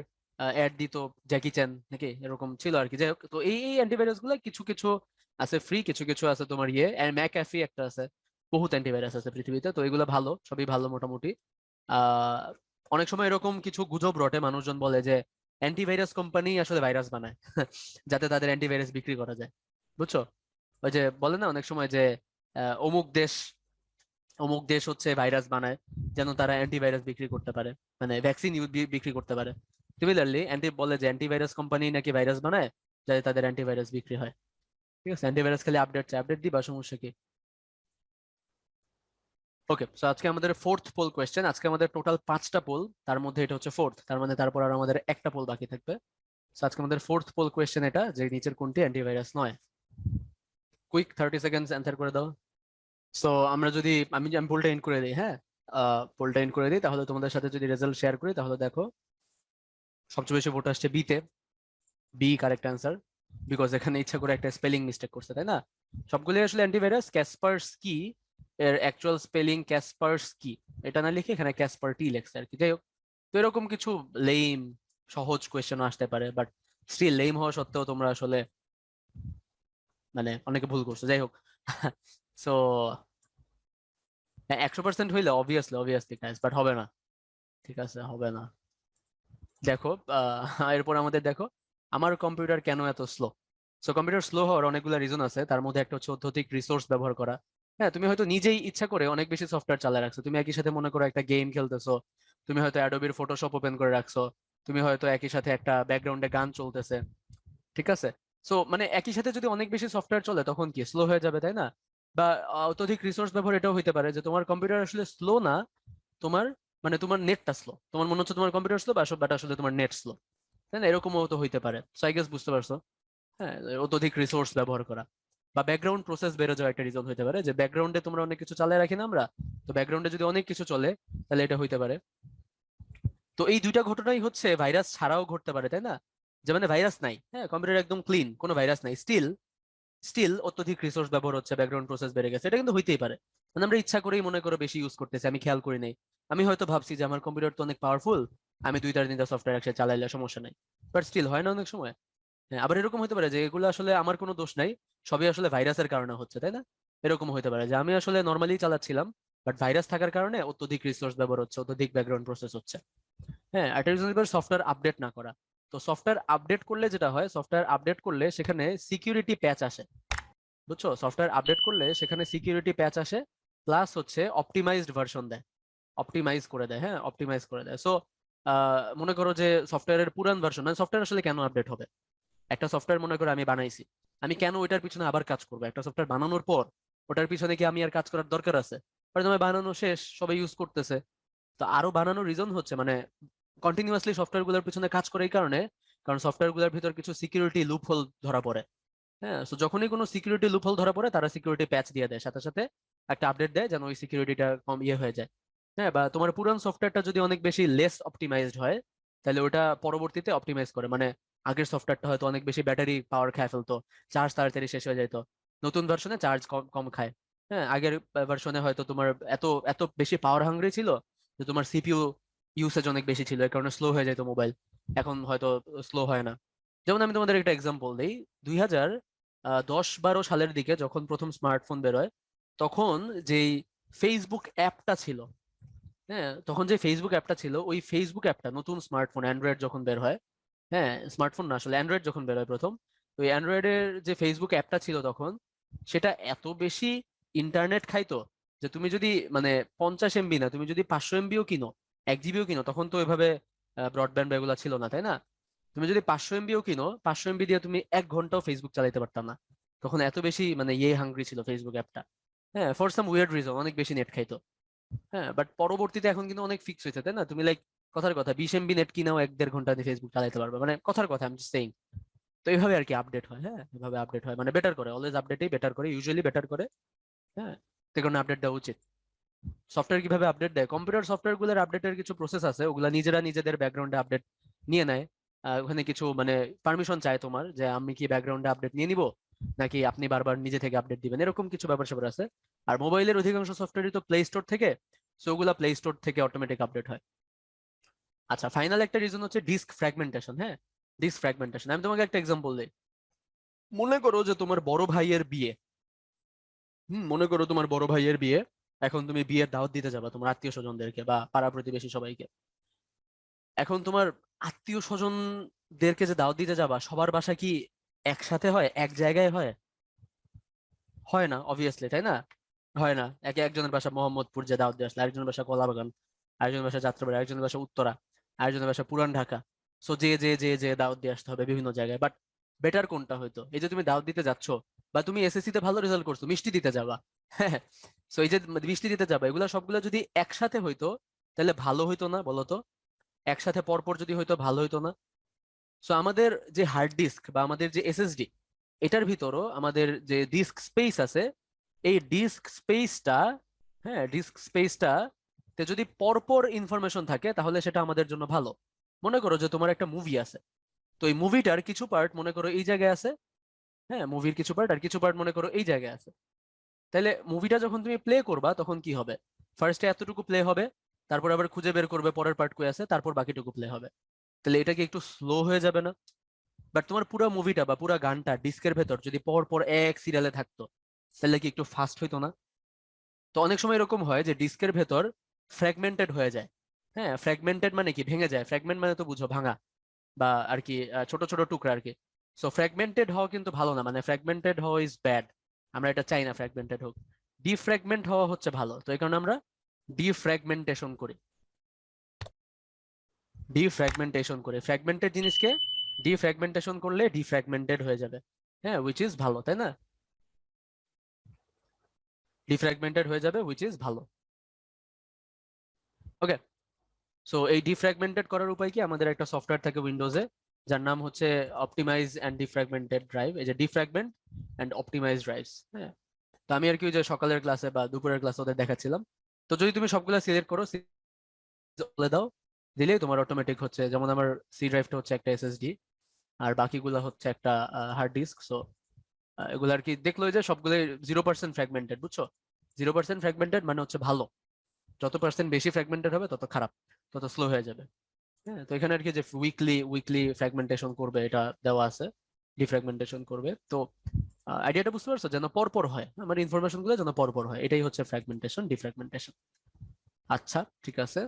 অ্যাড দিত জ্যাকি চ্যান নাকি এরকম ছিল আর কি। যাই হোক, তো এই এই অ্যান্টিভাইরাস গুলো কিছু কিছু আছে ফ্রি, কিছু কিছু আছে তোমার ইয়ে, ম্যাকআফি একটা আছে, বহুত অ্যান্টিভাইরাস আছে পৃথিবীতে, তো এগুলো ভালো, সবই ভালো মোটামুটি। আহ অনেক সময় এরকম কিছু গুজব রটে, মানুষজন বলে যে অ্যান্টিভাইরাস কোম্পানি আসলে ভাইরাস বানায় যাতে তাদের অ্যান্টিভাইরাস বিক্রি করা যায়, বুঝছো? ওই যে বলে না অনেক সময় যে অমুক দেশ, অমুক দেশ হচ্ছে ভাইরাস বানায় যেন তারা অ্যান্টিভাইরাস বিক্রি করতে পারে, মানে ভ্যাকসিন বিক্রি করতে পারে। সিমিলারলি বলে যে অ্যান্টিভাইরাস কোম্পানি নাকি ভাইরাস বানায় যাতে তাদের অ্যান্টিভাইরাস বিক্রি হয়, ঠিক আছে। অ্যান্টিভাইরাস খালি আপডেট চাই, আপডেট দিবা, সমস্যা কি? ওকে, সো আজকে আমাদের ফোর্থ পোল কোয়েশ্চেন, আজকে আমাদের টোটাল 5টা পোল, তার মধ্যে এটা হচ্ছে ফোর্থ, তার মানে তারপর আর আমাদের একটা পোল বাকি থাকবে। সো আজকে আমাদের ফোর্থ পোল কোয়েশ্চেন এটা, যে নিচের কোনটি অ্যান্টিভাইরাস নয়। কুইক 30 সেকেন্ডস অ্যান্সার করে দাও। সো আমরা যদি, আমি পোলটা এন্ড করে দিই, হ্যাঁ, পোলটা এন্ড করে দিই, তাহলে তোমাদের সাথে যদি রেজাল্ট শেয়ার করি, তাহলে দেখো সবচেয়ে বেশি ভোট আসছে বিতে, বি কারেক্ট অ্যান্সার, বিকজ এখানে ইচ্ছা করে একটা স্পেলিং মিস্টেক করছে, তাই না? সবগুলো আসলে অ্যান্টিভাইরাস। ক্যাসপারস্কি এর অ্যাকচুয়াল স্পেলিং ক্যাসপারস্কি, এটা না লিখে এখানে ক্যাসপারটি লেখছে আর কি। যাই হোক, তো এরকম কিছু লেম সহজ কোয়েশ্চেন আসতে পারে, বাট স্টিল লেম হওয়া সত্ত্বেও তোমরা আসলে মানে অনেকে ভুল করছো, যাই হোক। সো 100% হইলে অবভিয়াসলি অবভিয়াসলি গাইস, বাট হবে না, ঠিক আছে, হবে না। দেখো, এরপর আমাদের দেখো, আমার কম্পিউটার কেন এত স্লো। সো কম্পিউটার স্লো হওয়ার অনেকগুলো রিজন আছে, তার মধ্যে একটা হচ্ছে অত্যধিক রিসোর্স ব্যবহার করা। হ্যাঁ, তুমি হয়তো নিজেই ইচ্ছা করে অনেক বেশি সফটওয়্যার চালায় রাখছো, তুমি একই সাথে মনে করো একটা গেম খেলতেছো, তুমি হয়তো অ্যাডোবির ফটোশপ ওপেন করে রাখছো, তুমি হয়তো একই সাথে একটা ব্যাকগ্রাউন্ডে গান চলতেছে, ঠিক আছে। সো মানে একই সাথে যদি অনেক বেশি সফটওয়্যার চলে, তখন কি স্লো হয়ে যাবে, তাই না? বা অত্যধিক রিসোর্স ব্যবহার এটাও হইতে পারে যে তোমার কম্পিউটার আসলে স্লো না, তোমার মানে তোমার নেটটা স্লো, তোমার মনে হচ্ছে তোমার কম্পিউটার স্লো, বাট আসলে তোমার নেট স্লো, তাই না? এরকমও তো হইতে পারে, সো আই গেস বুঝতে পারছো। হ্যাঁ, অত্যধিক রিসোর্স ব্যবহার করা বা ব্যাকগ্রাউন্ড প্রসেস বেড়ে যাওয়া একটা রিজন হইতে পারে, যে ব্যাকগ্রাউন্ডে তোমরা অনেক কিছু চালিয়ে রাখি না আমরা, তো ব্যাকগ্রাউন্ডে যদি অনেক কিছু চলে, তাহলে এটা হইতে পারে। তো এই দুইটা ঘটনাই হচ্ছে ভাইরাস ছাড়াও ঘটতে পারে, তাই না? যে মানে ভাইরাস নাই, হ্যাঁ, কম্পিউটার একদম ক্লিন, কোনো ভাইরাস নাই, স্টিল স্টিল অত্যধিক রিসোর্স ব্যবহার হচ্ছে, ব্যাকগ্রাউন্ড প্রসেস বেড়ে গেছে, এটা কিন্তু হইতেই পারে। মানে আমরা ইচ্ছা করেই মনে করো বেশি ইউজ করতেছি, আমি খেয়াল করি নাই, আমি হয়তো ভাবছি যে আমার কম্পিউটার তো অনেক পাওয়ারফুল, আমি 2-3 সফটওয়্যার একসাথে চালাইলে সমস্যা নাই, বাট স্টিল হয় না অনেক সময়। হ্যাঁ, আবার এরকম হতে পারে যে এগুলো আসলে আমার কোনো দোষ নাই, সবই আসলে ভাইরাসের কারণে হচ্ছে, তাই না? এরকম হতে পারে যে আমি আসলে নর্মালি চালাচ্ছিলাম, বাট ভাইরাস থাকার কারণে অত্যধিক রিসোর্স ব্যবহার হচ্ছে, অত্যধিক ব্যাকগ্রাউন্ড প্রসেস হচ্ছে। হ্যাঁ, একটা রিজন হতে পারে সফটওয়্যার আপডেট না করা। তো সফটওয়্যার আপডেট করলে যেটা হয়, সফটওয়্যার আপডেট করলে সেখানে সিকিউরিটি প্যাচ আসে, বুঝছো? সফটওয়্যার আপডেট করলে সেখানে সিকিউরিটি প্যাচ আসে, প্লাস হচ্ছে অপটিমাইজড ভার্সন দেয়, অপটিমাইজ করে দেয়, হ্যাঁ অপটিমাইজ করে দেয়। সো মনে করো যে সফটওয়্যারের পুরান ভার্সন, মানে সফটওয়্যার আসলে কেন আপডেট হবে, একটা সফটওয়্যার মনে করো আমি বানাইছি, আমি কেন ওইটার পিছনে আবার কাজ করবো? একটা সফটওয়্যার বানানোর পর ওটার পিছনে কি আমি আর কাজ করার দরকার আছে? তোমার বানানো শেষ, সবাই ইউজ করতেছে। তো আরো বানানোর রিজন হচ্ছে মানে কন্টিনিউয়াসলি সফটওয়্যার গুলোর পিছনে কাজ করে এই কারণে, কারণ সফটওয়্যার গুলোর ভিতর কিছু সিকিউরিটি লুপহোল ধরা পড়ে। হ্যাঁ, তো যখনই কোনো সিকিউরিটি লুপহোল ধরা পড়ে তারা সিকিউরিটি প্যাচ দিয়ে দেয়, সাথে সাথে একটা আপডেট দেয় যেন ওই সিকিউরিটিটা কম হয়ে যায়। হ্যাঁ, বা তোমার পুরান সফটওয়্যারটা যদি অনেক বেশি লেস অপটিমাইজড হয়, তাহলে ওটা পরবর্তীতে অপটিমাইজ করে। মানে আগের সফটওয়্যারটা হয়তো অনেক বেশি ব্যাটারি পাওয়ার খায় ফেলতো, চার্জ তাড়াতাড়ি শেষ হয়ে যেত, নতুন ভার্সনে চার্জ কম কম খায়। হ্যাঁ, আগের ভার্সনে হয়তো তোমার এত এত বেশি পাওয়ার হাংরি ছিল যে তোমার সিপিইউ ইউসেজ অনেক বেশি ছিল, এই কারণে স্লো হয়ে যেত মোবাইল। এখন হয়তো স্লো হয় না। যেমন আমি তোমাদের একটা এক্সাম্পল দিই, 2010-12 সালের দিকে যখন প্রথম স্মার্টফোন বেরোয়, তখন যেই ফেসবুক অ্যাপটা ছিল, হ্যাঁ, তখন যে ফেসবুক অ্যাপটা ছিল, ওই ফেসবুক অ্যাপটা নতুন স্মার্টফোন অ্যান্ড্রয়েড যখন বের হয়, হ্যাঁ স্মার্টফোন না আসলে অ্যান্ড্রয়েড যখন বের হয় প্রথম, তো ওই অ্যান্ড্রয়েডের যে ফেসবুক অ্যাপটা ছিল তখন, সেটা এত বেশি ইন্টারনেট খাইতো যে তুমি যদি মানে 50 MB না, তুমি যদি 500 MBও কিনো, 1 জিবিও কিনো, তখন তো ওইভাবে ব্রডব্যান্ড বা এগুলো ছিল না, তাই না? তুমি যদি 500 MBও কিনো, 500 MB দিয়ে তুমি 1 ঘন্টাও ফেসবুক চালাতে পারতাম না। তখন এত বেশি মানে হাঙ্গ্রি ছিল ফেসবুক অ্যাপটা। হ্যাঁ, ফর সাম উইয়ার্ড রিজন অনেক বেশি নেট খাইতো। হ্যাঁ, বাট পরবর্তীতে এখন কিন্তু অনেক ফিক্স হয়েছে, তাই না? তুমি লাইক কথার কথা 20 MB নেট কিনাও 1-1.5 ঘন্টা দিয়ে ফেসবুক চালাতে পারবে, মানে কথার কথা আমি সেইং। তো এইভাবে আর কি আপডেট হয়। হ্যাঁ, এভাবে আপডেট হয়, মানে বেটার করে, অলওয়েজ আপডেটই বেটার করে, ইউজুয়ালি বেটার করে। হ্যাঁ, সে কারণে আপডেট দেওয়া উচিত। সফটওয়্যার কিভাবে আপডেট দেয়? কম্পিউটার সফটওয়্যার গুলোর আপডেটের কিছু প্রসেস আছে, ওগুলা নিজেরা নিজেদের ব্যাকগ্রাউন্ডে আপডেট নিয়ে নেয়। ওখানে কিছু মানে পারমিশন চায় তোমার, যে আমি কি ব্যাকগ্রাউন্ডে আপডেট নিয়ে নিব, নাকি আপনি বারবার নিজে থেকে আপডেট দিবেন, এরকম কিছু ব্যাপার স্যাপার আছে। আর মোবাইলের অধিকাংশ সফটওয়্যারই তো প্লে স্টোর থেকে, সো ওগুলা প্লে স্টোর থেকে অটোমেটিক আপডেট হয়। আচ্ছা, ফাইনাল একটা রিজন হচ্ছে ডিস্ক ফ্র্যাগমেন্টেশন। হ্যাঁ, ডিস্ক ফ্র্যাগমেন্টেশন আমি তোমাকে একটা এক্সাম্পল দিই। মনে করো যে তোমার বড় ভাইয়ের বিয়ে। মনে করো তোমার বড় ভাইয়ের বিয়ে, এখন তুমি বিয়ের দাওয়াত দিতে যাবা তোমার আত্মীয় স্বজনদেরকে বা পাড়া প্রতিবেশী সবাইকে। এখন তোমার আত্মীয় স্বজনদেরকে যে দাওয়াত দিতে যাবা, সবার বাসা কি একসাথে হয়, এক জায়গায় হয়? হয় না অবভিয়াসলি, তাই না? হয় না। একজনের বাসা মোহাম্মদপুর, যে দাওয়াত দিয়ে আসলে, আরেকজনের বাসা কলাবাগান, আরেকজনের বাসা যাত্রাবাড়ি, আরেকজনের বাসা উত্তরা, আরেকজনের বাসা পুরান ঢাকা। সো যে যে যে যে দাওয়াত দিয়ে আসতে হবে বিভিন্ন জায়গায়। বাট বেটার কোনটা হইতো, এই যে তুমি দাওয়াত দিতে যাচ্ছ, বা তুমি এসএসসি তে ভালো রেজাল্ট করছো, মিষ্টি দিতে যাবা। হ্যাঁ, সো এই যে মিষ্টি দিতে যাবা, এগুলা সবগুলো যদি একসাথে হইতো, তাহলে ভালো হইতো না বলো তো? একসাথে পরপর যদি হইতো ভালো হইতো না? সো আমাদের যে হার্ড ডিস্ক বা আমাদের যে এসএসডি, এটার ভিতরও আমাদের যে ডিস্ক স্পেস আছে, এই ডিস্ক স্পেসটা, হ্যাঁ ডিস্ক স্পেসটা তে যদি পরপর ইনফরমেশন থাকে তাহলে সেটা আমাদের জন্য ভালো। মনে করো যে তোমার একটা মুভি আছে, তো এই মুভিটার কিছু পার্ট মনে করো এই জায়গায় আছে, হ্যাঁ মুভির কিছু পার্ট, আর কিছু পার্ট মনে করো এই জায়গায় আছে। তাহলে মুভিটা যখন তুমি প্লে করবা তখন কি হবে? ফার্স্টে এতটুকু প্লে হবে, তারপর আবার খুঁজে বের করবে পরের পার্ট কই আছে, তারপর বাকিটুকু প্লে হবে। তাহলে এটা কি একটু স্লো হয়ে যাবে না? বাট তোমার পুরো মুভিটা বা পুরো গানটা ডিস্কের ভেতর যদি পর পর এক সিরিয়ালে থাকতো, তাহলে কি একটু ফাস্ট হইতো না? তো অনেক সময় এরকম হয় যে ডিস্কের ভেতর ফ্র্যাগমেন্টেড হয়ে যায়। হ্যাঁ, ফ্র্যাগমেন্টেড মানে কি, ভেঙে যায়। ফ্র্যাগমেন্ট মানে তো বুঝো, ভাঙা বা আর কি ছোট ছোট টুকরা আর কি। সো ফ্র্যাগমেন্টেড হওয়া কিন্তু ভালো না, মানে ফ্র্যাগমেন্টেড হওয়া ইজ ব্যাড। আমরা এটা চাই না ফ্র্যাগমেন্টেড হোক। ডিফ্র্যাগমেন্ট হওয়া হচ্ছে ভালো, তো এই কারণে আমরা ডিফ্র্যাগমেন্টেশন করি। ডিফ্র্যাগমেন্টেশন করে ফ্র্যাগমেন্টেড জিনিসকে ডিফ্র্যাগমেন্টেশন করলে ডিফ্র্যাগমেন্টেড হয়ে যাবে। হ্যাঁ, উইচ ইজ ভালো, তাই না? ডিফ্র্যাগমেন্টেড হয়ে যাবে, উইচ ইজ ভালো। ওকে, সো এই ডিফ্র্যাগমেন্টেড করার উপায় কি? আমাদের একটা সফটওয়্যার থাকে উইন্ডোজে, যার নাম হচ্ছে অপটিমাইজ এন্ড ডিফ্র্যাগমেন্টেড ড্রাইভ, এই যে ডিফ্র্যাগমেন্ট এন্ড অপটিমাইজ ড্রাইভস। হ্যাঁ, তো আমি আর কি ওই যে সকালের ক্লাসে বা দুপুরের ক্লাসে ওদের দেখাচ্ছিলাম। তো যদি তুমি সবগুলা সিলেক্ট করো, বলে দাও, দিলেই তোমার অটোমেটিক হচ্ছে, যেমন আমার সি ড্রাইভটা হচ্ছে একটা এসএসডি, আর বাকিগুলা হচ্ছে একটা হার্ড ডিস্ক। সো এগুলো আর কি দেখলো যে সবগুলো 0% ফ্র্যাগমেন্টেড, বুঝছো? 0% ফ্র্যাগমেন্টেড মানে হচ্ছে ভালো। যত পার্সেন্ট বেশি ফ্র্যাগমেন্টেড হবে তত খারাপ, তত স্লো হয়ে যাবে। হ্যাঁ, তো এখানে আর কি যে উইকলি উইকলি ফ্র্যাগমেন্টেশন করবে এটা দেওয়া আছে, ডিফ্র্যাগমেন্টেশন করবে। তো আইডিয়াটা বুঝতে পারছো? যেন পরপর হয়, আমার ইনফরমেশন গুলো যেন পরপর হয়, এটাই হচ্ছে ফ্র্যাগমেন্টেশন, ডিফ্র্যাগমেন্টেশন। আচ্ছা, ঠিক আছে।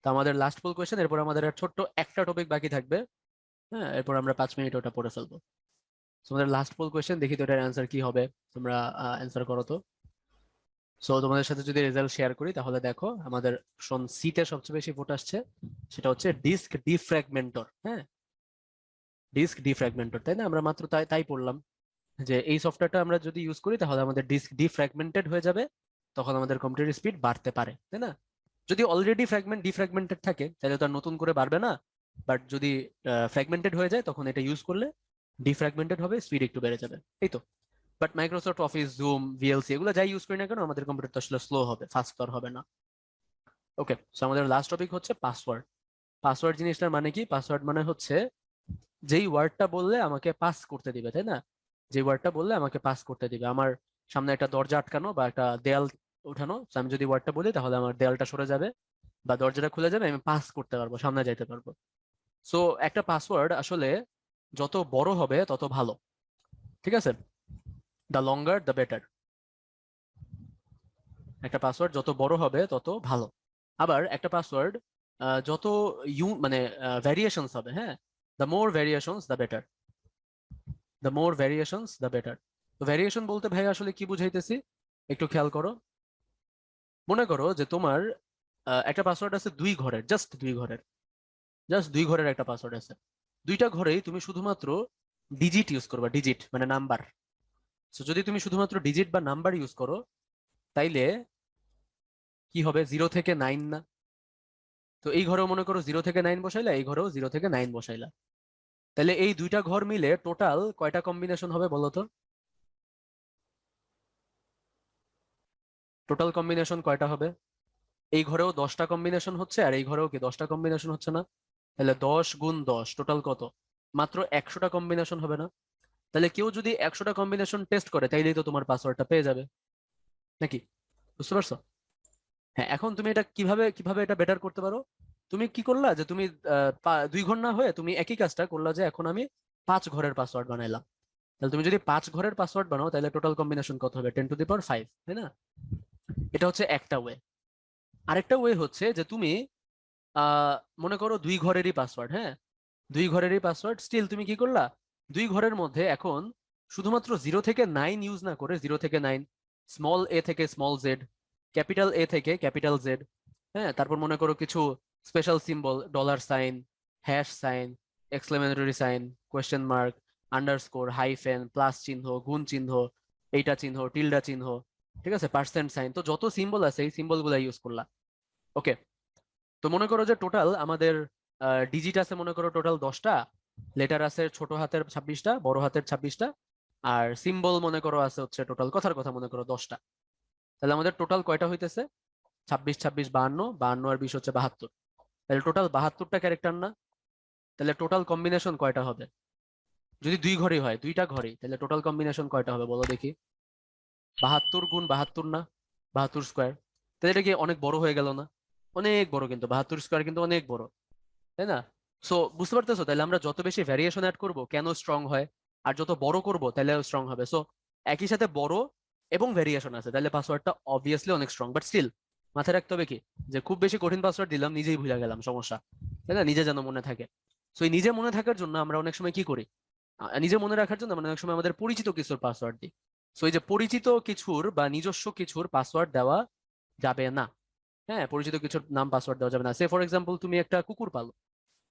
তো আমাদের লাস্ট ফুল কোয়েশ্চেন, এরপর আমাদের আর ছোট্ট একটা টপিক বাকি থাকবে। হ্যাঁ, এরপর আমরা 5 মিনিট ওটা পড়ে ফেলবো। তোমাদের লাস্ট ফুল কোয়েশ্চেন, দেখি তো এটার অ্যান্সার কি হবে। তোমরা অ্যান্সার করো তো। সো তোমাদের সাথে যদি রেজাল্ট শেয়ার করি, তাহলে দেখো আমাদের অপশন সি তে সবচেয়ে বেশি ভোট আসছে, সেটা হচ্ছে ডিস্ক ডিফ্র্যাগমেন্টর। হ্যাঁ, ডিস্ক ডিফ্র্যাগমেন্টেড, তাই না? আমরা মাত্র তাই তাই পড়লাম যে এই সফটওয়্যারটা আমরা যদি ইউজ করি তাহলে আমাদের ডিস্ক ডিফ্র্যাগমেন্টেড হয়ে যাবে, তখন আমাদের কম্পিউটার স্পিড বাড়তে পারে, তাই না? যদি অলরেডি ডিফ্র্যাগমেন্টেড থাকে তাহলে তো আর নতুন করে বাড়বে না, বাট যদি ফ্র্যাগমেন্টেড হয়ে যায় তখন এটা ইউজ করলে ডিফ্র্যাগমেন্টেড হবে, স্পিড একটু বেড়ে যাবে, এই তো। But Microsoft office, zoom, VLC এগুলো যাই ইউজ করি না কেন আমাদের কম্পিউটার তো আসলে স্লো হবে, ফাস্ট তো আর হবে না। ওকে, সো আমাদের লাস্ট টপিক হচ্ছে পাসওয়ার্ড। পাসওয়ার্ড জিনিসটার মানে কি? পাসওয়ার্ড মানে হচ্ছে যেই ওয়ার্ডটা বললে আমাকে পাস করতে দিবে, তাই না? যে ওয়ার্ডটা বললে আমাকে পাস করতে দিবে। আমার সামনে একটা দরজা আটকানো বা একটা দেয়াল ওঠানো, so আমি যদি ওয়ার্ডটা বলি তাহলে আমার দেয়ালটা সরে যাবে বা দরজাটা খুলে যাবে, আমি পাস করতে পারবো, সামনে যাইতে পারবো। সো একটা পাসওয়ার্ড আসলে যত বড় হবে তত ভালো, ঠিক আছে? The longer the better. একটা পাসওয়ার্ড যত বড় হবে তত ভালো। আবার একটা পাসওয়ার্ড যত মানে ভ্যারিয়েশনস হবে, হ্যাঁ, the more variations the better. The more variations the better. তো ভ্যারিয়েশন বলতে ভাই আসলে কি বুঝাইতেছি একটু খেয়াল করো। মনে করো যে তোমার একটা পাসওয়ার্ড আছে 2 ঘরের, জাস্ট 2 ঘরের একটা পাসওয়ার্ড আছে। 2টা ঘরেই তুমি শুধুমাত্র ডিজিট ইউজ করবা, ডিজিট মানে নাম্বার। তো যদি তুমি শুধুমাত্র ডিজিট বা নাম্বার ইউজ করো তাইলে কি হবে? 0 থেকে 9 না? তো এই ঘরেও মনে করো 0 থেকে 9 বসাইলা, এই ঘরেও 0 থেকে 9 বসাইলা, তাহলে এই 2টা ঘর মিলে টোটাল কয়টা কম্বিনেশন হবে বলো তো? টোটাল কম্বিনেশন কয়টা হবে? এই ঘরেও 10টা কম্বিনেশন হচ্ছে আর এই ঘরেও কি 10টা কম্বিনেশন হচ্ছে না? তাহলে 10 × 10 টোটাল কত? মাত্র 100টা কম্বিনেশন হবে না? তাহলে কেউ যদি 100টা কম্বিনেশন টেস্ট করে তাইলেই তো তোমার পাসওয়ার্ডটা পেয়ে যাবে, নাকি? বুঝতে পারছো? হ্যাঁ, এখন তুমি এটা কিভাবে কিভাবে এটা বেটার করতে পারো? তুমি কি করলা যে তুমি 2 ঘর না হয়ে তুমি একই কাজটা করলা যে এখন আমি 5 ঘরের পাসওয়ার্ড বানাইলাম। তাহলে তুমি যদি 5 ঘরের পাসওয়ার্ড বানাও তাহলে টোটাল কম্বিনেশন কত হবে? 10⁵, তাই না? এটা হচ্ছে একটা ওয়ে। আরেকটা ওয়ে হচ্ছে যে তুমি আহ মনে করো 2 ঘরেরই পাসওয়ার্ড, হ্যাঁ, 2 ঘরেরই পাসওয়ার্ড, স্টিল তুমি কি করলা? 2 ঘরের মধ্যে এখন শুধুমাত্র 0 থেকে 9 ইউজ না করে 0 থেকে 9, স্মল এ থেকে স্মল জেড, ক্যাপিটাল এ থেকে ক্যাপিটাল জেড, হ্যাঁ, তারপর মনে করো কিছু স্পেশাল সিম্বল, $সাইন, hash sign, exclamatory sign, question mark, underscore, hyphen, plus চিহ্ন, গুণ চিহ্ন, এইটা চিহ্ন, টিল্ডা চিহ্ন, ঠিক আছে, পার্সেন্ট সাইন, তো যত সিম্বল আছে এই সিম্বল গুলা ইউজ করলা। ওকে, তো মনে করো যে টোটাল আমাদের ডিজিট আছে মনে করো টোটাল 10টা, লেটার আছে ছোট হাতের 26টা, বড় হাতের 26টা, আর সিম্বল মনে করো আছে হচ্ছে টোটাল কথার কথা মনে করো 10টা। তাহলে আমাদের টোটাল কয়টা হইতেছে? 26, 26, 52, 52 আর 20 হচ্ছে 72। তাহলে টোটাল 72টা ক্যারেক্টার না? তাহলে টোটাল কম্বিনেশন কয়টা হবে? যদি 2 ঘরই হয়, 2টা ঘরই, তাহলে টোটাল কম্বিনেশন কয়টা হবে বলো দেখি? 72 × 72 না? 72 স্কোয়ার। তাহলে এটা কি অনেক বড় হয়ে গেল না? অনেক বড়, কিন্তু 72 স্কোয়ার কিন্তু অনেক বড়, তাই না? সো বুঝতে পারতেছো তাহলে আমরা যত বেশি ভ্যারিয়েশন অ্যাড করব কেন স্ট্রং হয়, আর যত বড় করব তাহলে স্ট্রং হবে। সো একই সাথে বড় এবং ভ্যারিয়েশন আছে তাহলে পাসওয়ার্ডটা অবভিয়াসলি অনেক স্ট্রং, বাট স্টিল মাথায় রাখতে হবে কি যে খুব বেশি কঠিন পাসওয়ার্ড দিলাম নিজেই ভুলে গেলাম, সমস্যা, তাই না? নিজে যেন মনে থাকে। সো এই নিজে মনে থাকার জন্য আমরা অনেক সময় কি করি? নিজে মনে রাখার জন্য আমরা অনেক সময় আমাদের পরিচিত কিছুর পাসওয়ার্ড দিই। সো এই যে পরিচিত কিছুর বা নিজস্ব কিছুর পাসওয়ার্ড দেওয়া যাবে না। হ্যাঁ, পরিচিত কিছুর নাম পাসওয়ার্ড দেওয়া যাবে না। সে ফর এক্সাম্পল তুমি একটা কুকুর পালো,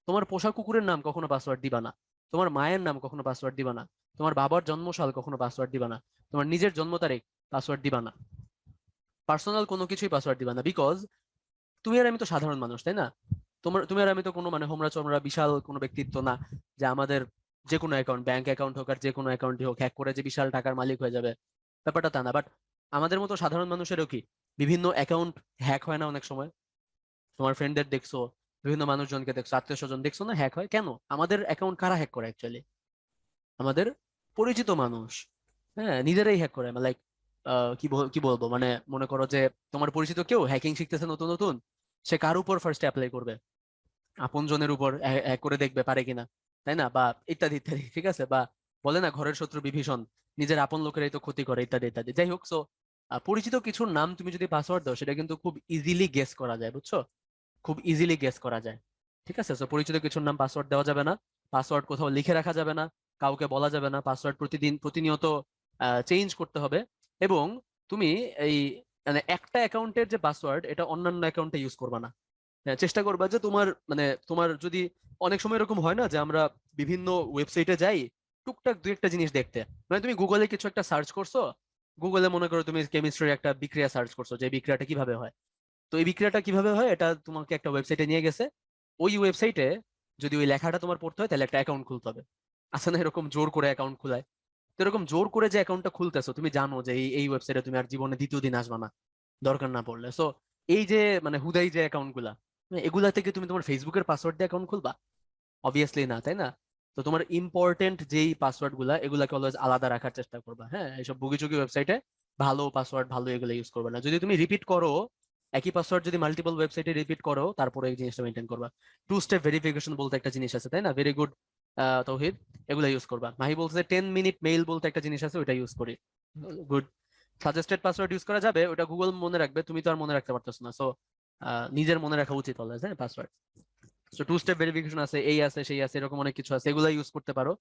তোমার পোষা কুকুরের নাম কখনো পাসওয়ার্ড দিবা না, তোমার মায়ের নাম কখনো পাসওয়ার্ড দিবা না, তোমার বাবার জন্মসাল কখনো পাসওয়ার্ড দিবা না, তোমার নিজের জন্ম তারিখ পাসওয়ার্ড দিবা না, পার্সোনাল কোনো কিছুই পাসওয়ার্ড দিবা না। বিকজ তুমি আর আমি তো সাধারণ মানুষ, তাই না? তুমি আর আমি তো কোনো মানে হোমরা চমরা বিশাল কোনো ব্যক্তিত্ব না যে আমাদের যে কোনো অ্যাকাউন্ট, ব্যাংক অ্যাকাউন্ট হোক আর যে কোনো অ্যাকাউন্টই হোক, হ্যাক করে যে বিশাল টাকার মালিক হয়ে যাবে, ব্যাপারটা তা না। বাট আমাদের মতো সাধারণ মানুষেরও কি বিভিন্ন অ্যাকাউন্ট হ্যাক হয় না অনেক সময়? তোমার ফ্রেন্ডদের দেখছো, বিভিন্ন মানুষজনকে দেখছো, আত্মীয় স্বজন দেখছো না হ্যাক হয় কেন? আমাদের অ্যাকাউন্ট কারা হ্যাক করে অ্যাকচুয়ালি? আমাদের পরিচিত মানুষ, হ্যাঁ, নিজেরাই হ্যাক করে। লাইক কি বলবো, মানে মনে করো যে তোমার পরিচিত কেউ হ্যাকিং শিখতেছে নতুন নতুন, সে কার উপর ফার্স্ট অ্যাপ্লাই করবে? আপনজনের উপর হ্যাক করে দেখবে পারে কিনা, তাই না? বা ইত্যাদি ইত্যাদি, ঠিক আছে? বা বলে না ঘরের শত্রু বিভীষণ, নিজের আপন লোকেরাই তো ক্ষতি করে, ইত্যাদি ইত্যাদি। যাই হোক, সো পরিচিত কিছুর নাম তুমি যদি পাসওয়ার্ড দাও সেটা কিন্তু খুব ইজিলি গেস করা যায়, বুঝছো? খুব ইজিলি গেস করা যায়, ঠিক আছে? তো পরিচিত কিছুর নাম পাসওয়ার্ড দেওয়া যাবে না, পাসওয়ার্ড কোথাও লিখে রাখা যাবে না, কাউকে বলা যাবে না, পাসওয়ার্ড প্রতিনিয়ত চেঞ্জ করতে হবে। এবং তুমি এই মানে একটা অ্যাকাউন্টের যে পাসওয়ার্ড এটা অন্যান্য অ্যাকাউন্টে ইউজ করবে না, চেষ্টা করবা যে তোমার যদি অনেক সময় এরকম হয় না যে আমরা বিভিন্ন ওয়েবসাইটে যাই টুকটাক দুই একটা জিনিস দেখতে, মানে তুমি গুগলে কিছু একটা সার্চ করছো, গুগলে মনে করো তুমি কেমিস্ট্রির একটা বিক্রিয়া সার্চ করছো যে এই বিক্রিয়াটা কিভাবে হয়, তো এই বিক্রিয়াটা কিভাবে হয় এটা তোমাকে একটা ওয়েবসাইটে নিয়ে গেছে। ওই ওয়েবসাইটে যদি ওই লেখাটা তোমার পড়তে হয় তাহলে একটা অ্যাকাউন্ট খুলতে হবে। আছে না এরকম জোর করে অ্যাকাউন্ট খোলায়? তো এরকম জোর করে যে অ্যাকাউন্টটা খুলতেছো তুমি জানো যে এই ওয়েবসাইটে তুমি আর জীবনে দ্বিতীয় দিন আসবে না দরকার না পড়লে। সো এই যে হুদাই যে অ্যাকাউন্ট গুলা, এগুলা থেকে তুমি তোমার ফেসবুকের পাসওয়ার্ড দিয়ে অ্যাকাউন্ট খুলবা? অবভিয়াসলি না, তাই না? তো তোমার ইম্পর্টেন্ট যেই পাসওয়ার্ড গুলা এগুলাকে অলওয়েজ আলাদা রাখার চেষ্টা করবা। হ্যাঁ, এইসব বুগিচুগি ওয়েবসাইটে ভালো পাসওয়ার্ড ভালো এগুলো ইউজ করবে না। যদি তুমি রিপিট করো একই পাসওয়ার্ড যদি মাল্টিপল ওয়েবসাইটে রিপিট করো তারপরে এই জিনিসটা মেনটেন করবা। টু স্টেপ ভেরিফিকেশন বলতে একটা জিনিস আছে, তাই না? ভেরি গুড তৌহিদ, এগুলা ইউজ করবা। মাহি বলছে 10 মিনিট মেইল বলতে একটা জিনিস আছে, ওইটা ইউজ করি। গুড। সাজেস্টেড পাসওয়ার্ড ইউজ করা যাবে, ওটা গুগল মনে রাখবে, তুমি তো আর মনে রাখতে পারতেছো না। সো নিজের মনে রাখা উচিত অলওয়েজ, হ্যাঁ, password. So two step verification আছে, এই আছে সেই আছে, এরকম অনেক কিছু আছে, এগুলা ইউজ করতে পারো।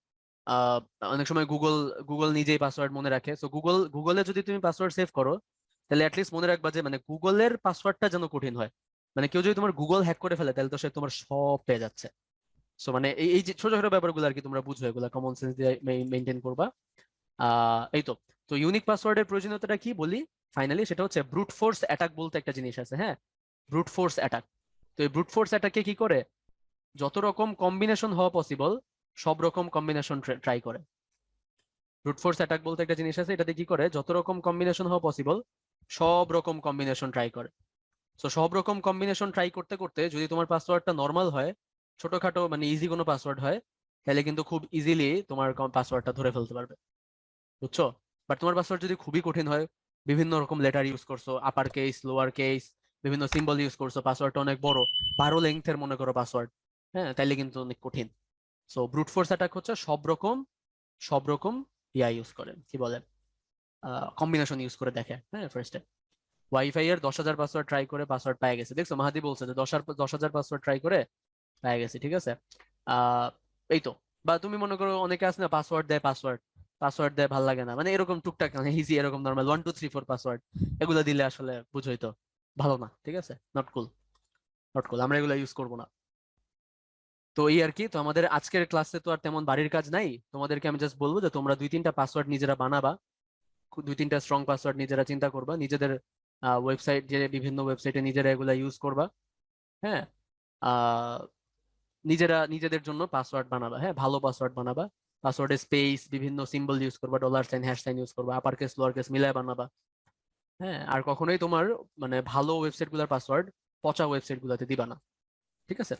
আহ, অনেক সময় গুগল গুগল নিজেই পাসওয়ার্ড মনে রাখে। সো গুগলে যদি তুমি পাসওয়ার্ড সেভ করো তাহলে অ্যাটলিস্ট মনে রাখবা যে গুগলের পাসওয়ার্ডটা যেন কঠিন হয়। কেউ যদি তোমার গুগল হ্যাক করে ফেলে তাহলে তো সে তোমার সব পেয়ে যাচ্ছে। সো এই যে ছোট ছোট ব্যাপারগুলো আর কি তোমরা বুঝো, এগুলা কমন সেন্স দিয়ে মেনটেন করবা। এই তো। তো ইউনিক পাসওয়ার্ডের প্রয়োজনীয়তাটা কি বলি ফাইনালি, সেটা হচ্ছে ব্রুট ফোর্স অ্যাটাক বলতে একটা জিনিস আছে। হ্যাঁ, ব্রুট ফোর্স অ্যাটাক। তো এই ব্রুট ফোর্স অ্যাটাকে কি করে, যত রকম কম্বিনেশন হওয়া পসিবল সব রকম কম্বিনেশন ট্রাই করে। ব্রুট ফোর্স অ্যাটাক বলতে একটা জিনিস আছে, এটাতে কি করে, যত রকম কম্বিনেশন হওয়া পসিবল সব রকম কম্বিনেশন ট্রাই করে। তো সব রকম কম্বিনেশন ট্রাই করতে করতে যদি তোমার পাসওয়ার্ডটা নর্মাল হয়, ছোটখাটো ইজি কোনো পাসওয়ার্ড হয়, তাহলে কিন্তু খুব ইজিলি তোমার পাসওয়ার্ডটা ধরে ফেলতে পারবে। বুঝছো? বাট তোমার পাসওয়ার্ড যদি খুবই কঠিন হয়, বিভিন্ন রকম লেটার ইউজ করছো, আপার কেস লোয়ার কেস, বিভিন্ন সিম্বল ইউজ করছো, পাসওয়ার্ডটা অনেক বড়, 12 লেংথের মনে করো পাসওয়ার্ড, হ্যাঁ, তাইলে কিন্তু অনেক কঠিন। সো ব্রুট ফোর্স অ্যাটাক হচ্ছে সব রকম ইয়া ইউজ করে, কি বলে, কম্বিনেশন ইউজ করে দেখে। হ্যাঁ, ফার্স্টে ওয়াইফাই এর 10,000 পাসওয়ার্ড ট্রাই করে পাসওয়ার্ড পেয়ে গেছে, দেখছো? মাহাদি বলছে যে 10,000 পাসওয়ার্ড ট্রাই করে পেয়ে গেছে, ঠিক আছে? আহ এই তো। বা তুমি মনে করো অনেকে আছে না পাসওয়ার্ড দেয়, পাসওয়ার্ড পাসওয়ার্ড দেয় ভাল লাগে না, এরকম টুকটাক ইজি এরকম নর্মাল 1 2 3 4 পাসওয়ার্ড, এগুলো দিলে আসলে বুঝোই তো ভালো না, ঠিক আছে? নট কুল, নট কুল, আমরা এগুলো ইউজ করবো না। তো এই আর কি। তো আমাদের আজকের ক্লাসে তো আর তেমন বাড়ির কাজ নাই, তোমাদেরকে আমি জাস্ট বলবো যে তোমরা 2 3টা পাসওয়ার্ড নিজেরা বানাবা, 2 3টা স্ট্রং পাসওয়ার্ড নিজেরা চিন্তা করবা, নিজেদের ওয়েবসাইট যে বিভিন্ন ওয়েবসাইটে নিজেরা এগুলা ইউজ করবা। হ্যাঁ, আহ নিজেরা নিজেদের জন্য পাসওয়ার্ড বানাবা, হ্যাঁ, ভালো পাসওয়ার্ড বানাবা। পাসওয়ার্ডে স্পেস বিভিন্ন সিম্বল ইউজ করবা, $সাইন # ইউজ করবা, আপার কেস লোয়ার কেস মিলায় বানাবা। হ্যাঁ, আর কখনোই তোমার ভালো ওয়েবসাইট গুলার পাসওয়ার্ড পচা ওয়েবসাইট গুলাতে দিবা না, ঠিক আছে?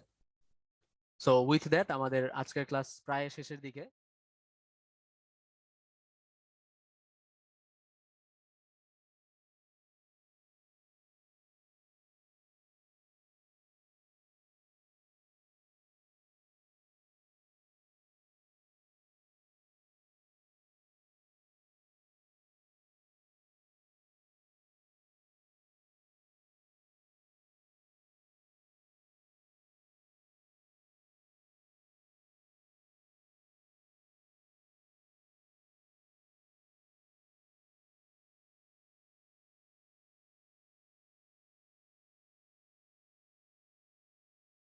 সো উইথ দ্যাট আমাদের আজকের ক্লাস প্রায় শেষের দিকে।